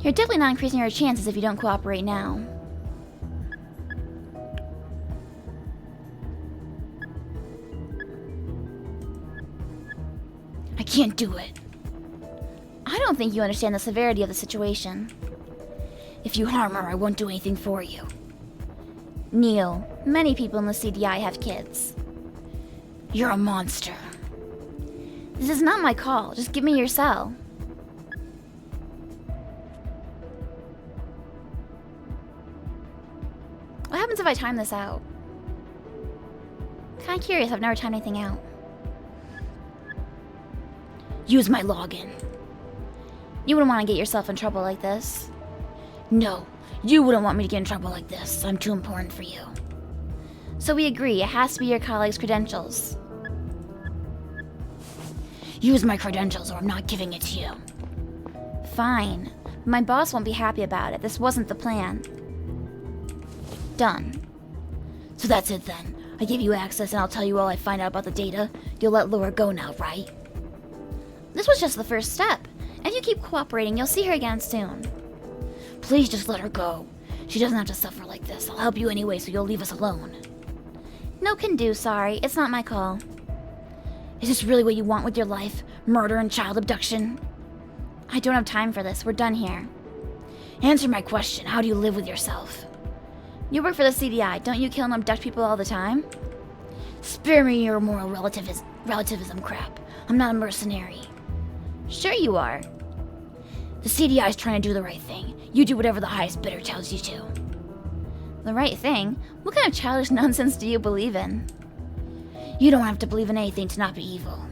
You're definitely not increasing your chances if you don't cooperate now. I can't do it. I don't think you understand the severity of the situation. If you harm her, I won't do anything for you. Neil, many people in the CDI have kids. You're a monster. This is not my call. Just give me your cell. What happens if I time this out? Kinda curious, I've never timed anything out. Use my login. You wouldn't want to get yourself in trouble like this. No, you wouldn't want me to get in trouble like this. I'm too important for you. So we agree, it has to be your colleague's credentials. Use my credentials or I'm not giving it to you. Fine. My boss won't be happy about it. This wasn't the plan. Done. So that's it then. I give you access and I'll tell you all I find out about the data. You'll let Laura go now, right? This was just the first step. If you keep cooperating, you'll see her again soon. Please just let her go. She doesn't have to suffer like this. I'll help you anyway, so you'll leave us alone. No can do, sorry. It's not my call. Is this really what you want with your life? Murder and child abduction? I don't have time for this. We're done here. Answer my question. How do you live with yourself? You work for the CDI. Don't you kill and abduct people all the time? Spare me your moral relativism crap. I'm not a mercenary. Sure you are. The CDI is trying to do the right thing. You do whatever the highest bidder tells you to. The right thing? What kind of childish nonsense do you believe in? You don't have to believe in anything to not be evil.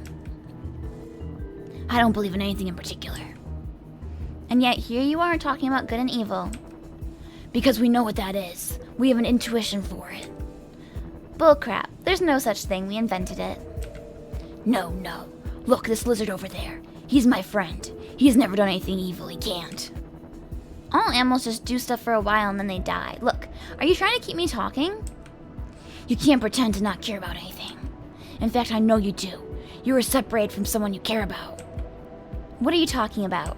I don't believe in anything in particular. And yet here you are talking about good and evil. Because we know what that is. We have an intuition for it. Bullcrap. There's no such thing. We invented it. No. Look, this lizard over there. He's my friend. He's never done anything evil. He can't. All animals just do stuff for a while and then they die. Look, are you trying to keep me talking? You can't pretend to not care about anything. In fact, I know you do. You were separated from someone you care about. What are you talking about?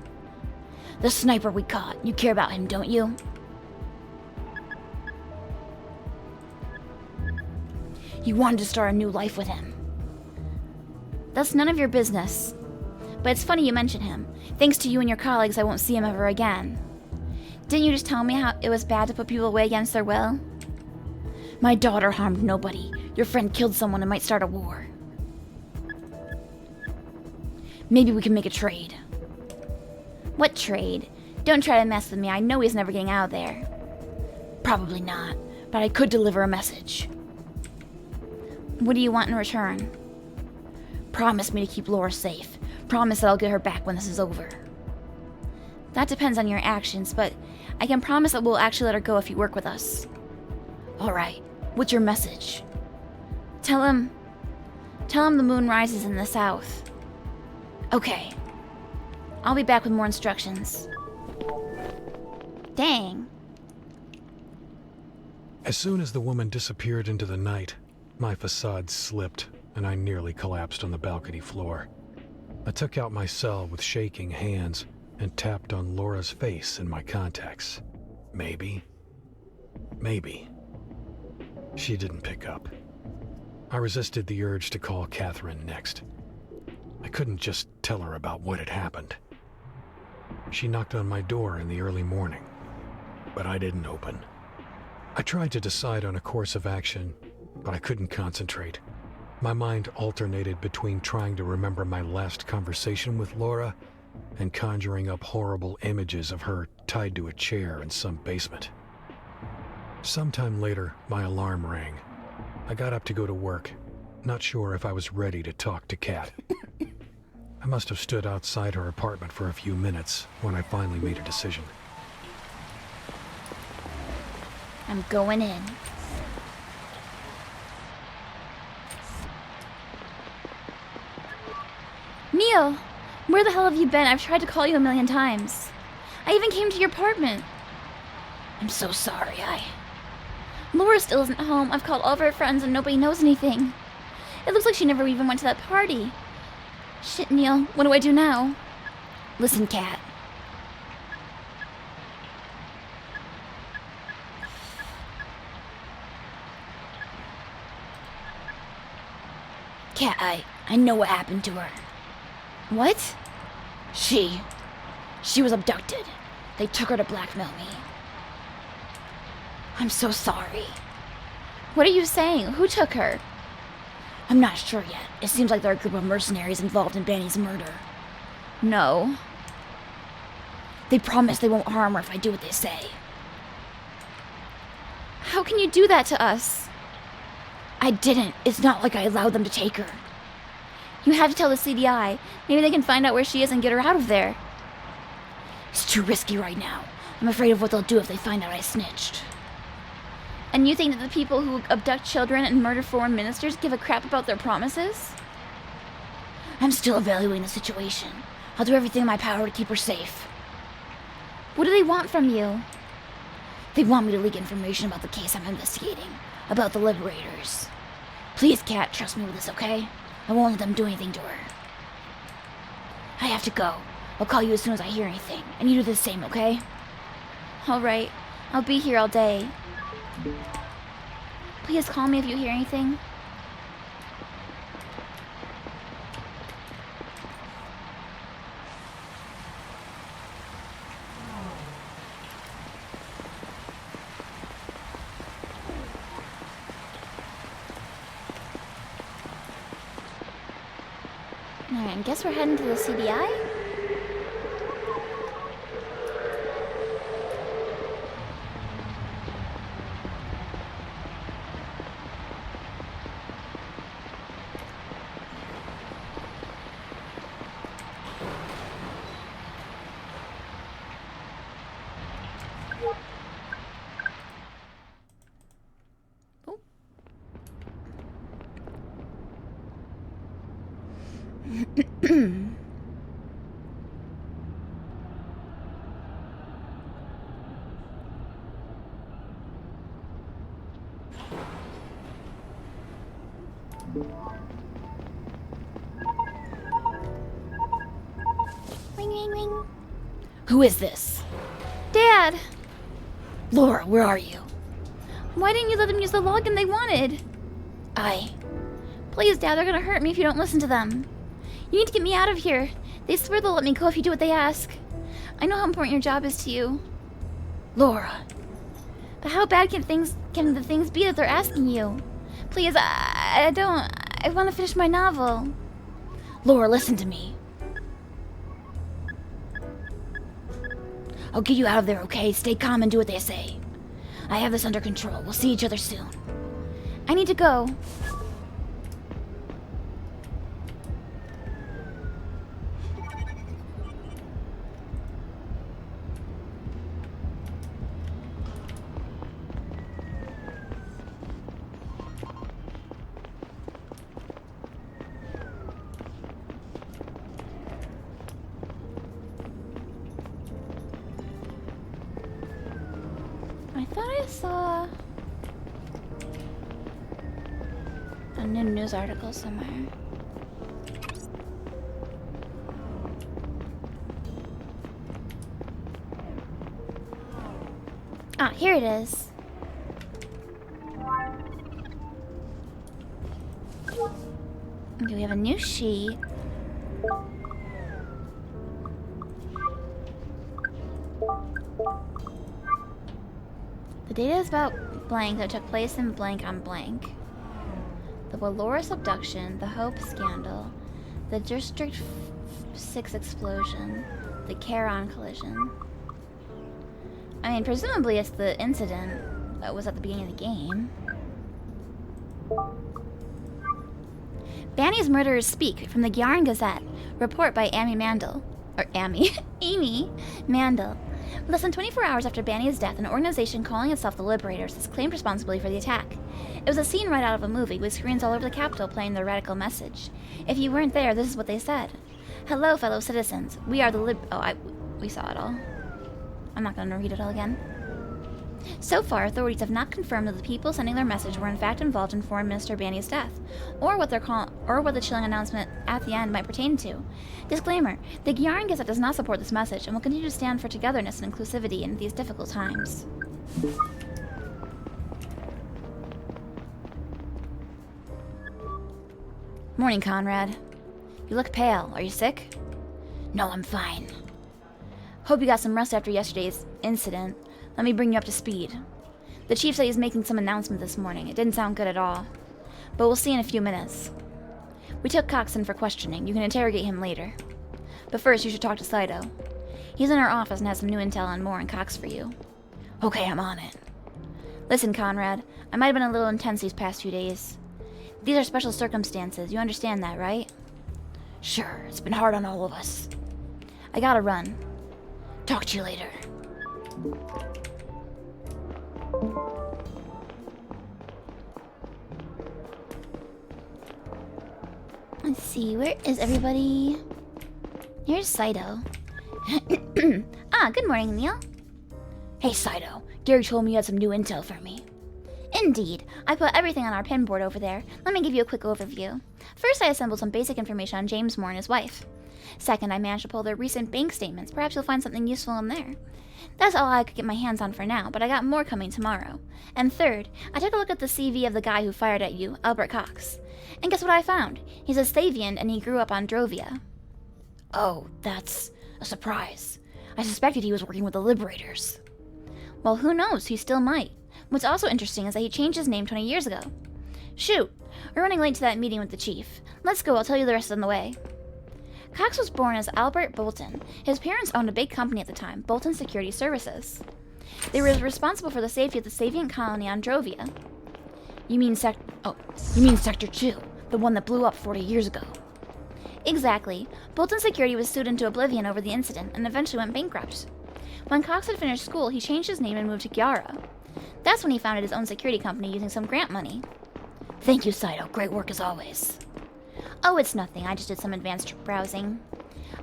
The sniper we caught. You care about him, don't you? You wanted to start a new life with him. That's none of your business. But it's funny you mention him. Thanks to you and your colleagues, I won't see him ever again. Didn't you just tell me how it was bad to put people away against their will? My daughter harmed nobody. Your friend killed someone and might start a war. Maybe we can make a trade. What trade? Don't try to mess with me. I know he's never getting out of there. Probably not, but I could deliver a message. What do you want in return? Promise me to keep Laura safe. Promise that I'll get her back when this is over. That depends on your actions, but I can promise that we'll actually let her go if you work with us. Alright, what's your message? Tell him the moon rises in the south. Okay. I'll be back with more instructions. Dang. As soon as the woman disappeared into the night, my facade slipped and I nearly collapsed on the balcony floor. I took out my cell with shaking hands and tapped on Laura's face in my contacts. Maybe. She didn't pick up. I resisted the urge to call Catherine next. I couldn't just tell her about what had happened. She knocked on my door in the early morning, but I didn't open. I tried to decide on a course of action, but I couldn't concentrate. My mind alternated between trying to remember my last conversation with Laura and conjuring up horrible images of her tied to a chair in some basement. Sometime later, my alarm rang. I got up to go to work, not sure if I was ready to talk to Kat. I must have stood outside her apartment for a few minutes when I finally made a decision. I'm going in. Neil! Where the hell have you been? I've tried to call you a million times. I even came to your apartment. I'm so sorry, Laura still isn't home. I've called all of her friends and nobody knows anything. It looks like she never even went to that party. Shit, Neil. What do I do now? Listen, Kat. Kat, I know what happened to her. What? She was abducted. They took her to blackmail me. I'm so sorry. What are you saying? Who took her? I'm not sure yet. It seems like there are a group of mercenaries involved in Banny's murder. No. They promise they won't harm her if I do what they say. How can you do that to us? I didn't. It's not like I allowed them to take her. You have to tell the CDI. Maybe they can find out where she is and get her out of there. It's too risky right now. I'm afraid of what they'll do if they find out I snitched. And you think that the people who abduct children and murder foreign ministers give a crap about their promises? I'm still evaluating the situation. I'll do everything in my power to keep her safe. What do they want from you? They want me to leak information about the case I'm investigating, about the Liberators. Please, Kat, trust me with this, okay? I won't let them do anything to her. I have to go. I'll call you as soon as I hear anything, and you do the same, okay? Alright, I'll be here all day. Please call me if you hear anything. Alright, I guess we're heading to the CDI? Ring, ring, ring. Who is this? Dad! Laura, where are you? Why didn't you let them use the login they wanted? Please, Dad, they're gonna hurt me if you don't listen to them. You need to get me out of here. They swear they'll let me go if you do what they ask. I know how important your job is to you. Laura. But how bad can the things be that they're asking you? Please, I want to finish my novel. Laura, listen to me. I'll get you out of there, okay? Stay calm and do what they say. I have this under control. We'll see each other soon. I need to go. I thought I saw a new news article somewhere. Ah, here it is. Okay, we have a new sheet. The data is about blank that took place in blank on blank. The Walloris abduction, the Hope scandal, the District 6 explosion, the Charon collision. I mean, presumably it's the incident that was at the beginning of the game. Banny's murderers speak from the Gyaran Gazette. Report by Amy Mandel. Amy Mandel. Less than 24 hours after Banny's death, an organization calling itself the Liberators has claimed responsibility for the attack. It was a scene right out of a movie, with screens all over the Capitol playing their radical message. If you weren't there, this is what they said. Hello, fellow citizens. We are the we saw it all. I'm not going to read it all again. So far, authorities have not confirmed that the people sending their message were in fact involved in Foreign Minister Banny's death, or what the chilling announcement at the end might pertain to. Disclaimer: the Gyaran Gazette does not support this message and will continue to stand for togetherness and inclusivity in these difficult times. Morning, Conrad. You look pale. Are you sick? No, I'm fine. Hope you got some rest after yesterday's incident. Let me bring you up to speed. The chief said he's making some announcement this morning. It didn't sound good at all. But we'll see in a few minutes. We took Cox in for questioning. You can interrogate him later. But first, you should talk to Saito. He's in our office and has some new intel on Moore and Cox for you. Okay, I'm on it. Listen, Conrad. I might have been a little intense these past few days. These are special circumstances. You understand that, right? Sure. It's been hard on all of us. I gotta run. Talk to you later. Let's see, where is everybody? Here's Saito. Good morning, Neil. Hey, Saito. Gary told me you had some new intel for me. Indeed. I put everything on our pin board over there. Let me give you a quick overview. First, I assembled some basic information on James Moore and his wife. Second, I managed to pull their recent bank statements. Perhaps you'll find something useful in there. That's all I could get my hands on for now, but I got more coming tomorrow. And third, I took a look at the CV of the guy who fired at you, Albert Cox. And guess what I found? He's a Stavian and he grew up on Drovia. Oh, that's a surprise. I suspected he was working with the Liberators. Well, who knows? He still might. What's also interesting is that he changed his name 20 years ago. Shoot, we're running late to that meeting with the chief. Let's go, I'll tell you the rest on the way. Cox was born as Albert Bolton. His parents owned a big company at the time, Bolton Security Services. They were responsible for the safety of the Savian colony on Drovia. You mean Sector 2, the one that blew up 40 years ago. Exactly. Bolton Security was sued into oblivion over the incident and eventually went bankrupt. When Cox had finished school, he changed his name and moved to Gyara. That's when he founded his own security company using some grant money. Thank you, Saito. Great work as always. Oh, it's nothing. I just did some advanced browsing.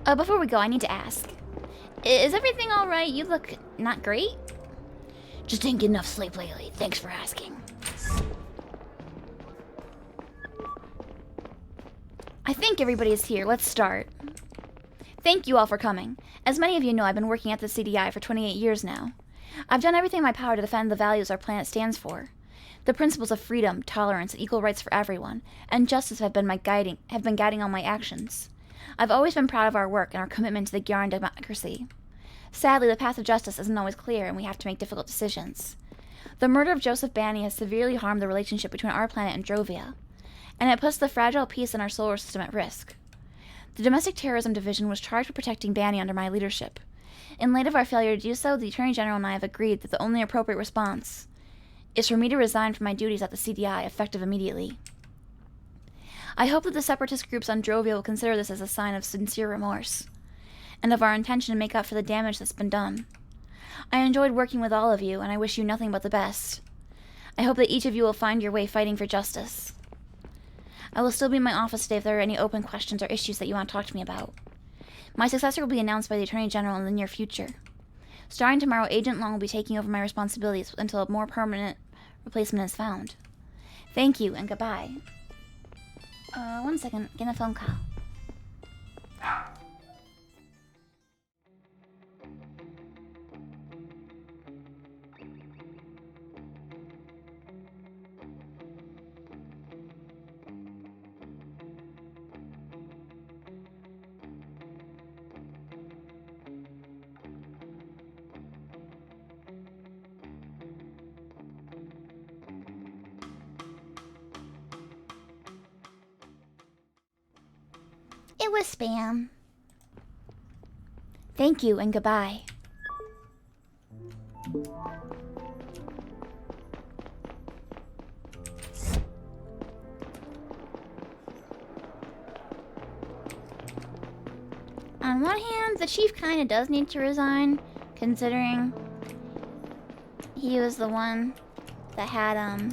Before we go, I need to ask. Is everything alright? You look not great? Just didn't get enough sleep lately. Thanks for asking. I think everybody's here. Let's start. Thank you all for coming. As many of you know, I've been working at the CDI for 28 years now. I've done everything in my power to defend the values our planet stands for. The principles of freedom, tolerance, and equal rights for everyone, and justice have been guiding all my actions. I've always been proud of our work and our commitment to the Gyaran democracy. Sadly, the path of justice isn't always clear, and we have to make difficult decisions. The murder of Joseph Banny has severely harmed the relationship between our planet and Drovia, and it puts the fragile peace in our solar system at risk. The Domestic Terrorism Division was charged with protecting Banny under my leadership. In light of our failure to do so, the Attorney General and I have agreed that the only appropriate response is for me to resign from my duties at the CDI, effective immediately. I hope that the separatist groups on Drovia will consider this as a sign of sincere remorse, and of our intention to make up for the damage that's been done. I enjoyed working with all of you, and I wish you nothing but the best. I hope that each of you will find your way fighting for justice. I will still be in my office today if there are any open questions or issues that you want to talk to me about. My successor will be announced by the Attorney General in the near future. Starting tomorrow, Agent Long will be taking over my responsibilities until a more permanent replacement is found. Thank you, and goodbye. 1 second, getting a phone call. It was spam. Thank you, and goodbye. On one hand, the chief kinda does need to resign, considering he was the one that had,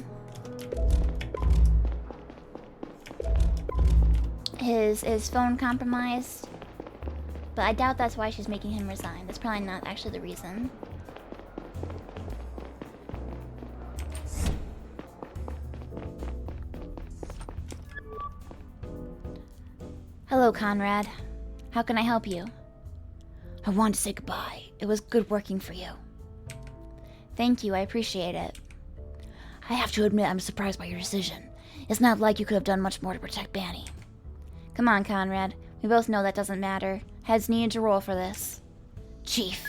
his phone compromised. But I doubt that's why she's making him resign. That's probably not actually the reason. Hello, Conrad. How can I help you? I wanted to say goodbye. It was good working for you. Thank you, I appreciate it. I have to admit I'm surprised by your decision. It's not like you could have done much more to protect Banny. Come on, Conrad. We both know that doesn't matter. Heads needed to roll for this. Chief.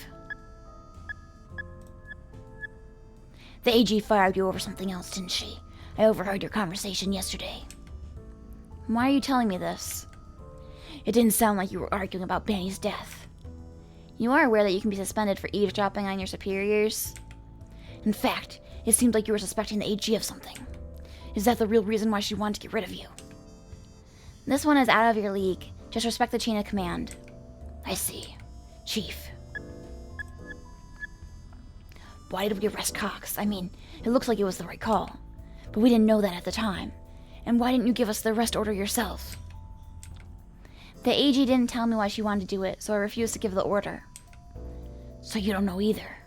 The AG fired you over something else, didn't she? I overheard your conversation yesterday. Why are you telling me this? It didn't sound like you were arguing about Banny's death. You are aware that you can be suspended for eavesdropping on your superiors? In fact, it seemed like you were suspecting the AG of something. Is that the real reason why she wanted to get rid of you? This one is out of your league. Just respect the chain of command. I see. Chief. Why did we arrest Cox? I mean, it looks like it was the right call. But we didn't know that at the time. And why didn't you give us the arrest order yourself? The AG didn't tell me why she wanted to do it, so I refused to give the order. So you don't know either?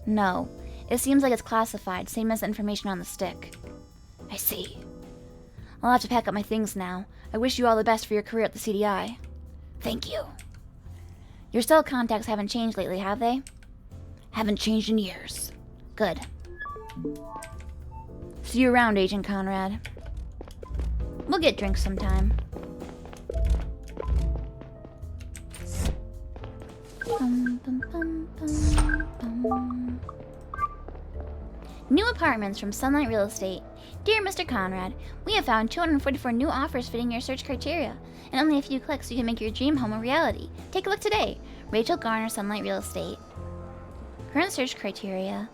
No. It seems like it's classified, same as the information on the stick. I see. I'll have to pack up my things now. I wish you all the best for your career at the CDI. Thank you. Your cell contacts haven't changed lately, have they? Haven't changed in years. Good. See you around, Agent Conrad. We'll get drinks sometime. New apartments from Sunlight Real Estate. Dear Mr. Conrad, we have found 244 new offers fitting your search criteria. In only a few clicks, you can make your dream home a reality. Take a look today. Rachel Garner, Sunlight Real Estate. Current search criteria: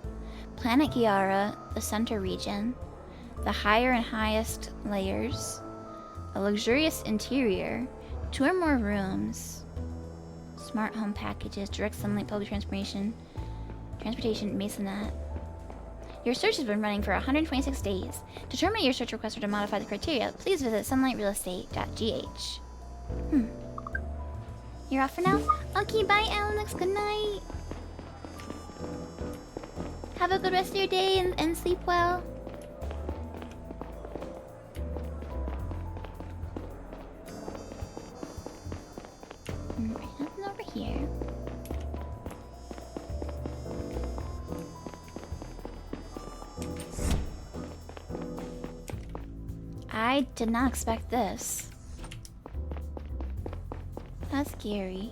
Planet Giara, the center region, the higher and highest layers, a luxurious interior, 2 or more rooms, smart home packages, direct sunlight, public transportation, Masonette. Your search has been running for 126 days. To terminate your search request or to modify the criteria, please visit sunlightrealestate.gh. You're off for now? Okay, bye, Alex. Good night. Have a good rest of your day and sleep well. I did not expect this. That's scary.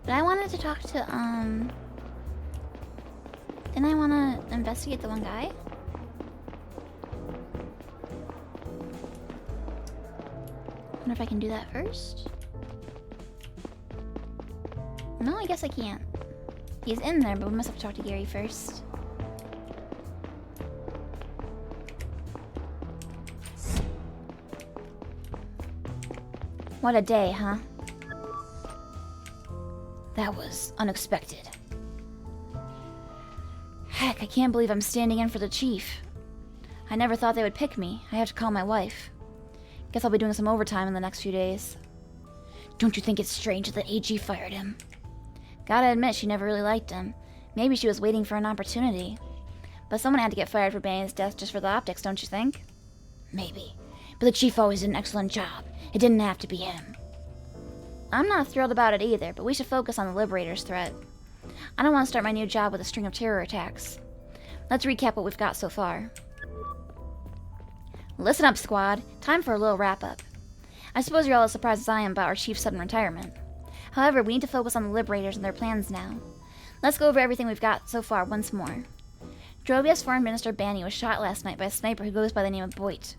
But I wanted to talk to, Didn't I want to investigate the one guy? Wonder if I can do that first? No, I guess I can't. He's in there, but we must have to talk to Gary first. What a day, huh? That was unexpected. Heck, I can't believe I'm standing in for the chief. I never thought they would pick me. I have to call my wife. Guess I'll be doing some overtime in the next few days. Don't you think it's strange that AG fired him? Gotta admit, she never really liked him. Maybe she was waiting for an opportunity. But someone had to get fired for Banny's death just for the optics, don't you think? Maybe. But the chief always did an excellent job. It didn't have to be him. I'm not thrilled about it either, but we should focus on the Liberators' threat. I don't want to start my new job with a string of terror attacks. Let's recap what we've got so far. Listen up, squad. Time for a little wrap-up. I suppose you're all as surprised as I am about our chief's sudden retirement. However, we need to focus on the Liberators and their plans now. Let's go over everything we've got so far once more. Drovia's foreign minister Banny was shot last night by a sniper who goes by the name of Boit.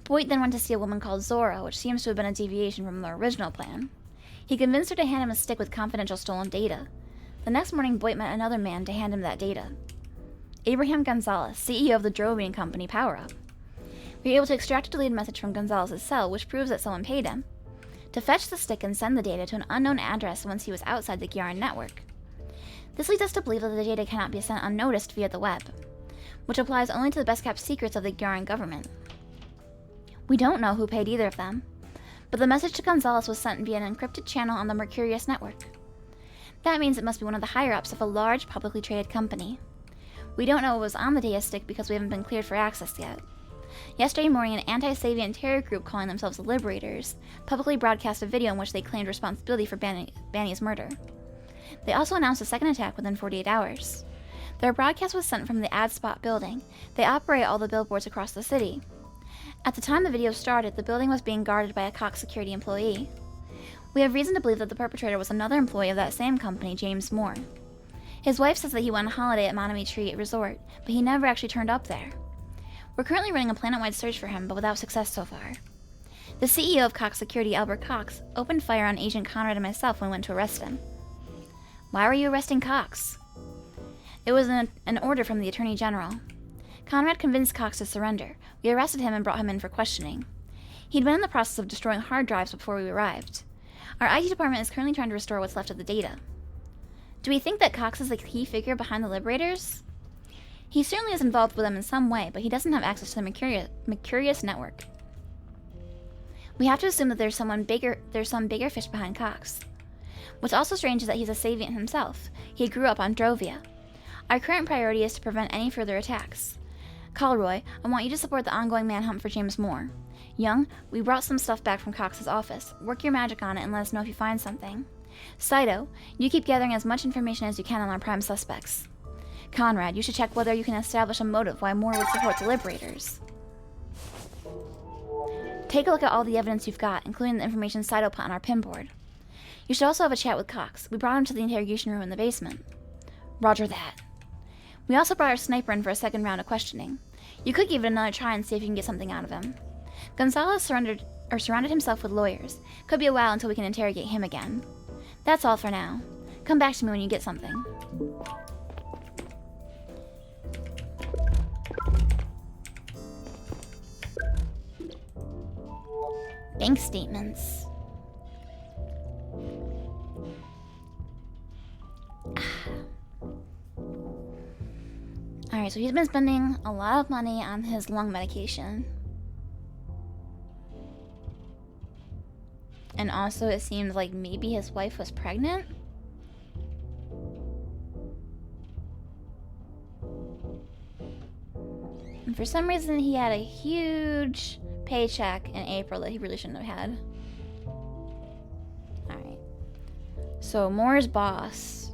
Boit then went to see a woman called Zora, which seems to have been a deviation from the original plan. He convinced her to hand him a stick with confidential stolen data. The next morning, Boit met another man to hand him that data. Abraham Gonzalez, CEO of the Drovian company Power Up. We were able to extract a deleted message from Gonzalez's cell, which proves that someone paid him to fetch the stick and send the data to an unknown address once he was outside the Gyaran network. This leads us to believe that the data cannot be sent unnoticed via the web, which applies only to the best-kept secrets of the Gyaran government. We don't know who paid either of them, but the message to Gonzalez was sent via an encrypted channel on the Mercurius network. That means it must be one of the higher-ups of a large, publicly traded company. We don't know what was on the data stick because we haven't been cleared for access yet. Yesterday morning, an anti-Sabian terror group calling themselves the Liberators publicly broadcast a video in which they claimed responsibility for Banny's murder. They also announced a second attack within 48 hours. Their broadcast was sent from the Ad Spot building. They operate all the billboards across the city. At the time the video started, the building was being guarded by a Cox security employee. We have reason to believe that the perpetrator was another employee of that same company, James Moore. His wife says that he went on holiday at Monami Tree Resort, but he never actually turned up there. We're currently running a planet-wide search for him, but without success so far. The CEO of Cox Security, Albert Cox, opened fire on Agent Conrad and myself when we went to arrest him. Why were you arresting Cox? It was an order from the Attorney General. Conrad convinced Cox to surrender. We arrested him and brought him in for questioning. He'd been in the process of destroying hard drives before we arrived. Our IT department is currently trying to restore what's left of the data. Do we think that Cox is the key figure behind the Liberators? He certainly is involved with them in some way, but he doesn't have access to the Mercurius network. We have to assume that there's some bigger fish behind Cox. What's also strange is that he's a Sabian himself. He grew up on Drovia. Our current priority is to prevent any further attacks. Calroy, I want you to support the ongoing manhunt for James Moore. Young, we brought some stuff back from Cox's office. Work your magic on it and let us know if you find something. Saito, you keep gathering as much information as you can on our prime suspects. Conrad, you should check whether you can establish a motive why Moore would support the Liberators. Take a look at all the evidence you've got, including the information Saito put on our pinboard. You should also have a chat with Cox. We brought him to the interrogation room in the basement. Roger that. We also brought our sniper in for a second round of questioning. You could give it another try and see if you can get something out of him. Gonzalez surrounded himself with lawyers. Could be a while until we can interrogate him again. That's all for now. Come back to me when you get something. Bank statements. Alright, so he's been spending a lot of money on his lung medication. And also it seems like maybe his wife was pregnant? And for some reason he had a huge paycheck in April that he really shouldn't have had. Alright. So Moore's boss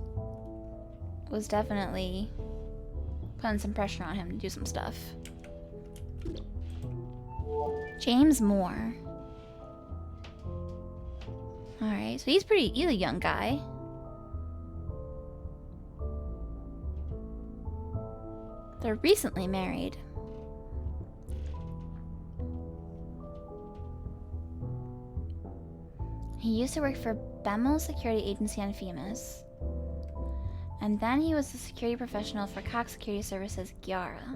was definitely putting some pressure on him to do some stuff. James Moore. Alright, so he's a young guy. They're recently married. He used to work for Bemmel Security Agency on Femus. And then he was a security professional for Cox Security Services, Giara.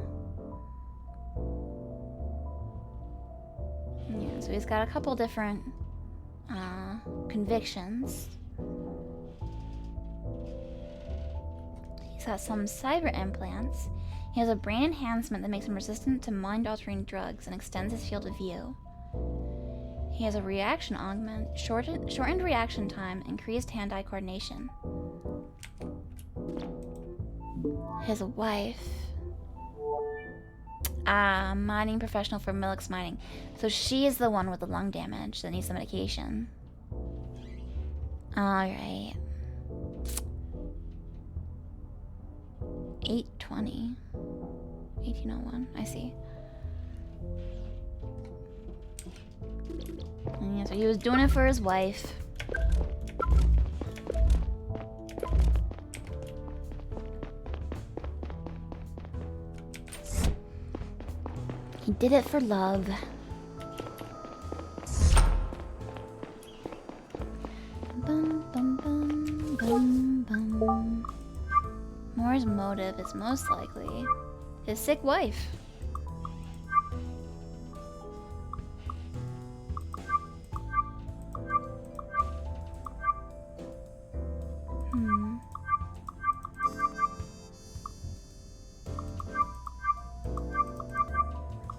Yeah, so he's got a couple different convictions. He's got some cyber implants. He has a brain enhancement that makes him resistant to mind-altering drugs and extends his field of view. He has a reaction augment, shortened reaction time, increased hand-eye coordination. His wife. Mining professional for Millix Mining. So she is the one with the lung damage that needs the medication. Alright. 820. 1801. I see. And yeah, so he was doing it for his wife. He did it for love. Bum, bum, bum, bum, bum. Moore's motive is most likely his sick wife.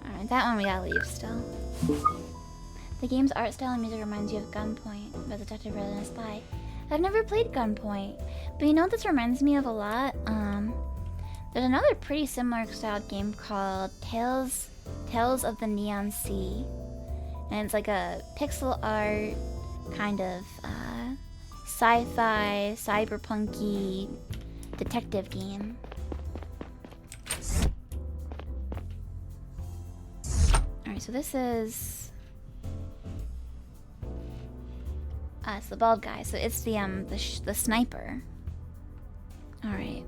Alright, that one we gotta leave still. The game's art style and music reminds you of Gunpoint, but detective rather than a spy. I've never played Gunpoint, but you know what this reminds me of a lot? There's another pretty similar styled game called Tales of the Neon Sea. And it's like a pixel art kind of sci-fi, cyberpunky detective game. Alright, so this is it's the bald guy, so it's the sniper. Alright.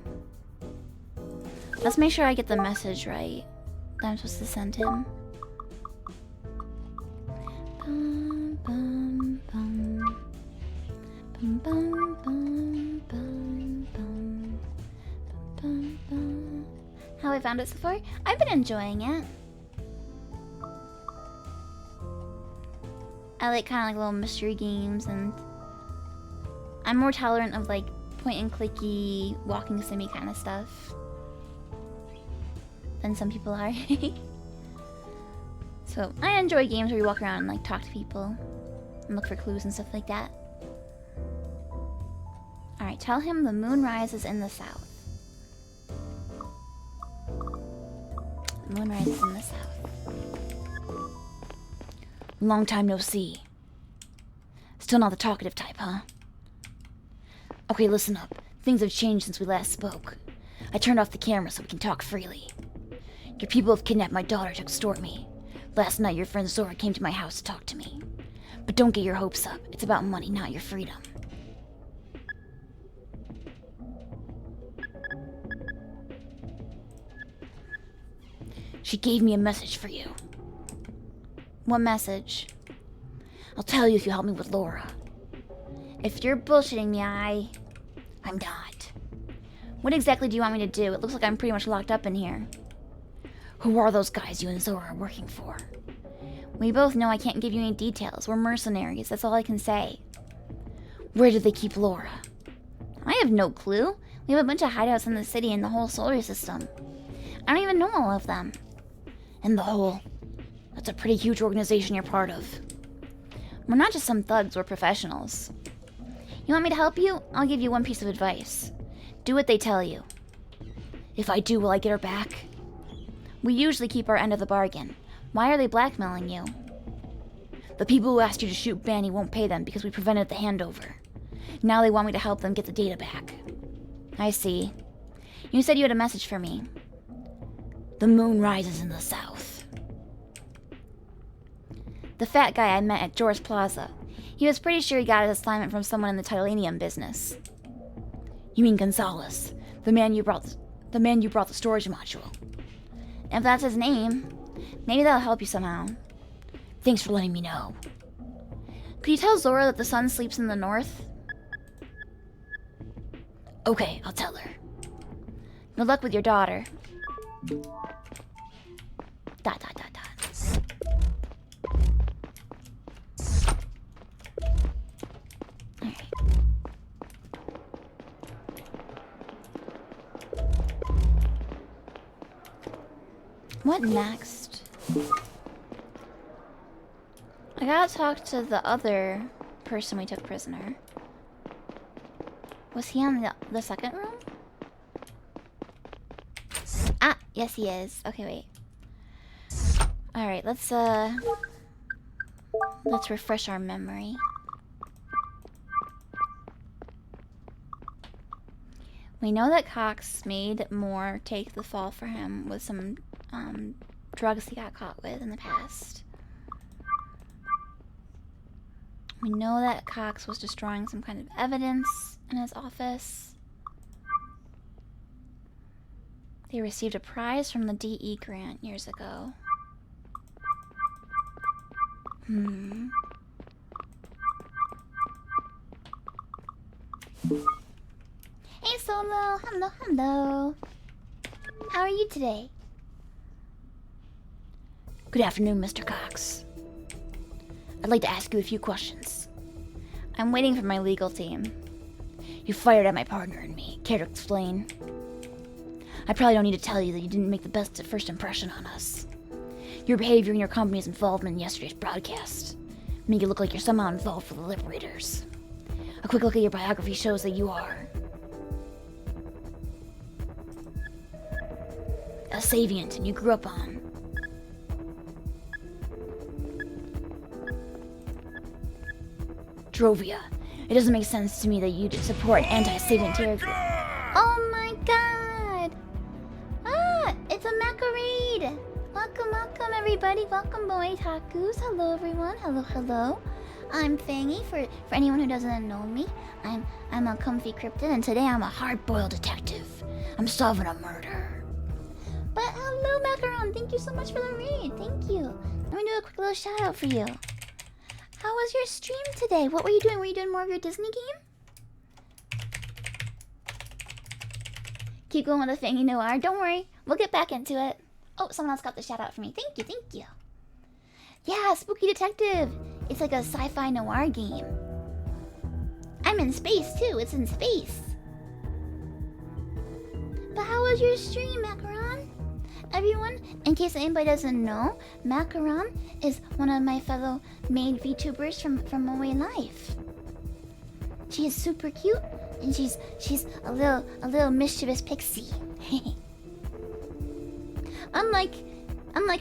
Let's make sure I get the message right that I'm supposed to send him. Bum, bum, bum. Bum, bum, bum, bum, bum. Bum, bum. How I found it so far? I've been enjoying it. I like kind of like little mystery games, and I'm more tolerant of like point and clicky, walking simmy kind of stuff than some people are. So I enjoy games where you walk around and like talk to people and look for clues and stuff like that. Alright, tell him the moon rises in the south. The moon rises in the south. Long time no see. Still not the talkative type, huh? Okay, listen up. Things have changed since we last spoke. I turned off the camera so we can talk freely. Your people have kidnapped my daughter to extort me. Last night your friend Zora came to my house to talk to me. But don't get your hopes up. It's about money, not your freedom. She gave me a message for you. What message? I'll tell you if you help me with Laura. If you're bullshitting me, I'm not. What exactly do you want me to do? It looks like I'm pretty much locked up in here. Who are those guys you and Zora are working for? We both know I can't give you any details. We're mercenaries, that's all I can say. Where do they keep Laura? I have no clue. We have a bunch of hideouts in the city and the whole solar system. I don't even know all of them. And the whole... That's a pretty huge organization you're part of. We're not just some thugs, we're professionals. You want me to help you? I'll give you one piece of advice. Do what they tell you. If I do, will I get her back? We usually keep our end of the bargain. Why are they blackmailing you? The people who asked you to shoot Banny won't pay them because we prevented the handover. Now they want me to help them get the data back. I see. You said you had a message for me. The moon rises in the south. The fat guy I met at George Plaza. He was pretty sure he got his assignment from someone in the titanium business. You mean Gonzalez, the man you brought the storage module. If that's his name, maybe that'll help you somehow. Thanks for letting me know. Could you tell Zora that the sun sleeps in the north? Okay, I'll tell her. Good luck with your daughter. Dot, dot, dot, dot. Alright. What next? I gotta talk to the other person we took prisoner. Was he on the second room? Ah, yes he is. Okay, wait. Alright, let's refresh our memory. We know that Cox made Moore take the fall for him with some drugs he got caught with in the past. We know that Cox was destroying some kind of evidence in his office. They received a prize from the DE grant years ago. Hey Solo, hello, hello. How are you today? Good afternoon, Mr. Cox. I'd like to ask you a few questions. I'm waiting for my legal team. You fired at my partner and me. Care to explain? I probably don't need to tell you that you didn't make the best first impression on us. Your behavior and your company's involvement in yesterday's broadcast make it look like you're somehow involved with the Liberators. A quick look at your biography shows that you are a Savient, and you grew up on Drovia. It doesn't make sense to me that you'd support an anti-Savient terror group. Oh my god! Ah, it's a Macarade! Welcome, welcome everybody. Welcome, boy Takus. Hello everyone. Hello, hello. I'm Fangy, for anyone who doesn't know me. I'm a comfy cryptid, and today I'm a hard-boiled detective. I'm solving a murder. But hello, Macaron. Thank you so much for the raid. Thank you. Let me do a quick little shout out for you. How was your stream today? What were you doing? Were you doing more of your Disney game? Keep going with the Fangy Noir. Don't worry. We'll get back into it. Oh, someone else got the shout out for me. Thank you, thank you. Yeah, Spooky Detective. It's like a sci-fi noir game. I'm in space too. It's in space. But how was your stream, Macaron? Everyone, in case anybody doesn't know, Macaron is one of my fellow maid VTubers from Away Life. She is super cute, and she's a little mischievous pixie. Unlike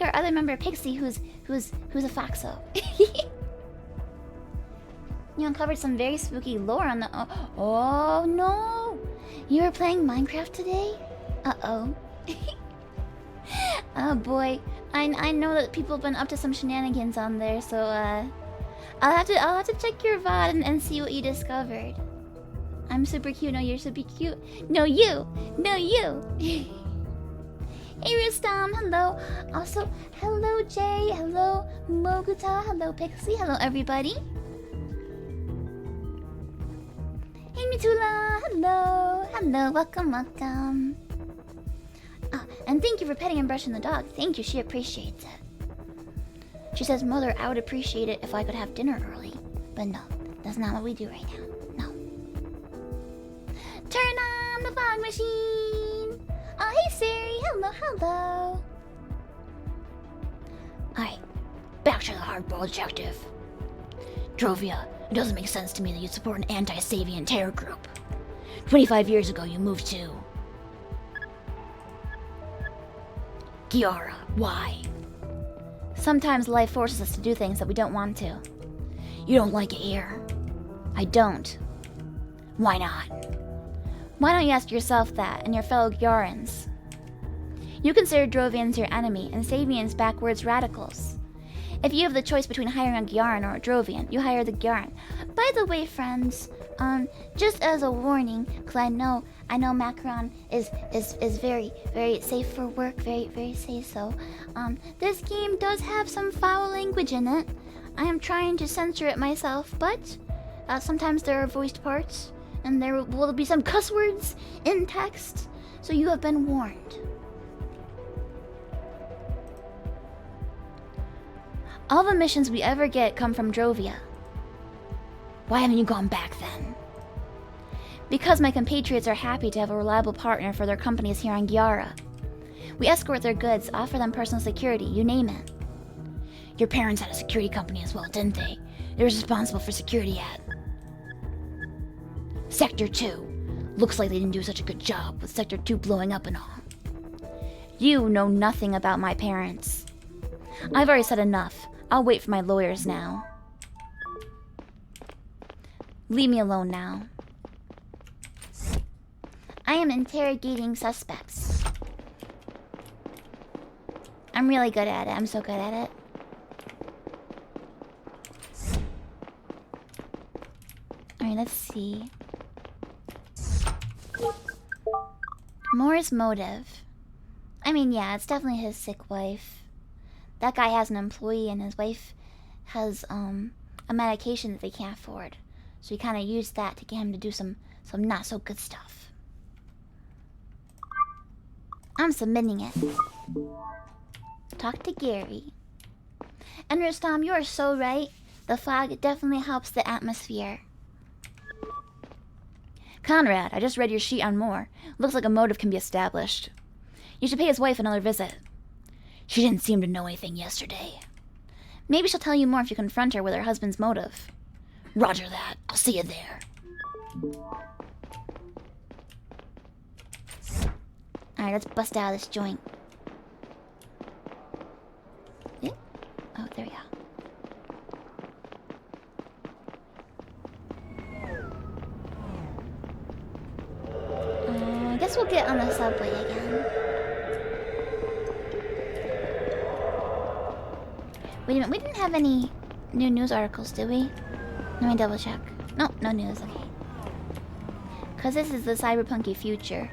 our other member Pixie, who's a foxo. You uncovered some very spooky lore on the. Oh no! You were playing Minecraft today? Uh-oh. Oh boy, I know that people have been up to some shenanigans on there, so I'll have to check your VOD and see what you discovered. I'm super cute. No, you're super cute. No, you. No, you. Hey Rustam, hello. Also, hello Jay, hello Moguta, hello Pixie, hello everybody. Hey Mitula, hello, hello, welcome, welcome. And thank you for petting and brushing the dog. Thank you, she appreciates it. She says, Mother, I would appreciate it if I could have dinner early. But no, that's not what we do right now. No. Turn on the fog machine. Oh, hey Siri, hello, hello. Alright, back to the hardboiled detective. Drovia, it doesn't make sense to me that you support an anti-Savient terror group. 25 years ago, you moved to Kiara. Why? Sometimes life forces us to do things that we don't want to. You don't like it here? I don't. Why not? Why don't you ask yourself that and your fellow Giarans? You consider Drovians your enemy and Sabians backwards radicals. If you have the choice between hiring a Gyaran or a Drovian, you hire the Gyaran. By the way, friends, just as a warning, because I know Macaron is very, very safe for work, very, very safe. So, this game does have some foul language in it. I am trying to censor it myself, but sometimes there are voiced parts, and there will be some cuss words in text. So you have been warned. All the missions we ever get come from Drovia. Why haven't you gone back then? Because my compatriots are happy to have a reliable partner for their companies here on Gyara. We escort their goods, offer them personal security, you name it. Your parents had a security company as well, didn't they? They were responsible for security at Sector 2. Looks like they didn't do such a good job with Sector 2 blowing up and all. You know nothing about my parents. I've already said enough. I'll wait for my lawyers now. Leave me alone now. I am interrogating suspects. I'm really good at it. I'm so good at it. Alright, let's see. Moore's motive. I mean, yeah, it's definitely his sick wife. That guy has an employee and his wife has a medication that they can't afford. So he kind of used that to get him to do some not so good stuff. I'm submitting it. Talk to Gary. And Rustam, you are so right. The fog definitely helps the atmosphere. Conrad, I just read your sheet on Moore. Looks like a motive can be established. You should pay his wife another visit. She didn't seem to know anything yesterday. Maybe she'll tell you more if you confront her with her husband's motive. Roger that. I'll see you there. Alright, let's bust out of this joint. Eh? Oh, there we go. I guess we'll get on the subway again. Wait a minute, we didn't have any new news articles, did we? Let me double check. No, no news, okay. Because this is the cyberpunky future.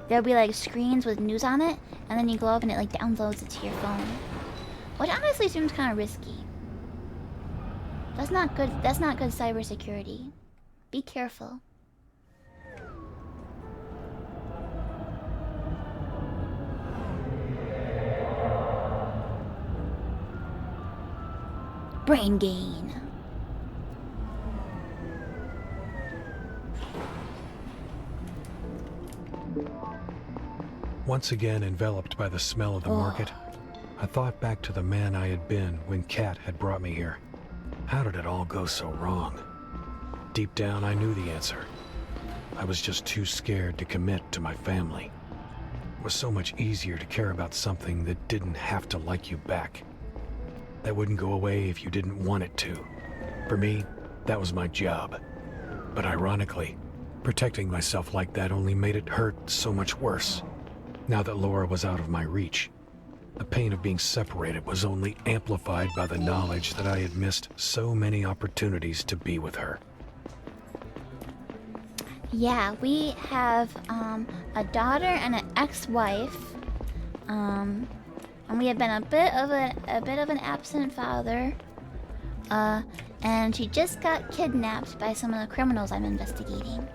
There'll be like screens with news on it, and then you go up and it like downloads it to your phone. Which honestly seems kind of risky. That's not good cybersecurity. Be careful. Brain gain. Once again enveloped by the smell of the market, I thought back to the man I had been when Kat had brought me here. How did it all go so wrong? Deep down, I knew the answer. I was just too scared to commit to my family. It was so much easier to care about something that didn't have to like you back. That wouldn't go away if you didn't want it to. For me, that was my job. But ironically, protecting myself like that only made it hurt so much worse. Now that Laura was out of my reach, the pain of being separated was only amplified by the knowledge that I had missed so many opportunities to be with her. Yeah, we have a daughter and an ex-wife. And we have been a bit of an absent father. And she just got kidnapped by some of the criminals I'm investigating.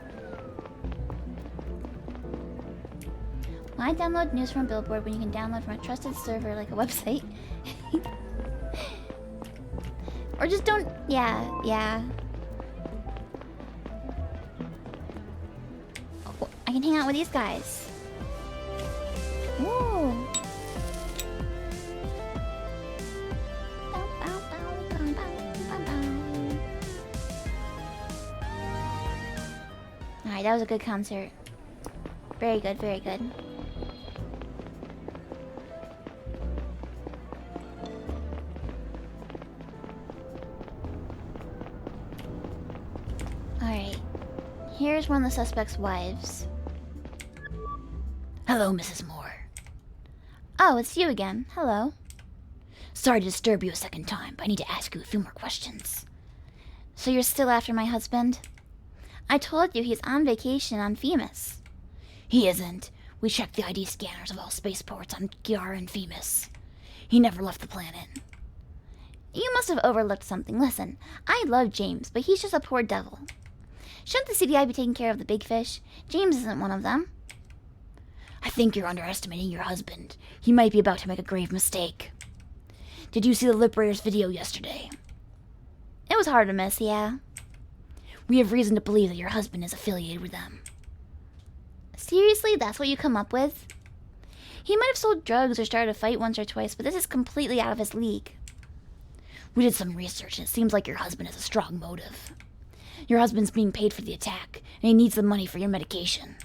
Why download news from Billboard when you can download from a trusted server like a website? Or just don't... Yeah. Oh, I can hang out with these guys. Ooh. Alright, that was a good concert. Very good, very good. Alright. Here's one of the suspect's wives. Hello, Mrs. Moore. Oh, it's you again. Hello. Sorry to disturb you a second time, but I need to ask you a few more questions. So you're still after my husband? I told you he's on vacation on Femus. He isn't. We checked the ID scanners of all spaceports on Gyara and Femus. He never left the planet. You must have overlooked something. Listen, I love James, but he's just a poor devil. Shouldn't the CDI be taking care of the big fish? James isn't one of them. I think you're underestimating your husband. He might be about to make a grave mistake. Did you see the Liberators video yesterday? It was hard to miss, yeah. We have reason to believe that your husband is affiliated with them. Seriously, that's what you come up with? He might have sold drugs or started a fight once or twice, but this is completely out of his league. We did some research, and it seems like your husband has a strong motive. Your husband's being paid for the attack, and he needs the money for your medication.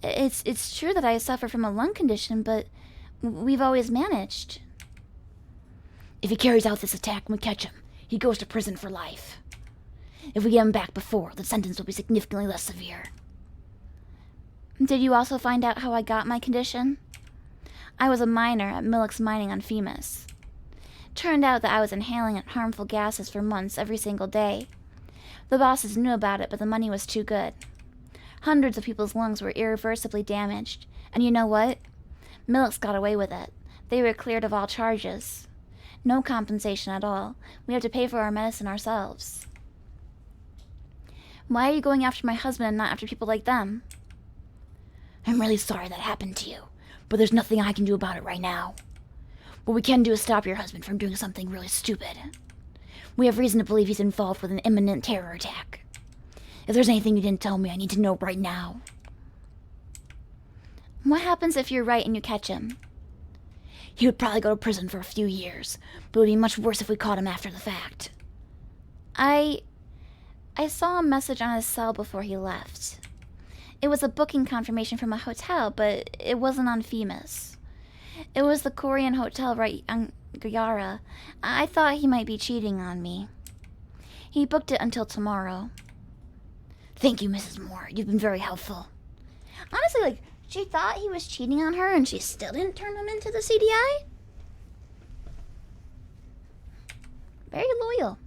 It's true that I suffer from a lung condition, but we've always managed. If he carries out this attack and we catch him, he goes to prison for life. If we get him back before, the sentence will be significantly less severe. Did you also find out how I got my condition? I was a miner at Millock's Mining on Femus. Turned out that I was inhaling harmful gases for months every single day. The bosses knew about it, but the money was too good. Hundreds of people's lungs were irreversibly damaged, and you know what? Millock's got away with it. They were cleared of all charges. No compensation at all. We have to pay for our medicine ourselves. Why are you going after my husband and not after people like them? I'm really sorry that happened to you, but there's nothing I can do about it right now. What we can do is stop your husband from doing something really stupid. We have reason to believe he's involved with an imminent terror attack. If there's anything you didn't tell me, I need to know right now. What happens if you're right and you catch him? He would probably go to prison for a few years, but it would be much worse if we caught him after the fact. I saw a message on his cell before he left. It was a booking confirmation from a hotel, but it wasn't on Femus. It was the Korean hotel right on Gyara. I thought he might be cheating on me. He booked it until tomorrow. Thank you, Mrs. Moore. You've been very helpful. Honestly, she thought he was cheating on her and she still didn't turn him into the CDI? Very loyal.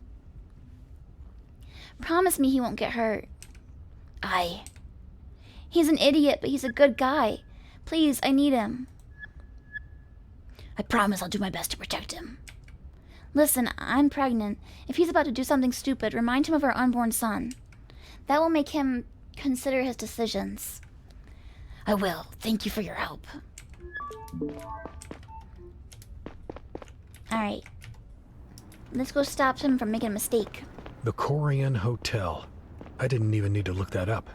Promise me he won't get hurt. He's an idiot, but he's a good guy. Please, I need him. I promise I'll do my best to protect him. Listen, I'm pregnant. If he's about to do something stupid, remind him of our unborn son. That will make him consider his decisions. I will. Thank you for your help. Alright. Let's go stop him from making a mistake. The Korean Hotel. I didn't even need to look that up.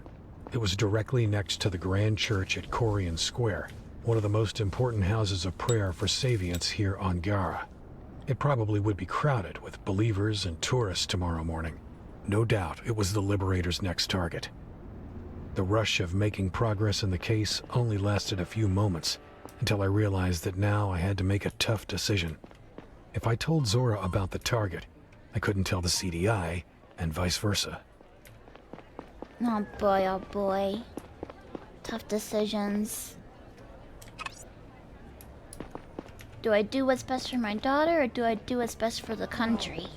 It was directly next to the Grand Church at Korean Square, one of the most important houses of prayer for Saviants here on Gyara. It probably would be crowded with believers and tourists tomorrow morning. No doubt it was the Liberators' next target. The rush of making progress in the case only lasted a few moments, until I realized that now I had to make a tough decision. If I told Zora about the target, I couldn't tell the CDI, and vice versa. Oh boy, oh boy. Tough decisions. Do I do what's best for my daughter, or do I do what's best for the country?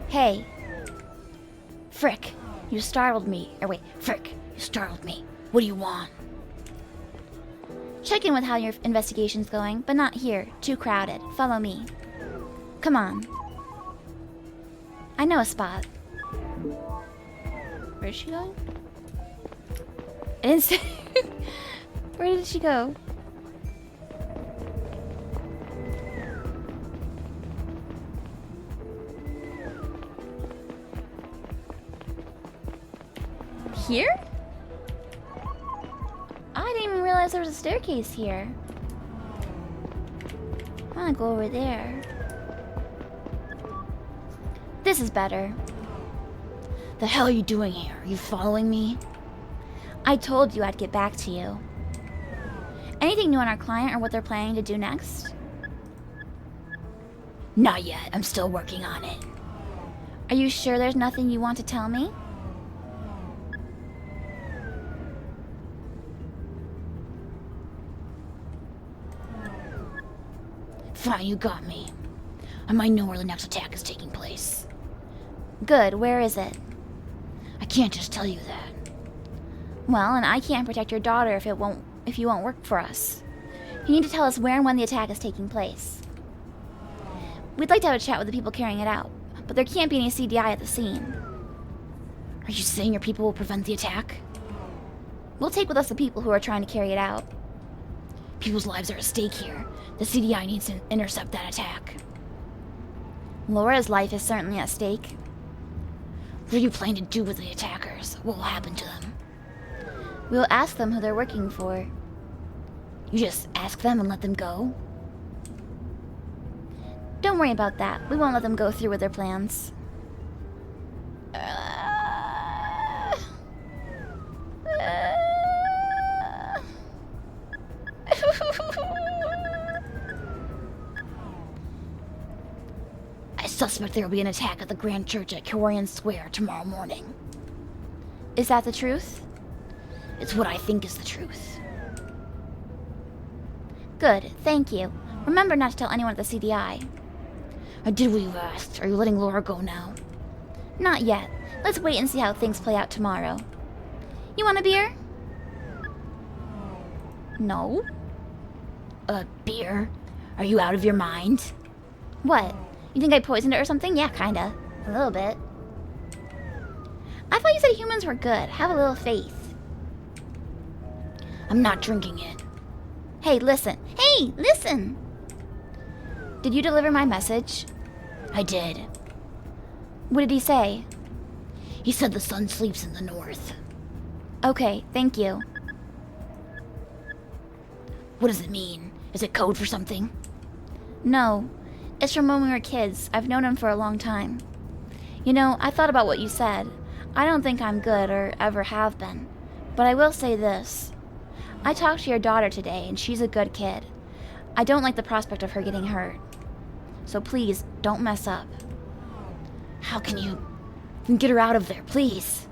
Hey. Frick, you startled me. Or wait, Frick, you startled me. What do you want? Check in with how your investigation's going, but not here. Too crowded. Follow me. Come on. I know a spot. Where's she going? I didn't see. Where did she go? Here? I didn't even realize there was a staircase here. I'm gonna go over there. This is better. The hell are you doing here? Are you following me? I told you I'd get back to you. Anything new on our client or what they're planning to do next? Not yet. I'm still working on it. Are you sure there's nothing you want to tell me? Fine, you got me. I might know where the next attack is taking place. Good, where is it? I can't just tell you that. Well, and I can't protect your daughter if you won't work for us. You need to tell us where and when the attack is taking place. We'd like to have a chat with the people carrying it out, but there can't be any CDI at the scene. Are you saying your people will prevent the attack? We'll take with us the people who are trying to carry it out. People's lives are at stake here. The CDI needs to intercept that attack. Laura's life is certainly at stake. What do you plan to do with the attackers? What will happen to them? We'll ask them who they're working for. You just ask them and let them go? Don't worry about that. We won't let them go through with their plans. I suspect there will be an attack at the Grand Church at Corian Square tomorrow morning. Is that the truth? It's what I think is the truth. Good, thank you. Remember not to tell anyone at the CDI. I did what you asked. Are you letting Laura go now? Not yet. Let's wait and see how things play out tomorrow. You want a beer? No. A beer? Are you out of your mind? What? You think I poisoned it or something? Yeah, kinda. A little bit. I thought you said humans were good. Have a little faith. I'm not drinking it. Hey, listen. Hey, listen! Did you deliver my message? I did. What did he say? He said the sun sleeps in the north. Okay, thank you. What does it mean? Is it code for something? No. It's from when we were kids. I've known him for a long time. You know, I thought about what you said. I don't think I'm good, or ever have been. But I will say this. I talked to your daughter today, and she's a good kid. I don't like the prospect of her getting hurt. So please, don't mess up. How can you get her out of there, please?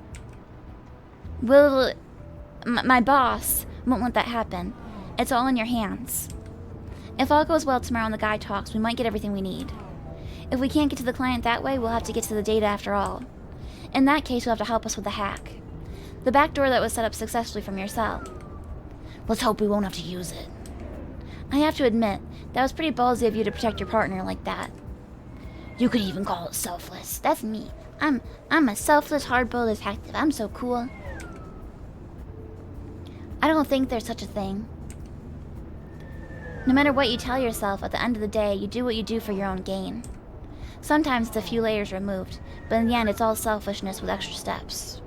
My boss won't let that happen. It's all in your hands. If all goes well tomorrow and the guy talks, we might get everything we need. If we can't get to the client that way, we'll have to get to the data after all. In that case, you'll have to help us with the hack. The back door that was set up successfully from your cell. Let's hope we won't have to use it. I have to admit, that was pretty ballsy of you to protect your partner like that. You could even call it selfless. That's me. I'm a selfless, hard-boiled detective. I'm so cool. I don't think there's such a thing. No matter what you tell yourself, at the end of the day, you do what you do for your own gain. Sometimes it's a few layers removed, but in the end, it's all selfishness with extra steps.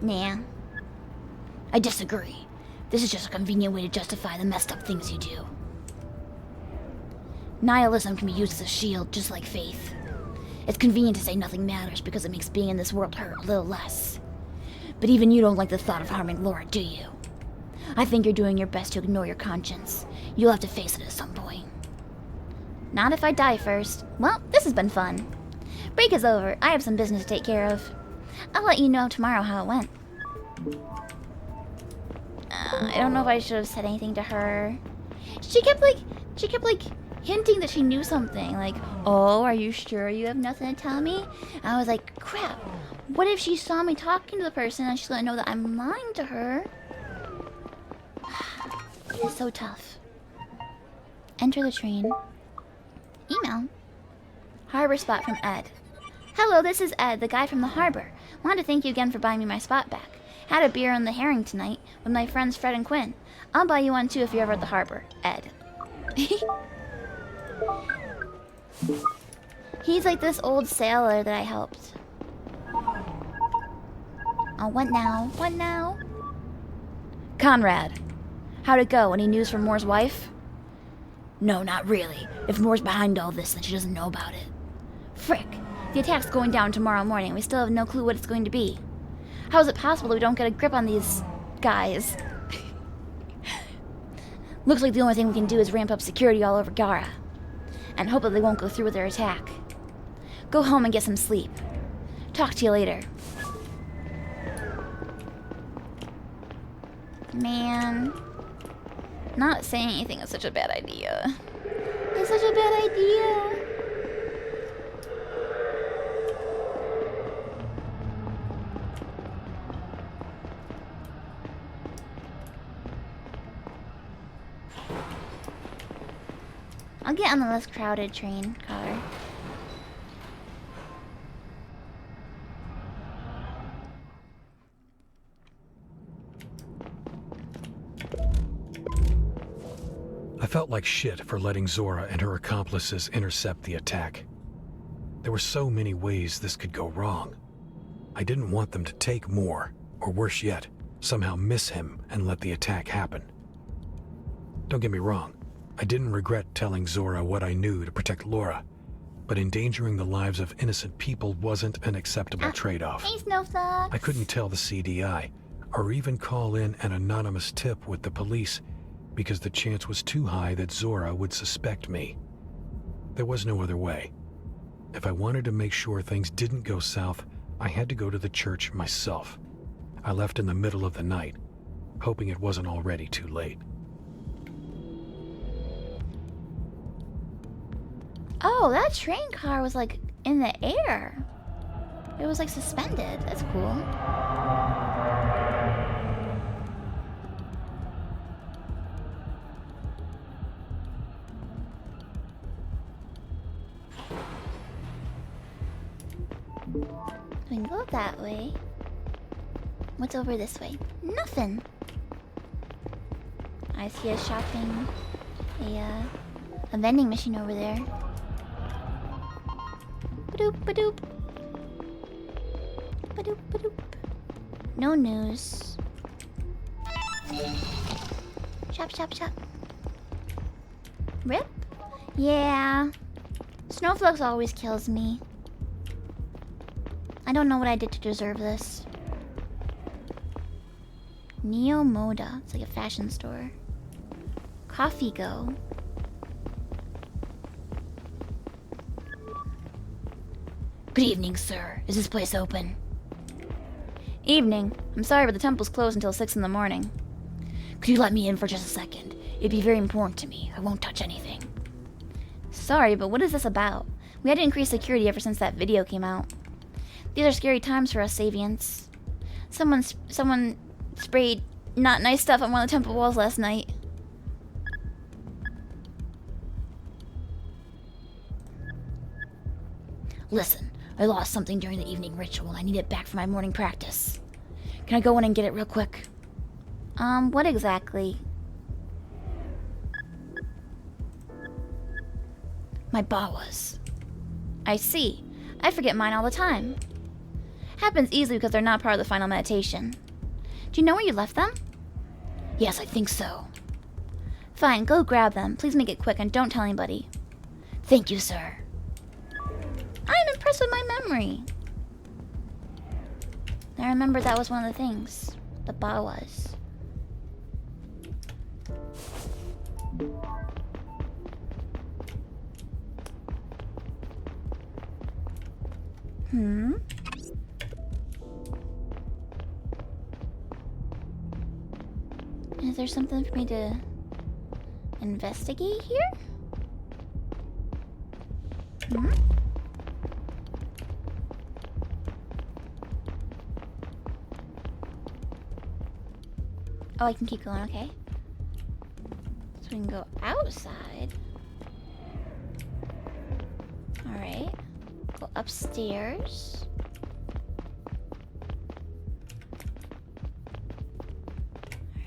Nah. I disagree. This is just a convenient way to justify the messed up things you do. Nihilism can be used as a shield, just like faith. It's convenient to say nothing matters because it makes being in this world hurt a little less. But even you don't like the thought of harming Laura, do you? I think you're doing your best to ignore your conscience. You'll have to face it at some point. Not if I die first. Well, this has been fun. Break is over. I have some business to take care of. I'll let you know tomorrow how it went. I don't know if I should have said anything to her. She kept like hinting that she knew something. Like, oh, are you sure you have nothing to tell me? And I was like, crap. What if she saw me talking to the person and she let know that I'm lying to her? It is so tough. Enter the train. Email. Harbor spot from Ed. Hello, this is Ed, the guy from the harbor. Wanted to thank you again for buying me my spot back. Had a beer on the Herring tonight with my friends Fred and Quinn. I'll buy you one too if you're ever at the harbor. Ed. He's like this old sailor that I helped. Oh, what now? What now? Conrad. How'd it go? Any news from Moore's wife? No, not really. If Moore's behind all this, then she doesn't know about it. Frick. The attack's going down tomorrow morning. We still have no clue what it's going to be. How is it possible that we don't get a grip on these guys? Looks like the only thing we can do is ramp up security all over Gara. And hope that they won't go through with their attack. Go home and get some sleep. Talk to you later. Man. Not saying anything is such a bad idea. It's such a bad idea. I'll get on the less crowded train car. I felt like shit for letting Zora and her accomplices intercept the attack. There were so many ways this could go wrong. I didn't want them to take more, or worse yet, somehow miss him and let the attack happen. Don't get me wrong, I didn't regret telling Zora what I knew to protect Laura, but endangering the lives of innocent people wasn't an acceptable trade-off. Hey, Snowflakes. I couldn't tell the CDI, or even call in an anonymous tip with the police, because the chance was too high that Zora would suspect me. There was no other way. If I wanted to make sure things didn't go south, I had to go to the church myself. I left in the middle of the night, hoping it wasn't already too late. Oh, that train car was like in the air. It was like suspended. That's cool. We can go that way. What's over this way? Nothing. I see a shopping, a vending machine over there. Badoop, badoop. Badoop, badoop. No news. Shop, shop, shop. Rip? Yeah. Snowflakes always kills me. I don't know what I did to deserve this. Neo Moda. It's like a fashion store. Coffee Go. Good evening, sir. Is this place open? Evening. I'm sorry, but the temple's closed until 6 in the morning. Could you let me in for just a second? It'd be very important to me. I won't touch anything. Sorry, but what is this about? We had to increase security ever since that video came out. These are scary times for us Savians. Someone sprayed not nice stuff on one of the temple walls last night. Listen, I lost something during the evening ritual and I need it back for my morning practice. Can I go in and get it real quick? What exactly? My bawas. I see. I forget mine all the time. Happens easily because they're not part of the final meditation. Do you know where you left them? Yes, I think so. Fine, go grab them. Please make it quick and don't tell anybody. Thank you, sir. I'm impressed with my memory. I remember that was one of the things. The bawas. Is there something for me to investigate here? Oh, I can keep going, okay. So we can go outside. Alright. Go upstairs.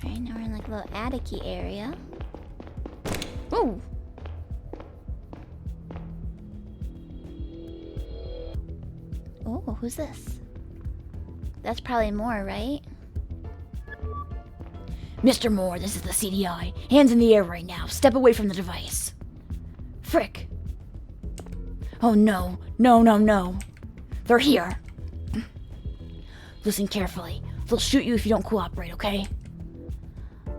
Alright, now we're in like a little attic-y area. Ooh! Oh, who's this? That's probably Moore, right? Mr. Moore, this is the CDI. Hands in the air right now. Step away from the device. Frick. Oh no. No, no, no. They're here. Listen carefully. They'll shoot you if you don't cooperate, okay?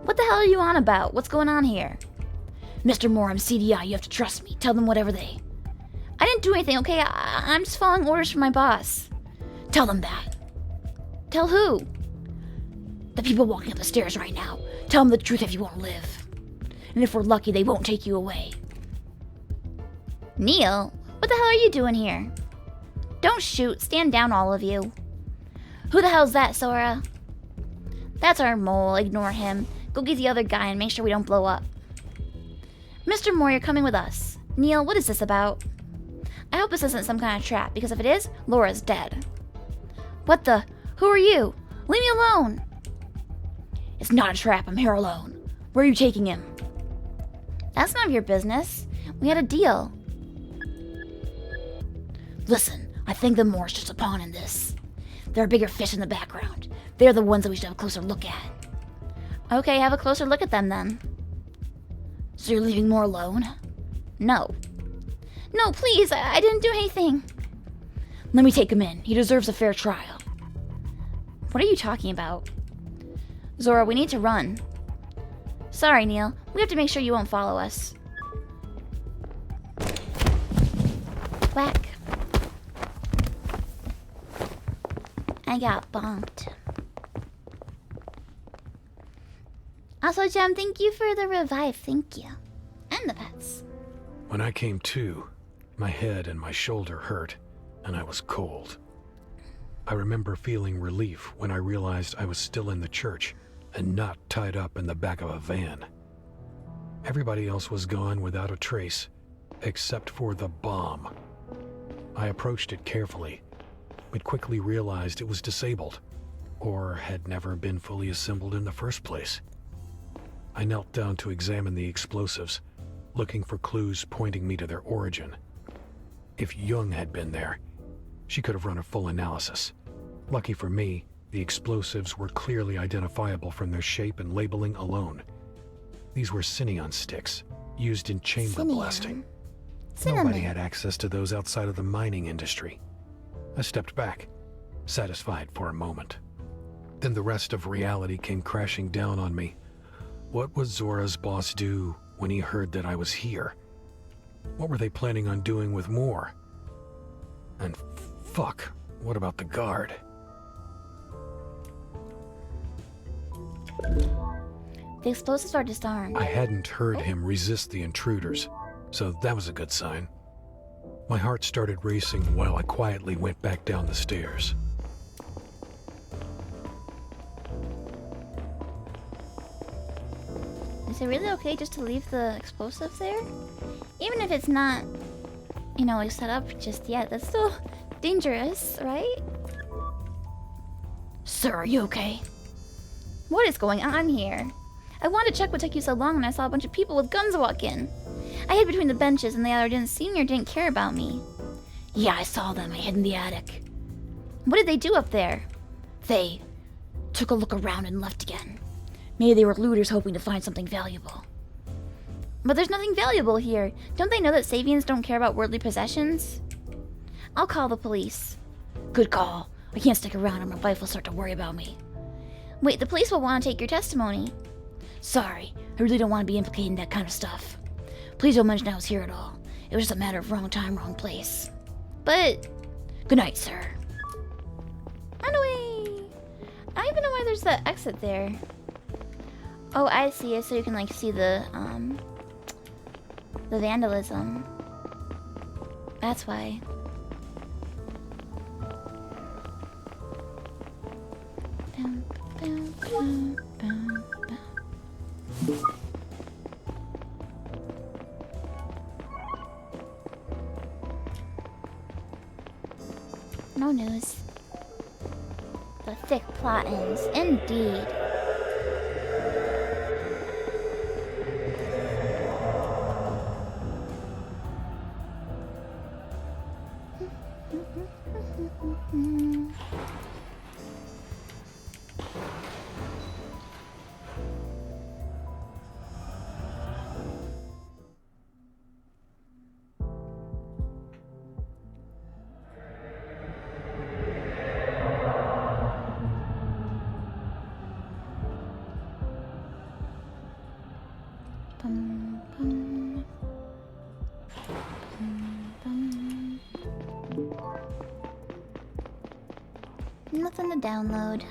What the hell are you on about? What's going on here? Mr. Moore, I'm CDI. You have to trust me. Tell them whatever they... I didn't do anything, okay? I'm just following orders from my boss. Tell them that. Tell who? The people walking up the stairs right now. Tell them the truth if you want to live. And if we're lucky, they won't take you away. Neil, what the hell are you doing here? Don't shoot. Stand down, all of you. Who the hell's that, Sora? That's our mole. Ignore him. Go get the other guy and make sure we don't blow up. Mr. Moore, you're coming with us. Neil, what is this about? I hope this isn't some kind of trap, because if it is, Laura's dead. What the? Who are you? Leave me alone! It's not a trap. I'm here alone. Where are you taking him? That's none of your business. We had a deal. Listen, I think the Moore's just a pawn in this. There are bigger fish in the background. They're the ones that we should have a closer look at. Okay, have a closer look at them then. So you're leaving Moore alone? No. No, please, I didn't do anything. Let me take him in. He deserves a fair trial. What are you talking about? Zora, we need to run. Sorry, Neil. We have to make sure you won't follow us. Whack. I got bonked. Also, Gem, thank you for the revive. Thank you. And the pets. When I came to, my head and my shoulder hurt, and I was cold. I remember feeling relief when I realized I was still in the church and not tied up in the back of a van. Everybody else was gone without a trace, except for the bomb. I approached it carefully, but quickly realized it was disabled, or had never been fully assembled in the first place. I knelt down to examine the explosives, looking for clues pointing me to their origin. If Young had been there, she could have run a full analysis. Lucky for me, the explosives were clearly identifiable from their shape and labeling alone. These were Cinnamon sticks, used in chamber blasting. Nobody had access to those outside of the mining industry. I stepped back, satisfied for a moment. Then the rest of reality came crashing down on me. What would Zora's boss do when he heard that I was here? What were they planning on doing with Moore? And fuck, what about the guard? The explosives are disarmed. I hadn't heard him resist the intruders, so that was a good sign. My heart started racing while I quietly went back down the stairs. Is it really okay just to leave the explosives there? Even if it's not, you know, like set up just yet, that's still dangerous, right? Sir, are you okay? What is going on here? I wanted to check what took you so long when I saw a bunch of people with guns walk in. I hid between the benches and they either didn't see me or didn't care about me. Yeah, I saw them. I hid in the attic. What did they do up there? They took a look around and left again. Maybe they were looters hoping to find something valuable. But there's nothing valuable here. Don't they know that Savians don't care about worldly possessions? I'll call the police. Good call. I can't stick around or my wife will start to worry about me. Wait, the police will want to take your testimony. Sorry, I really don't want to be implicated in that kind of stuff. Please don't mention I was here at all. It was just a matter of wrong time, wrong place. But, good night, sir. Run away! I don't even know why there's that exit there. Oh, I see it, so you can like see the vandalism. That's why. Bum, bum, bum, bum, bum. No news. The thick plot ends, indeed. Bum, bum. Bum, bum. Nothing to download.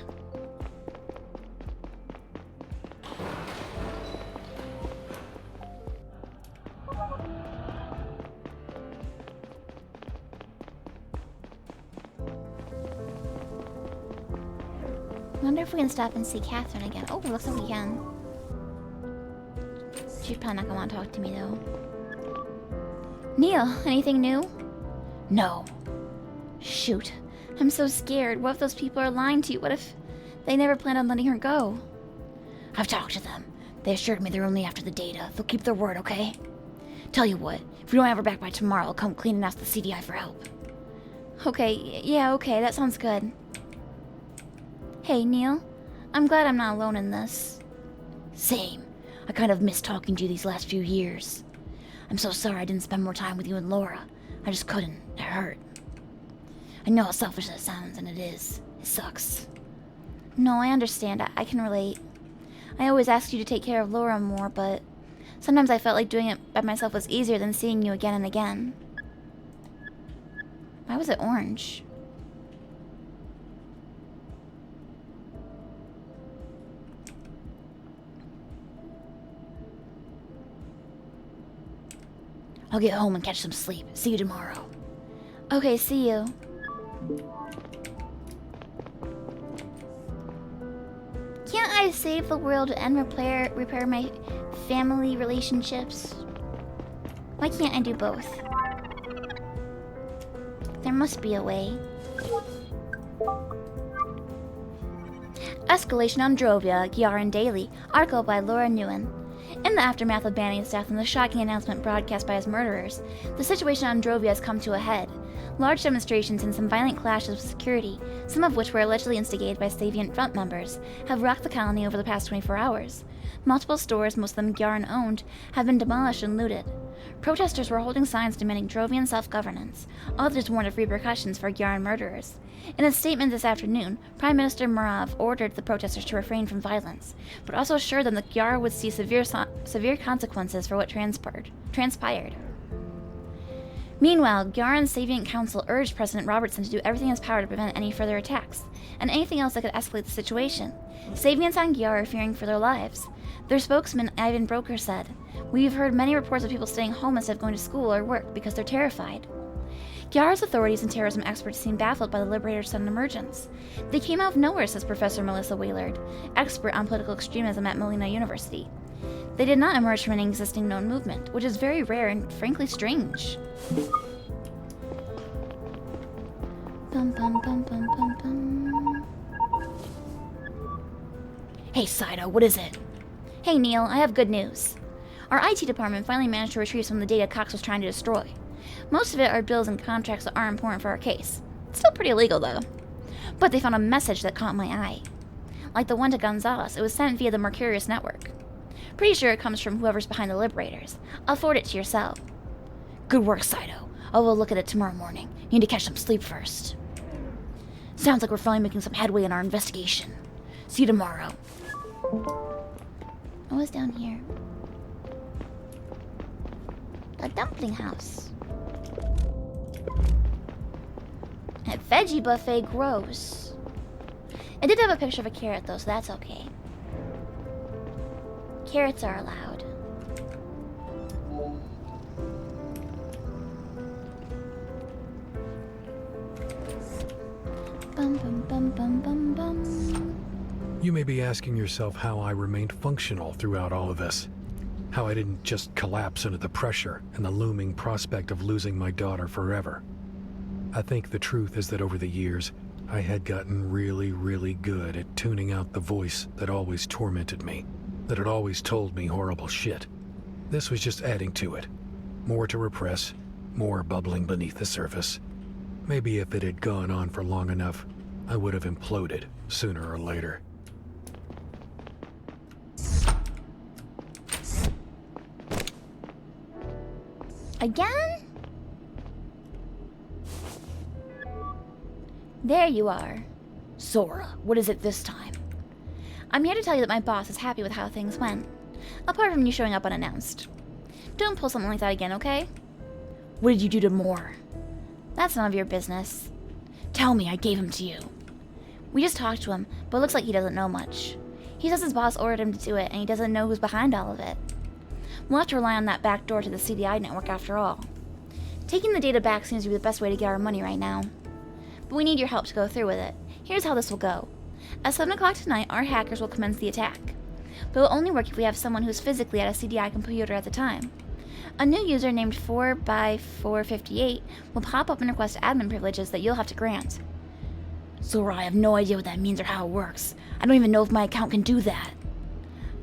Wonder if we can stop and see Catherine again. Oh, looks like we can. She's probably not gonna want to talk to me though. Neil, anything new? No. Shoot. I'm so scared. What if those people are lying to you? What if they never planned on letting her go? I've talked to them. They assured me they're only after the data. They'll keep their word, okay? Tell you what, if we don't have her back by tomorrow, I'll come clean and ask the CDI for help. Okay, yeah, okay, that sounds good. Hey, Neil. I'm glad I'm not alone in this. Same. I kind of missed talking to you these last few years. I'm so sorry I didn't spend more time with you and Laura. I just couldn't. It hurt. I know how selfish that sounds, and it is. It sucks. No, I understand. I can relate. I always asked you to take care of Laura more, but sometimes I felt like doing it by myself was easier than seeing you again and again. Why was it orange? I'll get home and catch some sleep. See you tomorrow. Okay, see you. Can't I save the world and repair my family relationships? Why can't I do both? There must be a way. Escalation on Drovia, Gyaran Daily. Article by Laura Nguyen. In the aftermath of Banny's death and the shocking announcement broadcast by his murderers, the situation on Drovia has come to a head. Large demonstrations and some violent clashes with security, some of which were allegedly instigated by Saviant Front members, have rocked the colony over the past 24 hours. Multiple stores, most of them Gyaran owned, have been demolished and looted. Protesters were holding signs demanding Drovian self-governance. Others warned of repercussions for Gyaran murderers. In a statement this afternoon, Prime Minister Murav ordered the protesters to refrain from violence, but also assured them that Gyara would see severe consequences for what transpired. Meanwhile, Gyaran's Saviant Council urged President Robertson to do everything in his power to prevent any further attacks, and anything else that could escalate the situation. Saviants on Gyara are fearing for their lives. Their spokesman, Ivan Broker, said, "We've heard many reports of people staying home instead of going to school or work because they're terrified." Gyara's authorities and terrorism experts seem baffled by the Liberator's sudden emergence. They came out of nowhere, says Professor Melissa Waylard, expert on political extremism at Molina University. They did not emerge from any existing known movement, which is very rare and frankly strange. Bum, bum, bum, bum, bum, bum. Hey, Saito, what is it? Hey, Neil, I have good news. Our IT department finally managed to retrieve some of the data Cox was trying to destroy. Most of it are bills and contracts that aren't important for our case. It's still pretty illegal, though. But they found a message that caught my eye. Like the one to Gonzalez, it was sent via the Mercurius network. Pretty sure it comes from whoever's behind the Liberators. I'll forward it to your cell. Good work, Saito. I will look at it tomorrow morning. You need to catch some sleep first. Sounds like we're finally making some headway in our investigation. See you tomorrow. What was down here? The dumpling house. A veggie buffet, gross. It did have a picture of a carrot though, so that's okay. Carrots are allowed. Bum bum bum bum bum bum. You may be asking yourself how I remained functional throughout all of this. How I didn't just collapse under the pressure and the looming prospect of losing my daughter forever. I think the truth is that over the years, I had gotten really, really good at tuning out the voice that always tormented me, that had always told me horrible shit. This was just adding to it. More to repress, more bubbling beneath the surface. Maybe if it had gone on for long enough, I would have imploded sooner or later. Again? There you are. Sora, what is it this time? I'm here to tell you that my boss is happy with how things went. Apart from you showing up unannounced. Don't pull something like that again, okay? What did you do to Moore? That's none of your business. Tell me, I gave him to you. We just talked to him, but it looks like he doesn't know much. He says his boss ordered him to do it, and he doesn't know who's behind all of it. We'll have to rely on that back door to the CDI network after all. Taking the data back seems to be the best way to get our money right now. But we need your help to go through with it. Here's how this will go. At 7 o'clock tonight, our hackers will commence the attack. But it will only work if we have someone who's physically at a CDI computer at the time. A new user named 4x458 will pop up and request admin privileges that you'll have to grant. Sora, I have no idea what that means or how it works. I don't even know if my account can do that.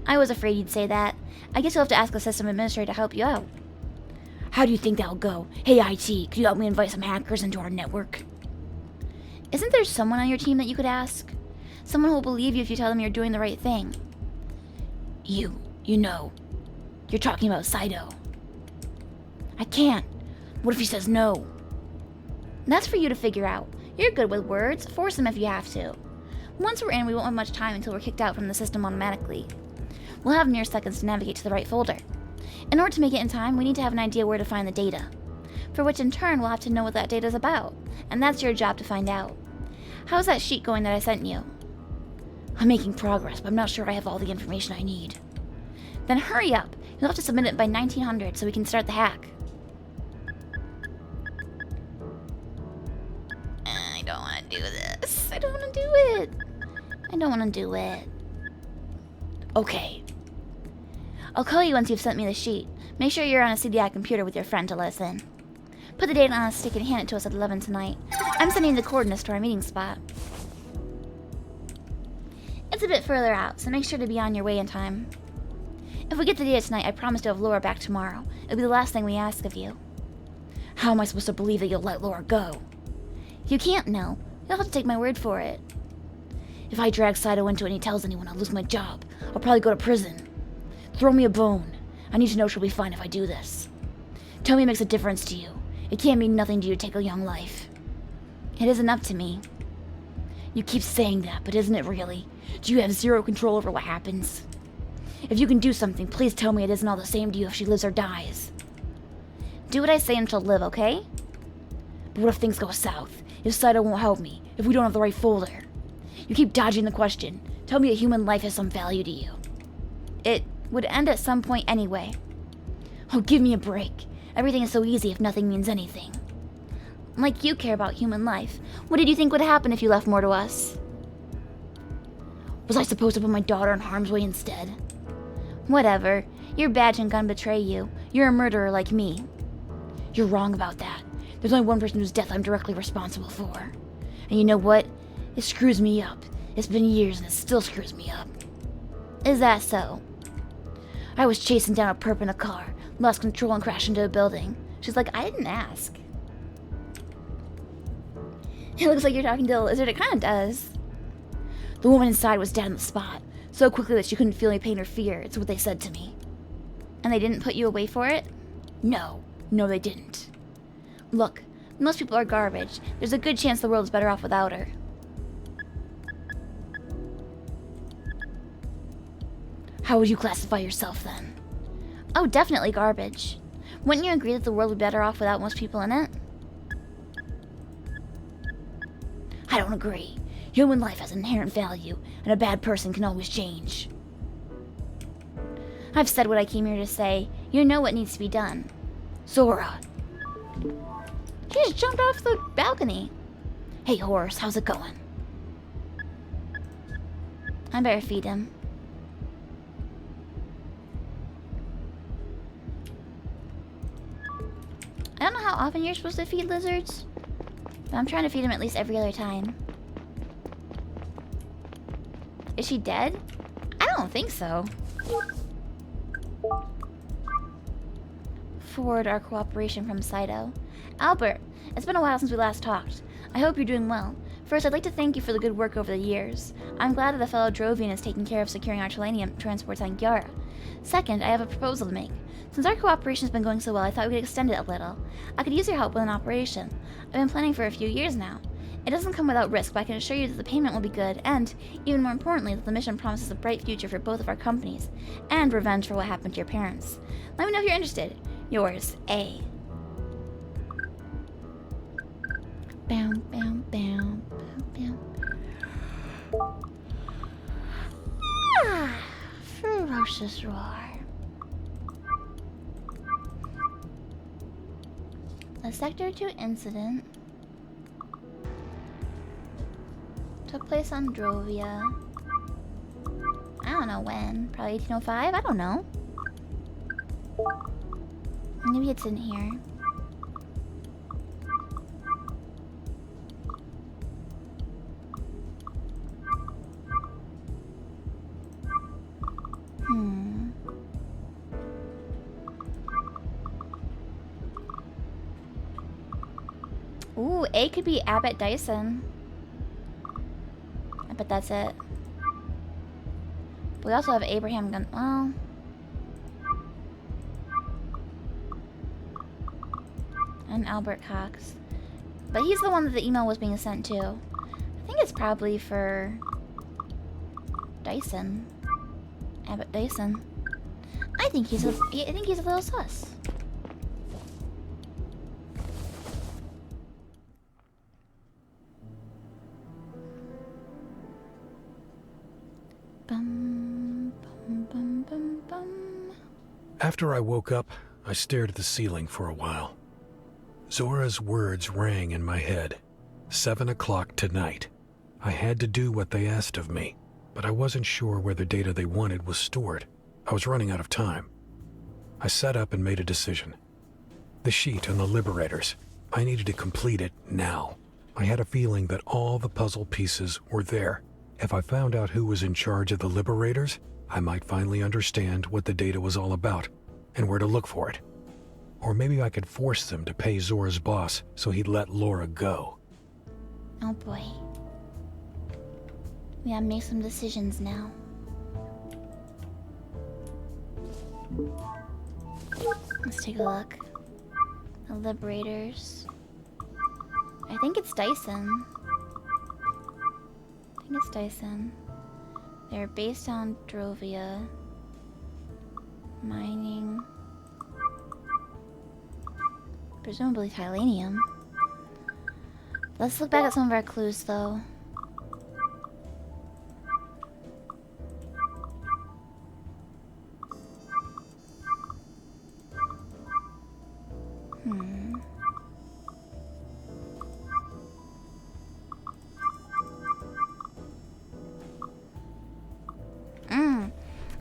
I was afraid you'd say that. I guess you'll have to ask the system administrator to help you out. How do you think that'll go? Hey IT, could you help me invite some hackers into our network? Isn't there someone on your team that you could ask? Someone who will believe you if you tell them you're doing the right thing. You know. You're talking about Saito. I can't. What if he says no? That's for you to figure out. You're good with words. Force him if you have to. Once we're in, we won't have much time until we're kicked out from the system automatically. We'll have mere seconds to navigate to the right folder. In order to make it in time, we need to have an idea where to find the data. For which in turn, we'll have to know what that data is about. And that's your job to find out. How's that sheet going that I sent you? I'm making progress, but I'm not sure I have all the information I need. Then hurry up. You'll have to submit it by 1900 so we can start the hack. I don't want to do this. I don't want to do it. I don't want to do it. Okay. I'll call you once you've sent me the sheet. Make sure you're on a CDI computer with your friend to let us in. Put the data on a stick and hand it to us at 11 tonight. I'm sending the coordinates to our meeting spot. It's a bit further out, so make sure to be on your way in time. If we get the data tonight, I promise to have Laura back tomorrow. It'll be the last thing we ask of you. How am I supposed to believe that you'll let Laura go? You can't know. You'll have to take my word for it. If I drag Saito into it and he tells anyone, I'll lose my job. I'll probably go to prison. Throw me a bone. I need to know she'll be fine if I do this. Tell me it makes a difference to you. It can't mean nothing to you to take a young life. It isn't up to me. You keep saying that, but isn't it really? Do you have zero control over what happens? If you can do something, please tell me it isn't all the same to you if she lives or dies. Do what I say and she'll live, okay? But what if things go south? If Saito won't help me? If we don't have the right folder? You keep dodging the question. Tell me a human life has some value to you. It would end at some point anyway. Oh, give me a break. Everything is so easy if nothing means anything. Like you care about human life. What did you think would happen if you left more to us? Was I supposed to put my daughter in harm's way instead? Whatever. Your badge and gun betray you. You're a murderer like me. You're wrong about that. There's only one person whose death I'm directly responsible for. And you know what? It screws me up. It's been years and it still screws me up. Is that so? I was chasing down a perp in a car, lost control and crashed into a building. She's like, I didn't ask. It looks like you're talking to a lizard. It kind of does. The woman inside was dead on the spot, so quickly that she couldn't feel any pain or fear. It's what they said to me. And they didn't put you away for it? No, they didn't. Look, most people are garbage. There's a good chance the world is better off without her. How would you classify yourself then? Oh, definitely garbage. Wouldn't you agree that the world would be better off without most people in it? I don't agree. Human life has inherent value, and a bad person can always change. I've said what I came here to say. You know what needs to be done. Sora. She just jumped off the balcony. Hey, horse, how's it going? I better feed him. I don't know how often you're supposed to feed lizards, but I'm trying to feed him at least every other time. Is she dead? I don't think so. Forward our cooperation from Saito. Albert, it's been a while since we last talked. I hope you're doing well. First, I'd like to thank you for the good work over the years. I'm glad that the fellow Drovian is taking care of securing our Telenium transports on Gyara. Second, I have a proposal to make. Since our cooperation has been going so well, I thought we could extend it a little. I could use your help with an operation. I've been planning for a few years now. It doesn't come without risk, but I can assure you that the payment will be good, and, even more importantly, that the mission promises a bright future for both of our companies, and revenge for what happened to your parents. Let me know if you're interested. Yours, A. Bam, bam, bam, bam, bam. Ah, ferocious roar. A Sector 2 incident took place place on Drovia. I don't know when. Probably 1805? I don't know. Maybe it's in here. Ooh, A could be Abbott Dyson. I bet that's it. But we also have Abraham Gun. Well. And Albert Cox. But he's the one that the email was being sent to. I think it's probably for Dyson. Abbott Dyson. I think he's a little sus. Bum, bum, bum, bum, bum. After I woke up, I stared at the ceiling for a while. Zora's words rang in my head. 7 o'clock tonight. I had to do what they asked of me, but I wasn't sure where the data they wanted was stored. I was running out of time. I sat up and made a decision. The sheet on the Liberators. I needed to complete it now. I had a feeling that all the puzzle pieces were there. If I found out who was in charge of the Liberators, I might finally understand what the data was all about and where to look for it. Or maybe I could force them to pay Zora's boss so he'd let Laura go. Oh boy. We gotta make some decisions now. Let's take a look. The Liberators. I think it's Dyson. I think it's Dyson. They're based on Drovia. Mining. Presumably Tylenium. Let's look back at some of our clues, though.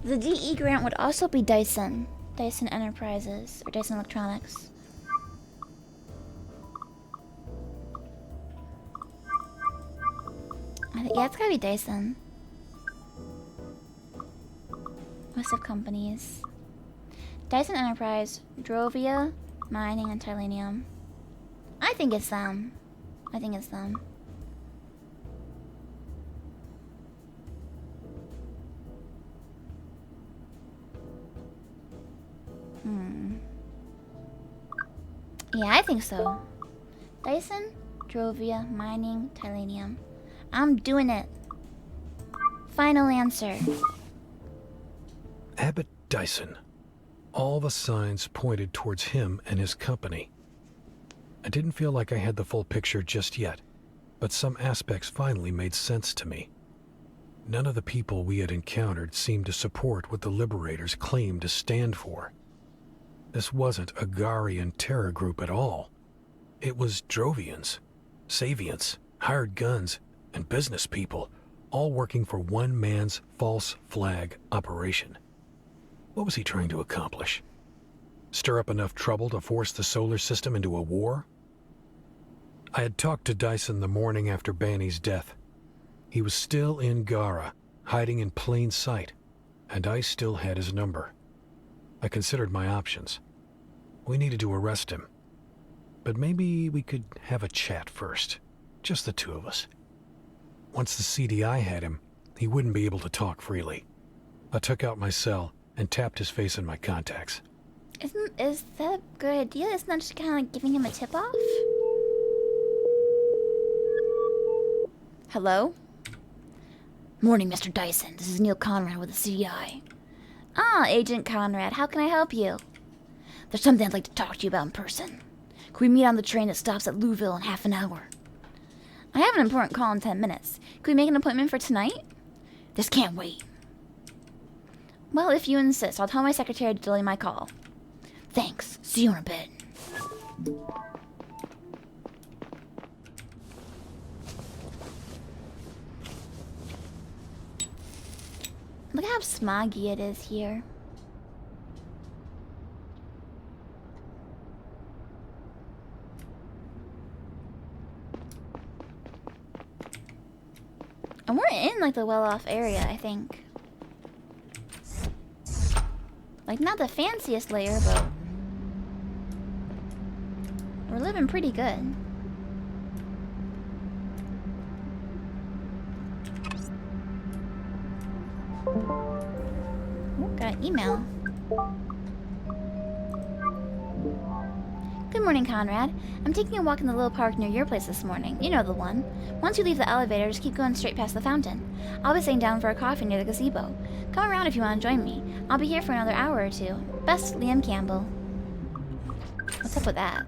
The DE grant would also be Dyson. Dyson Enterprises, or Dyson Electronics. Yeah, it's gotta be Dyson. List of companies. Dyson Enterprise, Drovia, Mining, and Tylenium. I think it's them. I think it's them. Yeah, I think so. Dyson, Drovia, Mining, Tylenium. I'm doing it. Final answer. Abbott Dyson. All the signs pointed towards him and his company. I didn't feel like I had the full picture just yet, but some aspects finally made sense to me. None of the people we had encountered seemed to support what the Liberators claimed to stand for. This wasn't a Garian terror group at all. It was Drovians, Savians, hired guns, and business people, all working for one man's false flag operation. What was he trying to accomplish? Stir up enough trouble to force the solar system into a war? I had talked to Dyson the morning after Banny's death. He was still in Gara, hiding in plain sight, and I still had his number. I considered my options. We needed to arrest him. But maybe we could have a chat first. Just the two of us. Once the CDI had him, he wouldn't be able to talk freely. I took out my cell and tapped his face in my contacts. Is that a good idea? Isn't that just kind of like giving him a tip-off? Hello? Morning, Mr. Dyson. This is Neil Conrad with the CDI. Ah, Agent Conrad. How can I help you? There's something I'd like to talk to you about in person. Can we meet on the train that stops at Louisville in half an hour? I have an important call in 10 minutes. Can we make an appointment for tonight? This can't wait. Well, if you insist, I'll tell my secretary to delay my call. Thanks. See you in a bit. Look how smoggy it is here. And we're in like the well-off area, I think. Like not the fanciest layer, but we're living pretty good. Ooh, got an email. Good morning, Conrad. I'm taking a walk in the little park near your place this morning. You know the one. Once you leave the elevator, just keep going straight past the fountain. I'll be sitting down for a coffee near the gazebo. Come around if you want to join me. I'll be here for another hour or two. Best, Liam Campbell. What's up with that?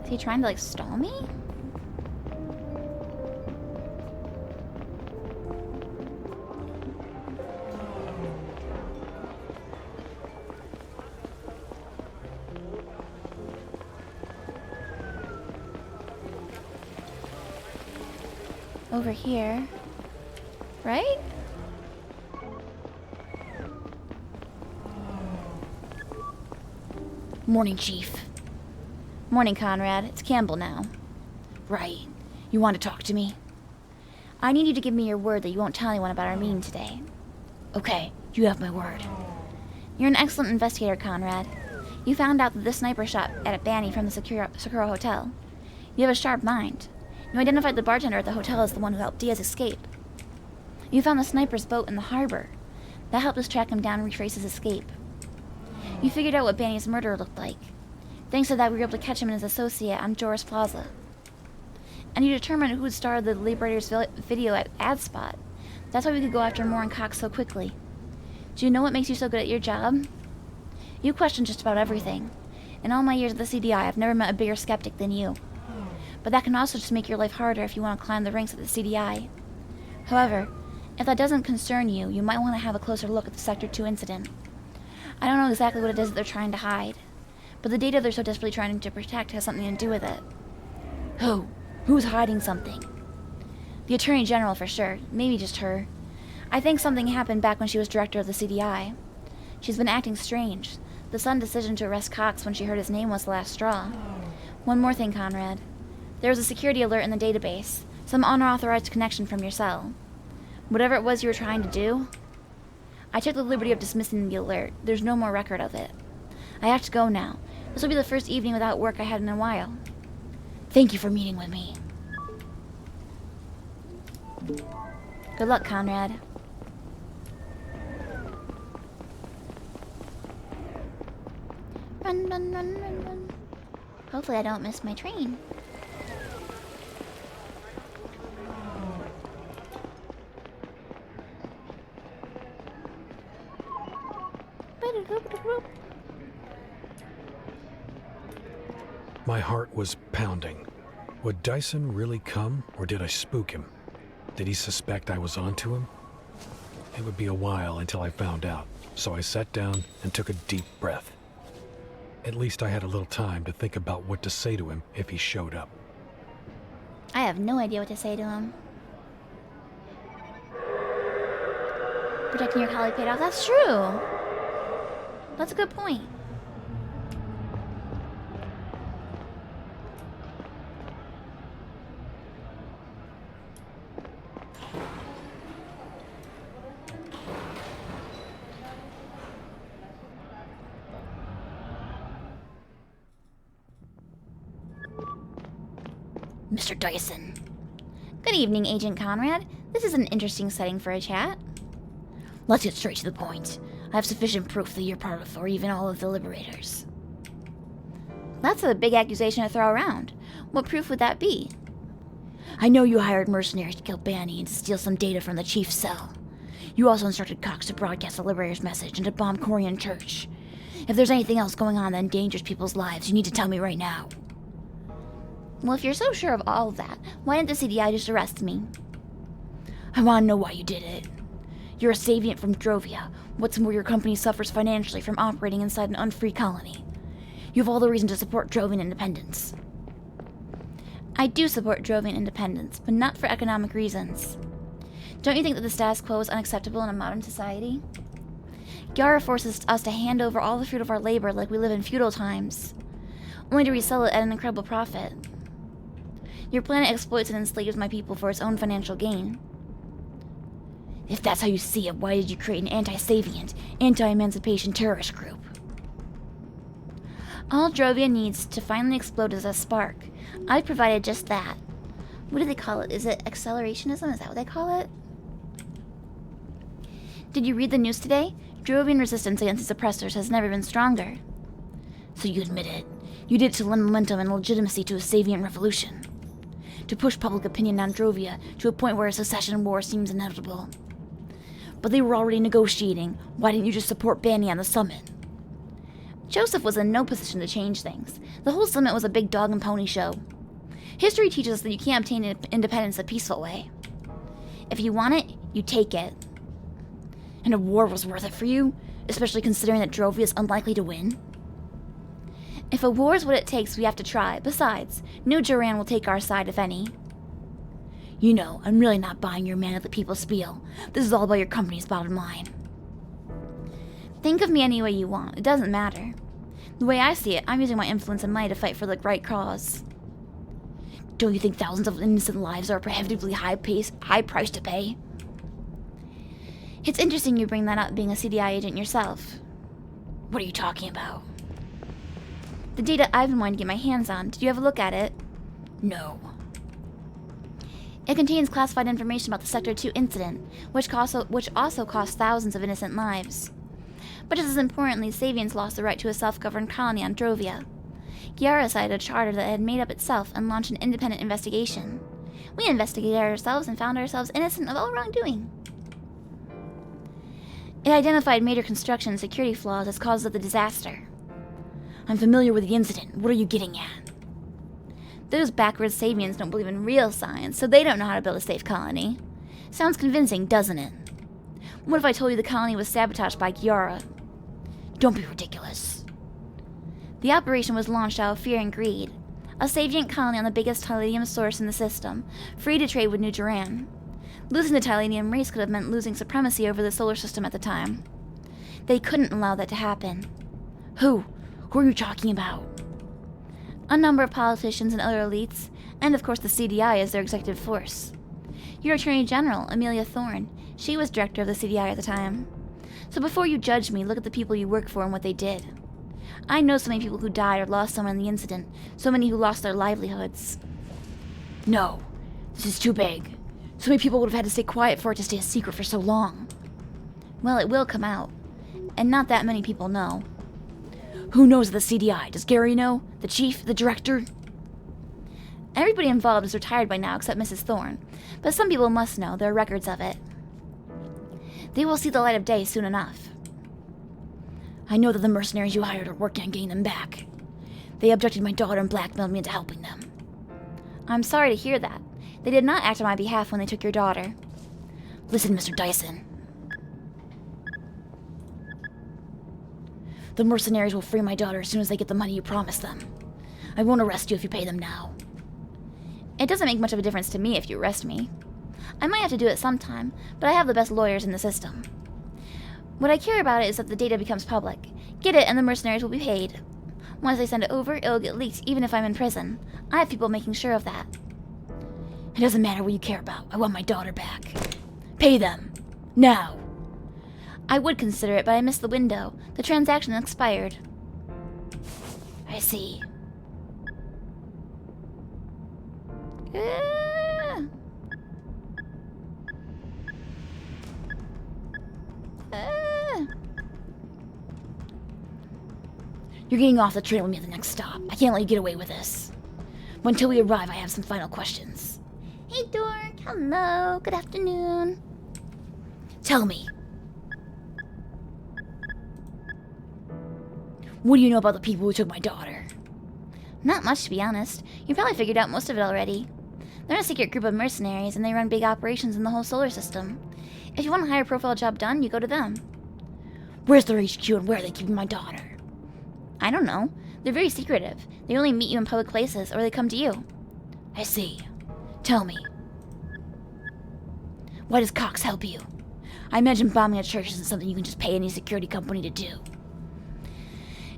Is he trying to, like, stall me? Over here. Right? Morning, Chief. Morning, Conrad. It's Campbell now. Right. You want to talk to me? I need you to give me your word that you won't tell anyone about our meeting today. Okay, you have my word. You're an excellent investigator, Conrad. You found out that the sniper shot at Fanny from the Sakura Hotel. You have a sharp mind. You identified the bartender at the hotel as the one who helped Diaz escape. You found the sniper's boat in the harbor. That helped us track him down and retrace his escape. You figured out what Banny's murder looked like. Thanks to that, we were able to catch him and his associate on Joris Plaza. And you determined who had started the Liberators' video at AdSpot. That's why we could go after Moore and Cox so quickly. Do you know what makes you so good at your job? You question just about everything. In all my years at the CDI, I've never met a bigger skeptic than you. But that can also just make your life harder if you want to climb the ranks at the CDI. However, if that doesn't concern you, you might want to have a closer look at the Sector 2 incident. I don't know exactly what it is that they're trying to hide, but the data they're so desperately trying to protect has something to do with it. Who? Who's hiding something? The Attorney General for sure, maybe just her. I think something happened back when she was director of the CDI. She's been acting strange. The sudden decision to arrest Cox when she heard his name was the last straw. One more thing, Conrad. There was a security alert in the database. Some unauthorized connection from your cell. Whatever it was you were trying to do, I took the liberty of dismissing the alert. There's no more record of it. I have to go now. This will be the first evening without work I had in a while. Thank you for meeting with me. Good luck, Conrad. Run, run, run, run, run. Hopefully I don't miss my train. My heart was pounding. Would Dyson really come, or did I spook him? Did he suspect I was onto him? It would be a while until I found out, so I sat down and took a deep breath. At least I had a little time to think about what to say to him if he showed up. I have no idea what to say to him. Protecting your colleague paid off. That's true. That's a good point. Mr. Dyson. Good evening, Agent Conrad. This is an interesting setting for a chat. Let's get straight to the point. I have sufficient proof that you're part of, or even all of the Liberators. That's a big accusation to throw around. What proof would that be? I know you hired mercenaries to kill Banny and to steal some data from the Chief's cell. You also instructed Cox to broadcast the Liberator's message and to bomb Corian Church. If there's anything else going on that endangers people's lives, you need to tell me right now. Well, if you're so sure of all of that, why didn't the CDI just arrest me? I want to know why you did it. You're a Saviant from Drovia. What's more, your company suffers financially from operating inside an unfree colony. You have all the reason to support Drovian independence. I do support Drovian independence, but not for economic reasons. Don't you think that the status quo is unacceptable in a modern society? Gyara forces us to hand over all the fruit of our labor like we live in feudal times, only to resell it at an incredible profit. Your planet exploits and enslaves my people for its own financial gain. If that's how you see it, why did you create an anti-Savient, anti-emancipation terrorist group? All Drovia needs to finally explode is a spark. I provided just that. What do they call it? Is it accelerationism? Is that what they call it? Did you read the news today? Drovian resistance against its oppressors has never been stronger. So you admit it. You did it to lend momentum and legitimacy to a Savient revolution. To push public opinion on Drovia to a point where a secession war seems inevitable. But they were already negotiating. Why didn't you just support Banny on the summit? Joseph was in no position to change things. The whole summit was a big dog and pony show. History teaches us that you can't obtain independence a peaceful way. If you want it, you take it. And a war was worth it for you, especially considering that Drovia is unlikely to win. If a war is what it takes, we have to try. Besides, no Duran will take our side, if any. You know, I'm really not buying your man of the people spiel. This is all about your company's bottom line. Think of me any way you want. It doesn't matter. The way I see it, I'm using my influence and money to fight for the right cause. Don't you think thousands of innocent lives are a prohibitively high price to pay? It's interesting you bring that up, being a CDI agent yourself. What are you talking about? The data I've been wanting to get my hands on. Did you have a look at it? No. It contains classified information about the Sector 2 incident, which also cost thousands of innocent lives. But just as importantly, Savians lost the right to a self-governed colony on Drovia. Gyara cited a charter that had made up itself and launched an independent investigation. We investigated ourselves and found ourselves innocent of all wrongdoing. It identified major construction and security flaws as causes of the disaster. I'm familiar with the incident. What are you getting at? Those backwards Savians don't believe in real science, so they don't know how to build a safe colony. Sounds convincing, doesn't it? What if I told you the colony was sabotaged by Gyara? Don't be ridiculous. The operation was launched out of fear and greed. A Savient colony on the biggest Tylenium source in the system, free to trade with New Duran. Losing the Tylenium race could have meant losing supremacy over the solar system at the time. They couldn't allow that to happen. Who? Who are you talking about? A number of politicians and other elites, and of course the CDI as their executive force. Your Attorney General, Amelia Thorne, she was director of the CDI at the time. So before you judge me, look at the people you work for and what they did. I know so many people who died or lost someone in the incident, so many who lost their livelihoods. No, this is too big. So many people would have had to stay quiet for it to stay a secret for so long. Well, it will come out, and not that many people know. Who knows the CDI? Does Gary know? The chief? The director? Everybody involved is retired by now except Mrs. Thorne, but some people must know. There are records of it. They will see the light of day soon enough. I know that the mercenaries you hired are working on getting them back. They abducted my daughter and blackmailed me into helping them. I'm sorry to hear that. They did not act on my behalf when they took your daughter. Listen, Mr. Dyson. The mercenaries will free my daughter as soon as they get the money you promised them. I won't arrest you if you pay them now. It doesn't make much of a difference to me if you arrest me. I might have to do it sometime, but I have the best lawyers in the system. What I care about is that the data becomes public. Get it and the mercenaries will be paid. Once they send it over, it'll get leaked even if I'm in prison. I have people making sure of that. It doesn't matter what you care about. I want my daughter back. Pay them. Now. I would consider it, but I missed the window. The transaction expired. I see. You're getting off the train with me at the next stop. I can't let you get away with this. Until we arrive, I have some final questions. Hey, Dork. Hello. Good afternoon. Tell me. What do you know about the people who took my daughter? Not much, to be honest. You probably figured out most of it already. They're a secret group of mercenaries, and they run big operations in the whole solar system. If you want a higher profile job done, you go to them. Where's their HQ and where are they keeping my daughter? I don't know. They're very secretive. They only meet you in public places, or they come to you. I see. Tell me. Why does Cox help you? I imagine bombing a church isn't something you can just pay any security company to do.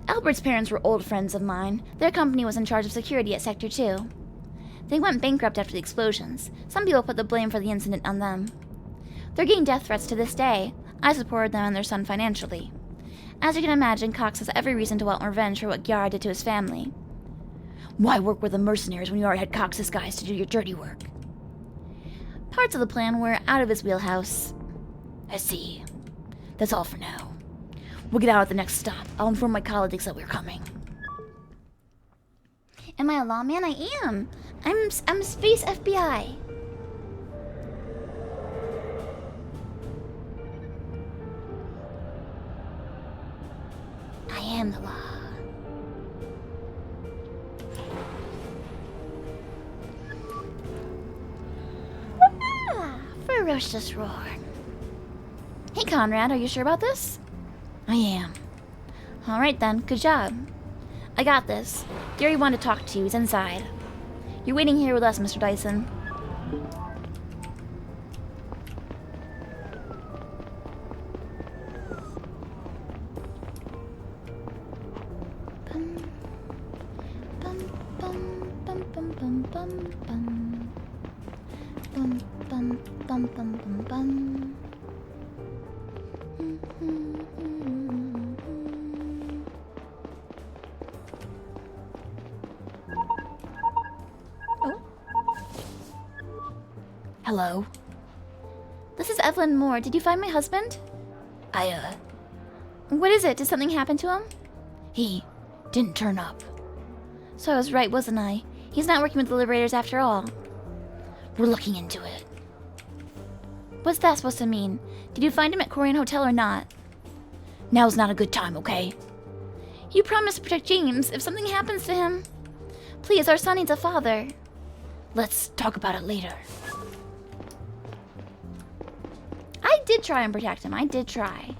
Albert's parents were old friends of mine. Their company was in charge of security at Sector 2. They went bankrupt after the explosions. Some people put the blame for the incident on them. They're getting death threats to this day. I supported them and their son financially. As you can imagine, Cox has every reason to want revenge for what Gyara did to his family. Why work with the mercenaries when you already had Cox's guys to do your dirty work? Parts of the plan were out of his wheelhouse. I see. That's all for now. We'll get out at the next stop. I'll inform my colleagues that we're coming. Am I a lawman? I am. I'm Space FBI. I am the law. Ferocious roar. Hey, Conrad, are you sure about this? I am. Alright then, good job. I got this. Gary wanted to talk to you, he's inside. You're waiting here with us, Mr. Dyson. Hello. This is Evelyn Moore. Did you find my husband? What is it? Did something happen to him? He didn't turn up. So I was right, wasn't I? He's not working with the Liberators after all. We're looking into it. What's that supposed to mean? Did you find him at Corian Hotel or not? Now's not a good time, okay? You promised to protect James if something happens to him. Please, our son needs a father. Let's talk about it later. I did try and protect him. I did try.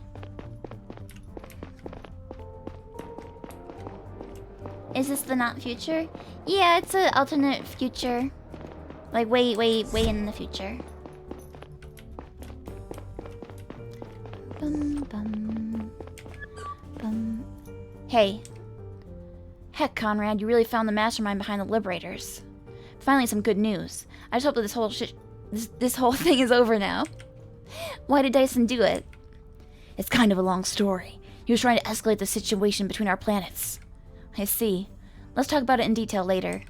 Is this the not future? Yeah, it's an alternate future. Like way in the future. Hey. Heck, Conrad, you really found the mastermind behind the Liberators. Finally, some good news. I just hope that this whole thing is over now. Why did Dyson do it? It's kind of a long story. He was trying to escalate the situation between our planets. I see. Let's talk about it in detail later.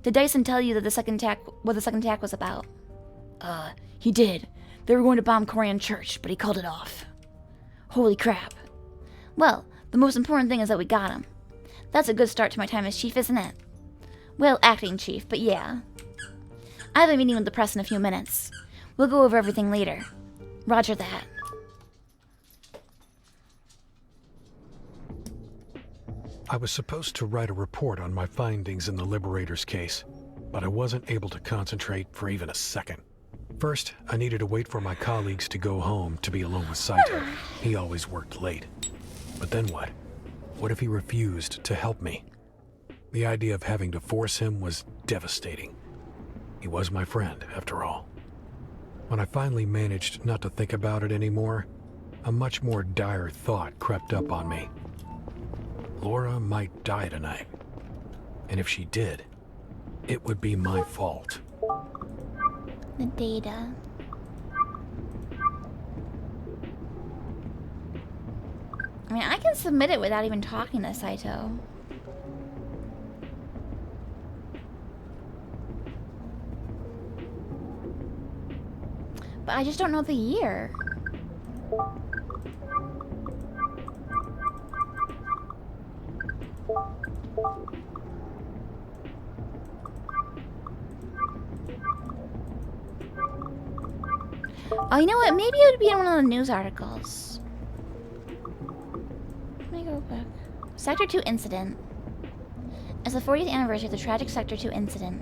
Did Dyson tell you that what the second attack was about? He did. They were going to bomb Corian Church, but he called it off. Holy crap. Well, the most important thing is that we got him. That's a good start to my time as chief, isn't it? Well, acting chief, but yeah. I have a meeting with the press in a few minutes. We'll go over everything later. Roger that. I was supposed to write a report on my findings in the Liberators case, but I wasn't able to concentrate for even a second. First, I needed to wait for my colleagues to go home to be alone with Saito. He always worked late. But then what? What if he refused to help me? The idea of having to force him was devastating. He was my friend, after all. When I finally managed not to think about it anymore, a much more dire thought crept up on me. Laura might die tonight. And if she did, it would be my fault. The data. I mean, I can submit it without even talking to Saito. But I just don't know the year. Oh, you know what? Maybe it would be in one of the news articles. Let me go back. Sector 2 incident. It's the 40th anniversary of the tragic Sector 2 incident.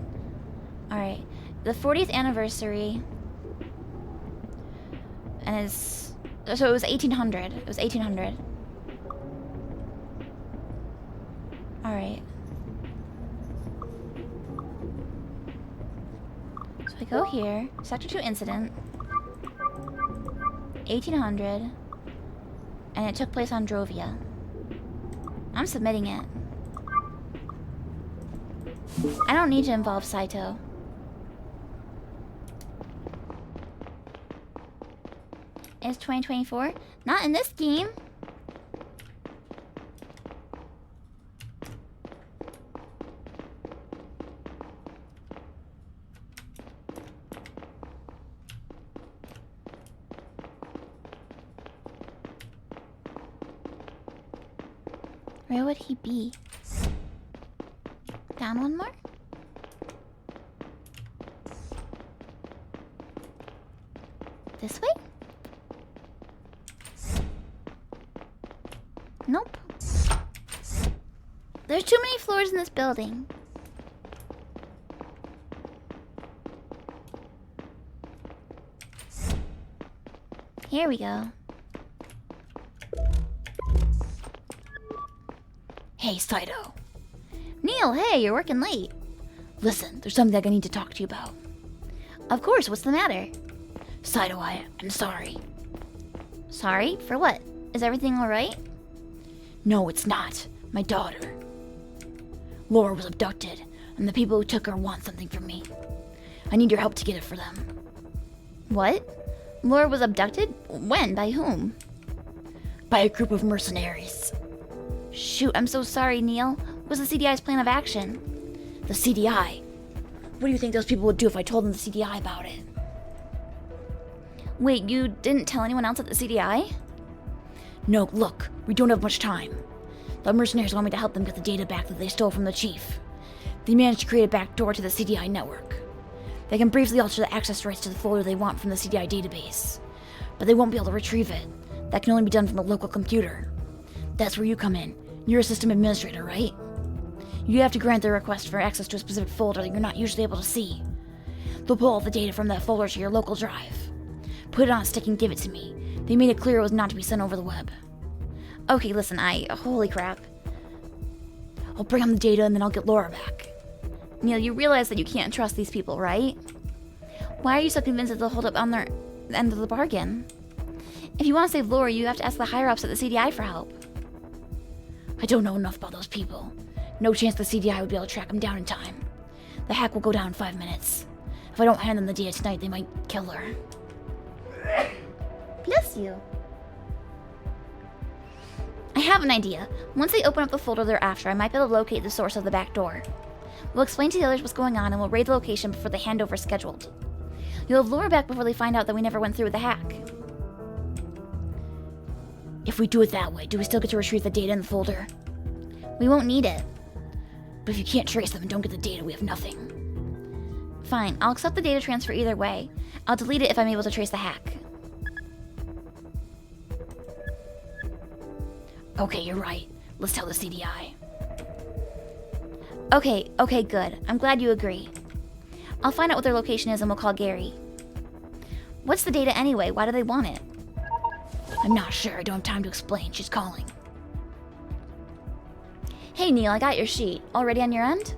Alright. The 40th anniversary. And it's... So it was 1800. It was 1800. Alright. So I go here. Sector 2 incident. 1800. And it took place on Drovia. I'm submitting it. I don't need to involve Saito. It's 2024? Not in this game. Where would he be? Down one more? This way? Nope. There's too many floors in this building. Here we go. Hey, Saito. Neil, hey, you're working late. Listen, there's something I need to talk to you about. Of course, what's the matter? Saito, I'm sorry. Sorry? For what? Is everything alright? No, it's not. My daughter. Laura was abducted, and the people who took her want something from me. I need your help to get it for them. What? Laura was abducted? When? By whom? By a group of mercenaries. Shoot, I'm so sorry, Neil. What's the CDI's plan of action? The CDI? What do you think those people would do if I told them the CDI about it? Wait, you didn't tell anyone else at the CDI? No, look, we don't have much time. The mercenaries want me to help them get the data back that they stole from the chief. They managed to create a back door to the CDI network. They can briefly alter the access rights to the folder they want from the CDI database, but they won't be able to retrieve it. That can only be done from a local computer. That's where you come in. You're a system administrator, right? You have to grant their request for access to a specific folder that you're not usually able to see. They'll pull all the data from that folder to your local drive. Put it on a stick and give it to me. They made it clear it was not to be sent over the web. Okay, listen, holy crap. I'll bring them the data and then I'll get Laura back. Neil, you realize that you can't trust these people, right? Why are you so convinced that they'll hold up on their end of the bargain? If you want to save Laura, you have to ask the higher-ups at the CDI for help. I don't know enough about those people. No chance the CDI would be able to track them down in time. The hack will go down in 5 minutes. If I don't hand them the data tonight, they might kill her. Bless you. I have an idea. Once they open up the folder they're after, I might be able to locate the source of the back door. We'll explain to the others what's going on and we'll raid the location before the handover is scheduled. You'll have Laura back before they find out that we never went through with the hack. If we do it that way, do we still get to retrieve the data in the folder? We won't need it. But if you can't trace them and don't get the data, we have nothing. Fine, I'll accept the data transfer either way. I'll delete it if I'm able to trace the hack. Okay, you're right. Let's tell the CDI. Okay, good. I'm glad you agree. I'll find out what their location is and we'll call Gary. What's the data anyway? Why do they want it? I'm not sure. I don't have time to explain. She's calling. Hey, Neil, I got your sheet. All ready on your end?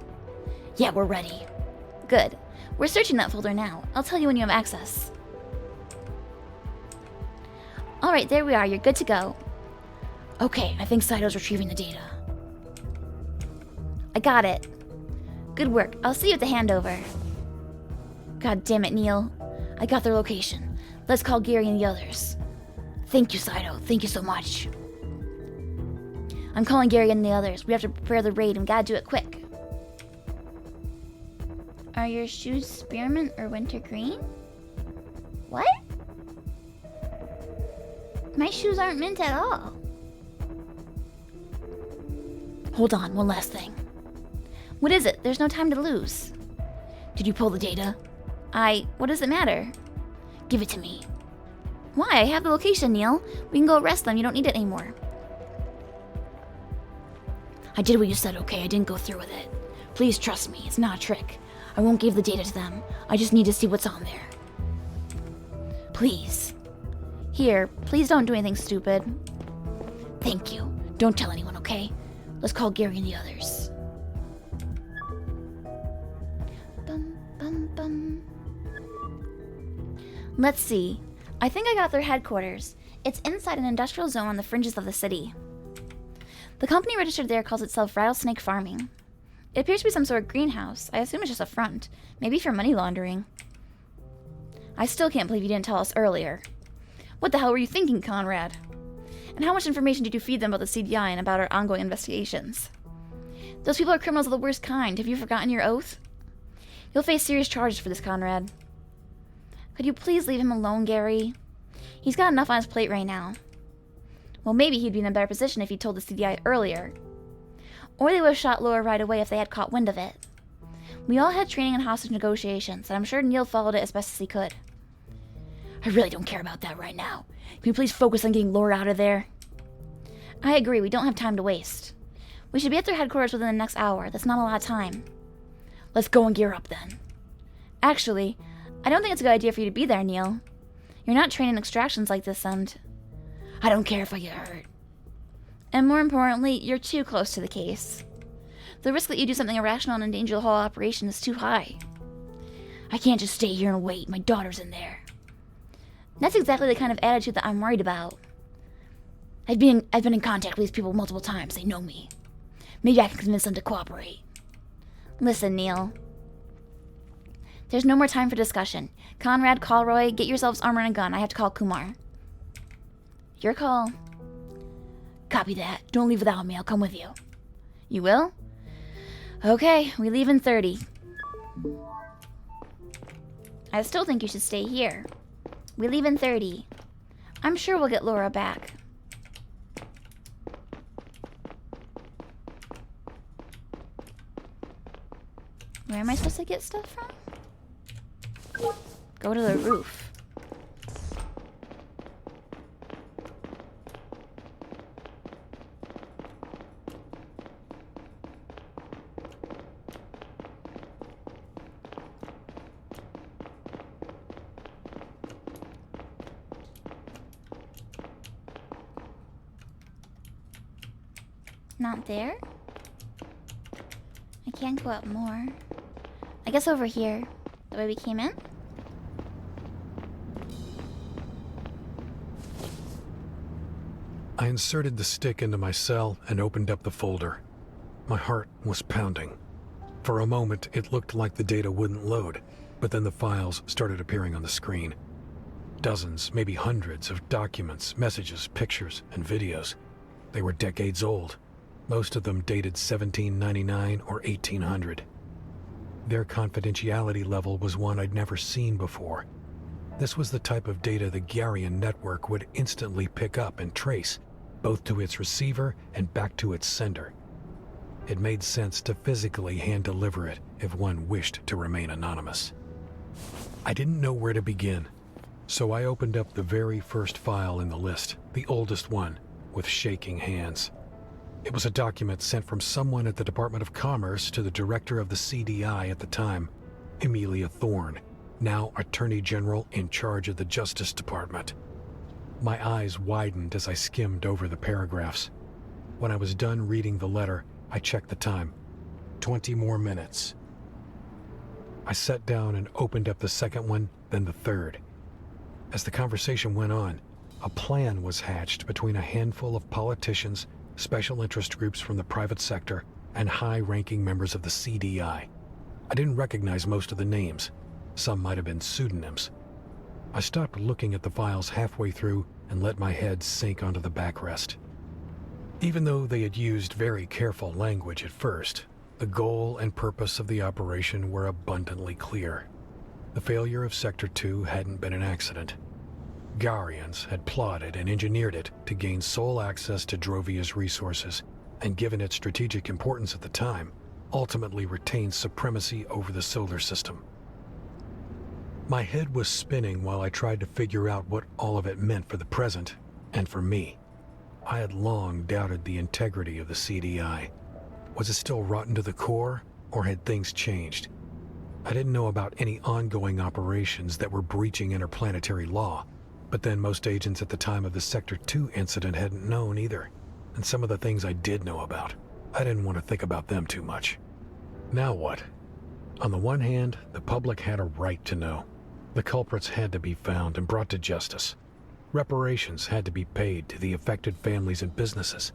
Yeah, we're ready. Good. We're searching that folder now. I'll tell you when you have access. Alright, there we are. You're good to go. Okay, I think Saito's retrieving the data. I got it. Good work. I'll see you at the handover. God damn it, Neil. I got their location. Let's call Gary and the others. Thank you, Saito. Thank you so much. I'm calling Gary and the others. We have to prepare the raid and we gotta do it quick. Are your shoes spearmint or wintergreen? What? My shoes aren't mint at all. Hold on, one last thing. What is it? There's no time to lose. Did you pull the data? What does it matter? Give it to me. Why? I have the location, Neil. We can go arrest them. You don't need it anymore. I did what you said, okay? I didn't go through with it. Please trust me. It's not a trick. I won't give the data to them. I just need to see what's on there. Please. Here, please don't do anything stupid. Thank you. Don't tell anyone, okay? Let's call Gary and the others. Bum, bum, bum. Let's see. I think I got their headquarters. It's inside an industrial zone on the fringes of the city. The company registered there calls itself Rattlesnake Farming. It appears to be some sort of greenhouse. I assume it's just a front. Maybe for money laundering. I still can't believe you didn't tell us earlier. What the hell were you thinking, Conrad? And how much information did you feed them about the CDI and about our ongoing investigations? Those people are criminals of the worst kind. Have you forgotten your oath? You'll face serious charges for this, Conrad. Could you please leave him alone, Gary? He's got enough on his plate right now. Well, maybe he'd be in a better position if he told the CDI earlier. Or they would have shot Laura right away if they had caught wind of it. We all had training in hostage negotiations, and I'm sure Neil followed it as best as he could. I really don't care about that right now. Can you please focus on getting Laura out of there? I agree, we don't have time to waste. We should be at their headquarters within the next hour. That's not a lot of time. Let's go and gear up then. Actually, I don't think it's a good idea for you to be there, Neil. You're not trained in extractions like this, and I don't care if I get hurt. And more importantly, you're too close to the case. The risk that you do something irrational and endanger the whole operation is too high. I can't just stay here and wait. My daughter's in there. That's exactly the kind of attitude that I'm worried about. I've been in contact with these people multiple times. They know me. Maybe I can convince them to cooperate. Listen, Neil. There's no more time for discussion. Conrad, Colroy, get yourselves armor and a gun. I have to call Kumar. Your call. Copy that. Don't leave without me. I'll come with you. You will? Okay, we leave in 30. I still think you should stay here. We leave in 30. I'm sure we'll get Laura back. Where am I supposed to get stuff from? Go to the roof. Not there? I can't go up more. I guess over here, the way we came in? I inserted the stick into my cell and opened up the folder. My heart was pounding. For a moment, it looked like the data wouldn't load, but then the files started appearing on the screen. Dozens, maybe hundreds of documents, messages, pictures, and videos. They were decades old. Most of them dated 1799 or 1800. Their confidentiality level was one I'd never seen before. This was the type of data the Garian network would instantly pick up and trace, both to its receiver and back to its sender. It made sense to physically hand-deliver it if one wished to remain anonymous. I didn't know where to begin, so I opened up the very first file in the list, the oldest one, with shaking hands. It was a document sent from someone at the Department of Commerce to the director of the CDI at the time, Amelia Thorne, now Attorney General in charge of the Justice Department. My eyes widened as I skimmed over the paragraphs. When I was done reading the letter, I checked the time. 20 more minutes. I sat down and opened up the second one, then the third. As the conversation went on, a plan was hatched between a handful of politicians, special interest groups from the private sector, and high-ranking members of the CDI. I didn't recognize most of the names. Some might have been pseudonyms. I stopped looking at the files halfway through and let my head sink onto the backrest. Even though they had used very careful language at first, the goal and purpose of the operation were abundantly clear. The failure of Sector 2 hadn't been an accident. Garians had plotted and engineered it to gain sole access to Drovia's resources, and given its strategic importance at the time, ultimately retained supremacy over the solar system. My head was spinning while I tried to figure out what all of it meant for the present, and for me. I had long doubted the integrity of the CDI. Was it still rotten to the core, or had things changed? I didn't know about any ongoing operations that were breaching interplanetary law, but then most agents at the time of the Sector 2 incident hadn't known either. And some of the things I did know about, I didn't want to think about them too much. Now what? On the one hand, the public had a right to know. The culprits had to be found and brought to justice. Reparations had to be paid to the affected families and businesses.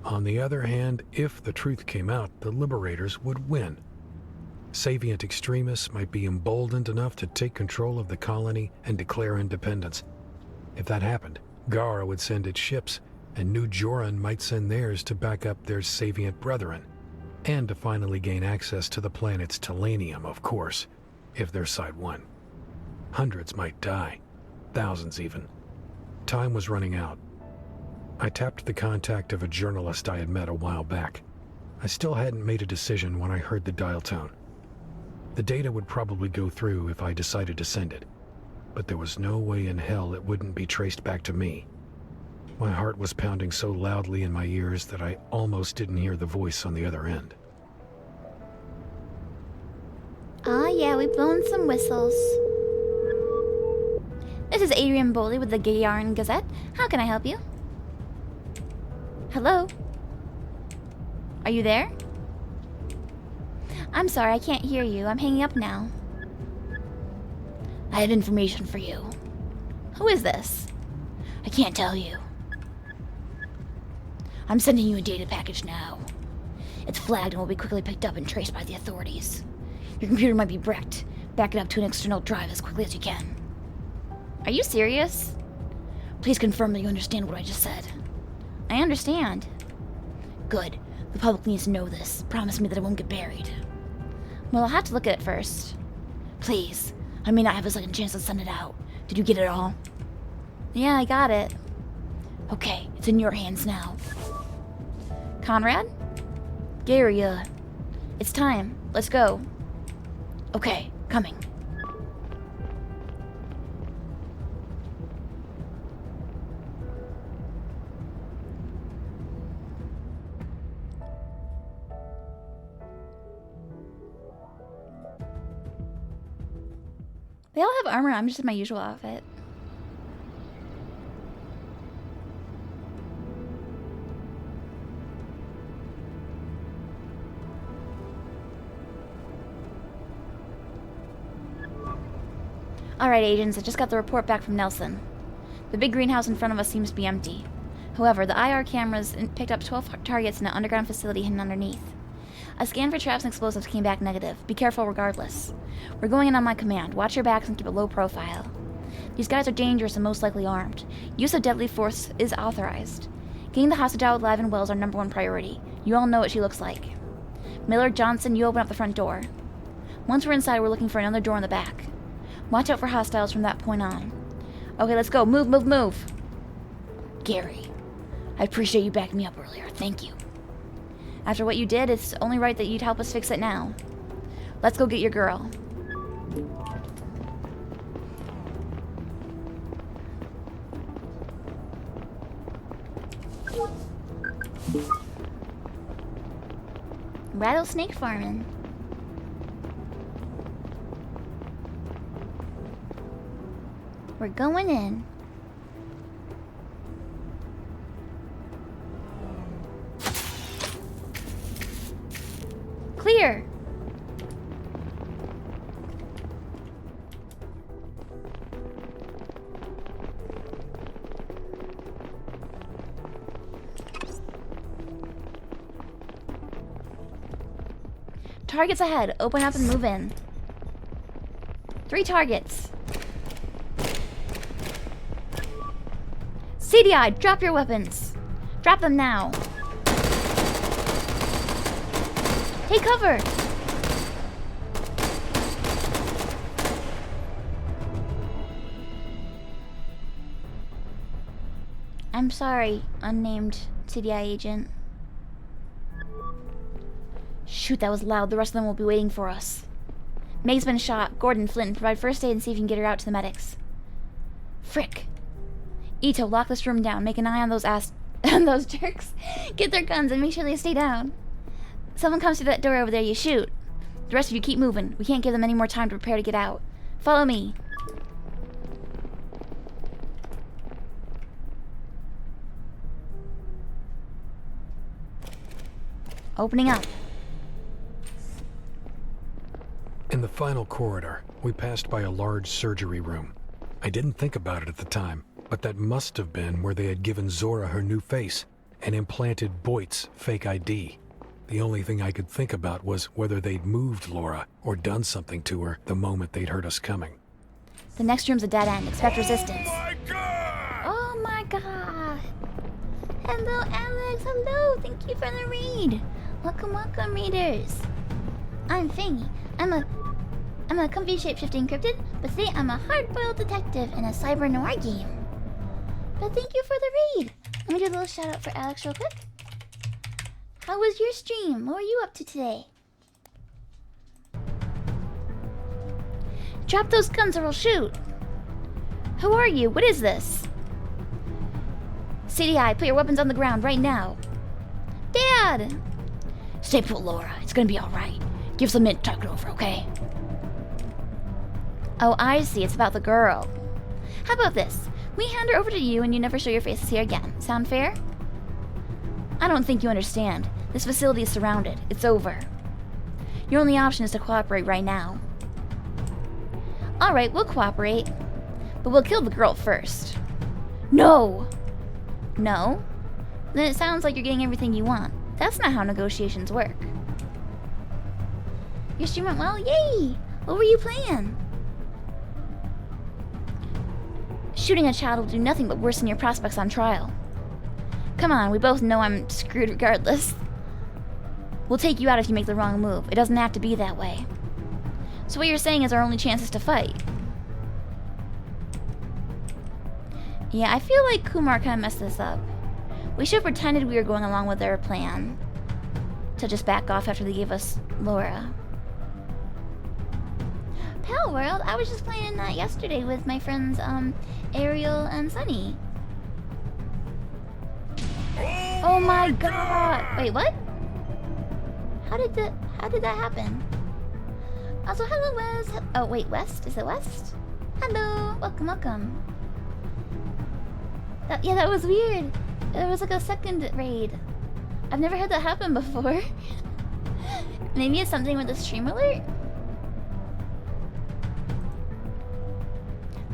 On the other hand, if the truth came out, the liberators would win. Savient extremists might be emboldened enough to take control of the colony and declare independence. If that happened, Gara would send its ships, and New Joran might send theirs to back up their Savient brethren, and to finally gain access to the planet's Telenium, of course, if their side won. Hundreds might die, thousands even. Time was running out. I tapped the contact of a journalist I had met a while back. I still hadn't made a decision when I heard the dial tone. The data would probably go through if I decided to send it, but there was no way in hell it wouldn't be traced back to me. My heart was pounding so loudly in my ears that I almost didn't hear the voice on the other end. Ah, yeah, we've blown some whistles. This is Adrian Boley with the Gayaran Gazette. How can I help you? Hello? Are you there? I'm sorry, I can't hear you. I'm hanging up now. I have information for you. Who is this? I can't tell you. I'm sending you a data package now. It's flagged and will be quickly picked up and traced by the authorities. Your computer might be wrecked. Back it up to an external drive as quickly as you can. Are you serious? Please confirm that you understand what I just said. I understand. Good. The public needs to know this. Promise me that it won't get buried. Well, I'll have to look at it first. Please. I may not have a second chance to send it out. Did you get it all? Yeah, I got it. Okay, it's in your hands now. Conrad? Gary, it's time. Let's go. Okay, coming. They all have armor. I'm just in my usual outfit. Alright, agents, I just got the report back from Nelson. The big greenhouse in front of us seems to be empty. However, the IR cameras picked up 12 targets in an underground facility hidden underneath. A scan for traps and explosives came back negative. Be careful regardless. We're going in on my command. Watch your backs and keep a low profile. These guys are dangerous and most likely armed. Use of deadly force is authorized. Getting the hostage out alive and well is our #1 priority. You all know what she looks like. Miller, Johnson, you open up the front door. Once we're inside, we're looking for another door in the back. Watch out for hostiles from that point on. Okay, let's go. Move, move, move. Gary, I appreciate you backing me up earlier. Thank you. After what you did, it's only right that you'd help us fix it now. Let's go get your girl. Rattlesnake farming. We're going in. Clear. Targets ahead. Open up and move in. 3 targets. CDI, drop your weapons. Drop them now. Take cover. I'm sorry, unnamed CDI agent. Shoot, that was loud. The rest of them will be waiting for us. Meg's been shot. Gordon, Flint, provide first aid and see if you can get her out to the medics. Frick. Ito, lock this room down. Make an eye on those those jerks. Get their guns and make sure they stay down. Someone comes through that door over there, you shoot. The rest of you keep moving. We can't give them any more time to prepare to get out. Follow me. Opening up. In the final corridor, we passed by a large surgery room. I didn't think about it at the time, but that must have been where they had given Zora her new face and implanted Boyd's fake ID. The only thing I could think about was whether they'd moved Laura or done something to her the moment they'd heard us coming. The next room's a dead end. Expect resistance. Oh my god! Oh my god! Hello, Alex. Hello. Thank you for the read. Welcome, welcome, readers. I'm Fangy. I'm a comfy shape-shifting cryptid, but today I'm a hard-boiled detective in a cyber noir game. But thank you for the read. Let me do a little shout-out for Alex real quick. How was your stream? What were you up to today? Drop those guns or I'll shoot. Who are you? What is this? CDI, put your weapons on the ground right now. Dad! Stay put, Laura. It's gonna be alright. Give us a minute to talk it over, okay? Oh, I see. It's about the girl. How about this? We hand her over to you and you never show your faces here again. Sound fair? I don't think you understand. This facility is surrounded. It's over. Your only option is to cooperate right now. Alright, we'll cooperate. But we'll kill the girl first. No! No? Then it sounds like you're getting everything you want. That's not how negotiations work. Your stream went well? Yay! What were you playing? Shooting a child will do nothing but worsen your prospects on trial. Come on, we both know I'm screwed regardless. We'll take you out if you make the wrong move. It doesn't have to be that way. So what you're saying is our only chance is to fight. Yeah, I feel like Kumar kind of messed this up. We should have pretended we were going along with their plan. To just back off after they gave us Laura. Pal World, I was just playing that yesterday with my friends, Ariel and Sunny. Oh my god! Wait, what? How did that happen? Also, hello, Wes. Oh, wait, West? Is it West? Hello. Welcome, welcome. That was weird. There was like a second raid. I've never had that happen before. Maybe it's something with the stream alert?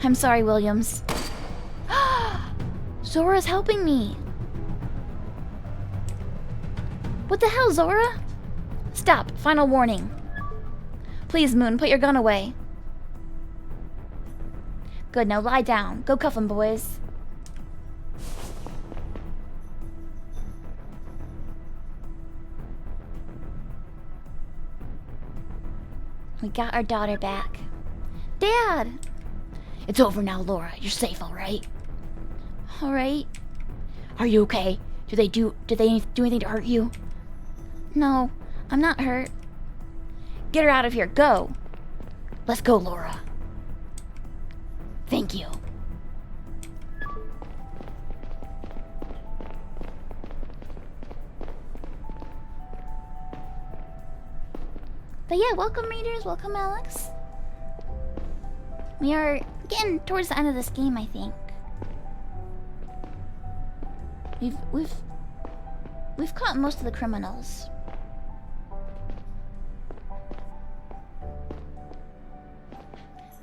I'm sorry, Williams. Zora's helping me. What the hell, Zora? Stop. Final warning. Please, Moon, put your gun away. Good, now lie down. Go cuff him, boys. We got our daughter back. Dad! It's over now, Laura. You're safe, alright? Alright. Are you okay? Did they do anything to hurt you? No, I'm not hurt. Get her out of here. Go. Let's go, Laura. Thank you. But yeah, welcome readers, welcome Alex. We are getting towards the end of this game, I think. We've caught most of the criminals.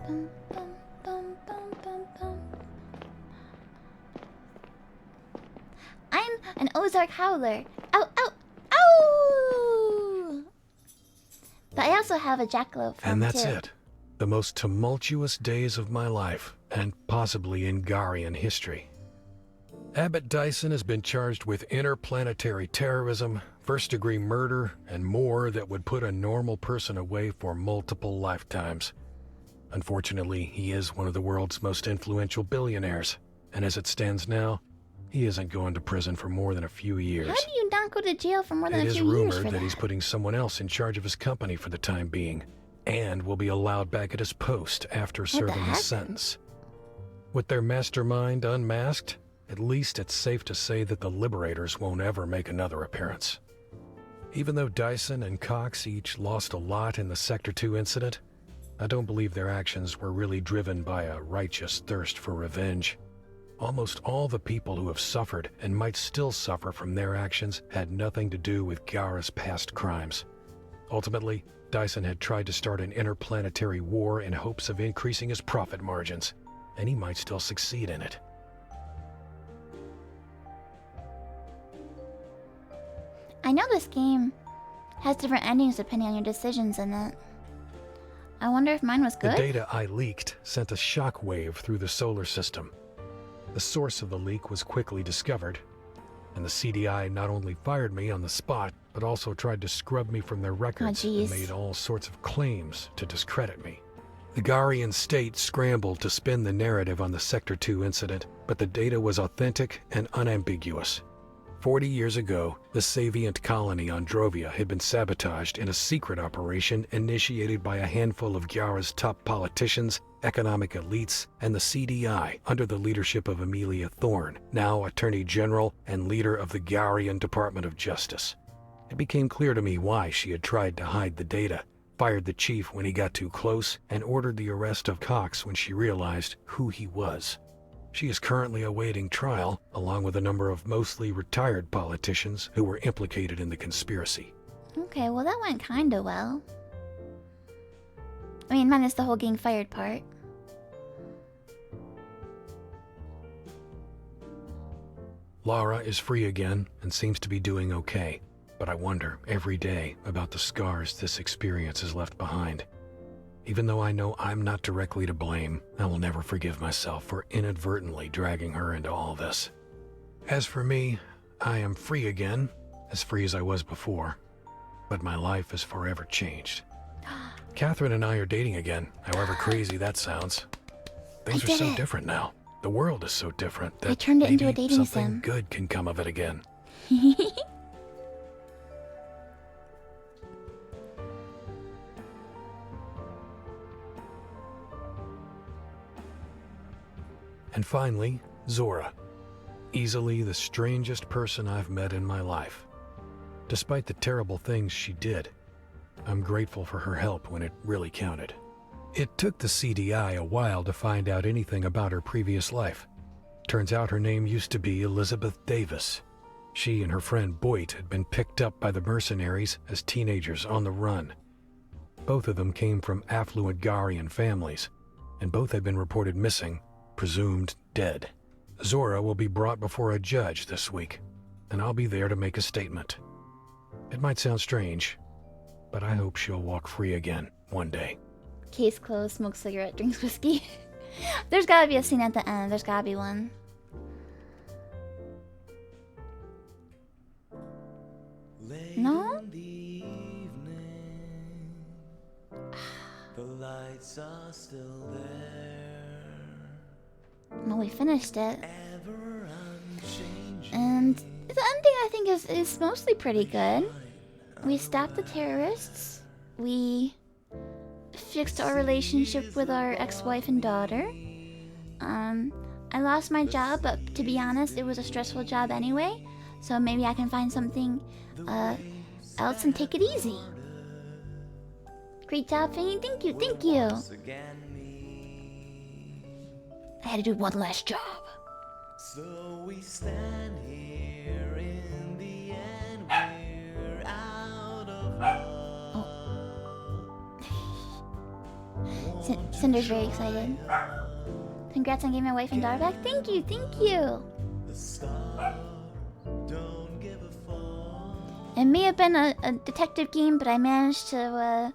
Bum, bum, bum, bum, bum, bum. I'm an Ozark Howler. Ow, ow, ow! But I also have a jackalope from And that's too. it. The most tumultuous days of my life, and possibly in Garian history. Abbott Dyson has been charged with interplanetary terrorism, first-degree murder, and more that would put a normal person away for multiple lifetimes. Unfortunately, he is one of the world's most influential billionaires, and as it stands now, he isn't going to prison for more than a few years. How do you not go to jail for more than It a is few years rumored for that he's putting someone else in charge of his company for the time being, and will be allowed back at his post after serving heck? his sentence. With their mastermind unmasked, at least it's safe to say that the Liberators won't ever make another appearance. Even though Dyson and Cox each lost a lot in the Sector 2 incident, I don't believe their actions were really driven by a righteous thirst for revenge. Almost all the people who have suffered and might still suffer from their actions had nothing to do with Gara's past crimes. Ultimately, Dyson had tried to start an interplanetary war in hopes of increasing his profit margins, and he might still succeed in it. I know this game has different endings depending on your decisions in it. I wonder if mine was good? The data I leaked sent a shockwave through the solar system. The source of the leak was quickly discovered, and the CDI not only fired me on the spot, but also tried to scrub me from their records and made all sorts of claims to discredit me. The Garian state scrambled to spin the narrative on the Sector 2 incident, but the data was authentic and unambiguous. 40 years ago, the Savient colony on Drovia had been sabotaged in a secret operation initiated by a handful of Gyara's top politicians, economic elites, and the CDI under the leadership of Amelia Thorne, now Attorney General and leader of the Garian Department of Justice. It became clear to me why she had tried to hide the data, fired the chief when he got too close, and ordered the arrest of Cox when she realized who he was. She is currently awaiting trial, along with a number of mostly retired politicians who were implicated in the conspiracy. Okay, well that went kinda well. I mean, minus the whole getting fired part. Lara is free again and seems to be doing okay, but I wonder every day about the scars this experience has left behind. Even though I know I'm not directly to blame, I will never forgive myself for inadvertently dragging her into all this. As for me, I am free again, as free as I was before, but my life is forever changed. Catherine and I are dating again, however crazy that sounds. Things are so different now. The world is so different that I turned it into a maybe dating something sim. good can come of it again. And finally, Zora. Easily the strangest person I've met in my life. Despite the terrible things she did, I'm grateful for her help when it really counted. It took the CDI a while to find out anything about her previous life. Turns out her name used to be Elizabeth Davis. She and her friend Boyd had been picked up by the mercenaries as teenagers on the run. Both of them came from affluent Garian families, and both had been reported missing, presumed dead. Zora will be brought before a judge this week, and I'll be there to make a statement. It might sound strange, but I hope she'll walk free again one day. Case closed, smokes cigarette, drinks whiskey. There's gotta be a scene at the end. There's gotta be one. No? The lights are still there. No, we finished it. And the ending I think is mostly pretty good. We stopped the terrorists. We fixed our relationship with our ex-wife and daughter. I lost my job, but to be honest, it was a stressful job anyway. So maybe I can find something else and take it easy. Great job, Fangy. Thank you, thank you. I had to do one last job. So we stand here in the end, we're out of love. Cinder's very excited. Congrats on getting my wife and daughter back. Thank you, thank you. The stars don't give a fuck. It may have been a detective game, but I managed to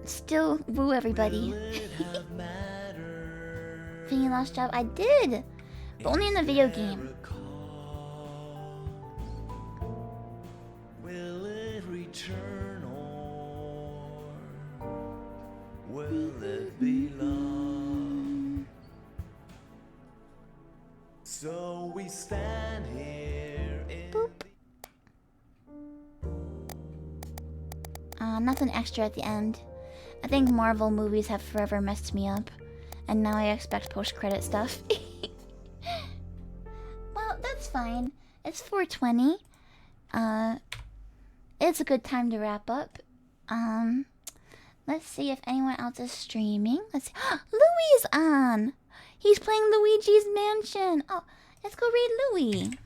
still woo everybody. Fangy lost job. I did, but only in the video game. Will it return or will it be love? So we stand here in Boop. Nothing extra at the end. I think Marvel movies have forever messed me up, and now I expect post-credit stuff. Well, that's fine. It's 4:20. It's a good time to wrap up. Let's see if anyone else is streaming. Let's see. Louis is on. He's playing Luigi's Mansion. Oh, let's go raid Louis.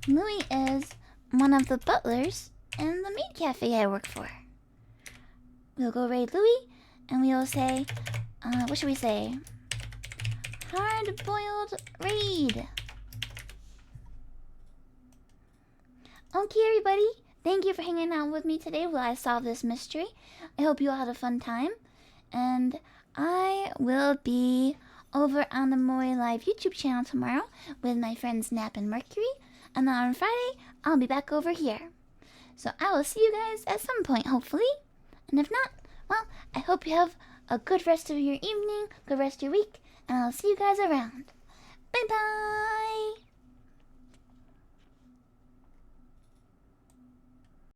Louis is one of the butlers and the maid cafe I work for. We'll go raid Louis, and we'll say, what should we say? Hard-boiled raid. Okay, everybody. Thank you for hanging out with me today while I solve this mystery. I hope you all had a fun time. And I will be over on the Moy Live YouTube channel tomorrow with my friends Nap and Mercury. And then on Friday, I'll be back over here. So I will see you guys at some point, hopefully. And if not, well, I hope you have a good rest of your evening, good rest of your week, and I'll see you guys around. Bye-bye!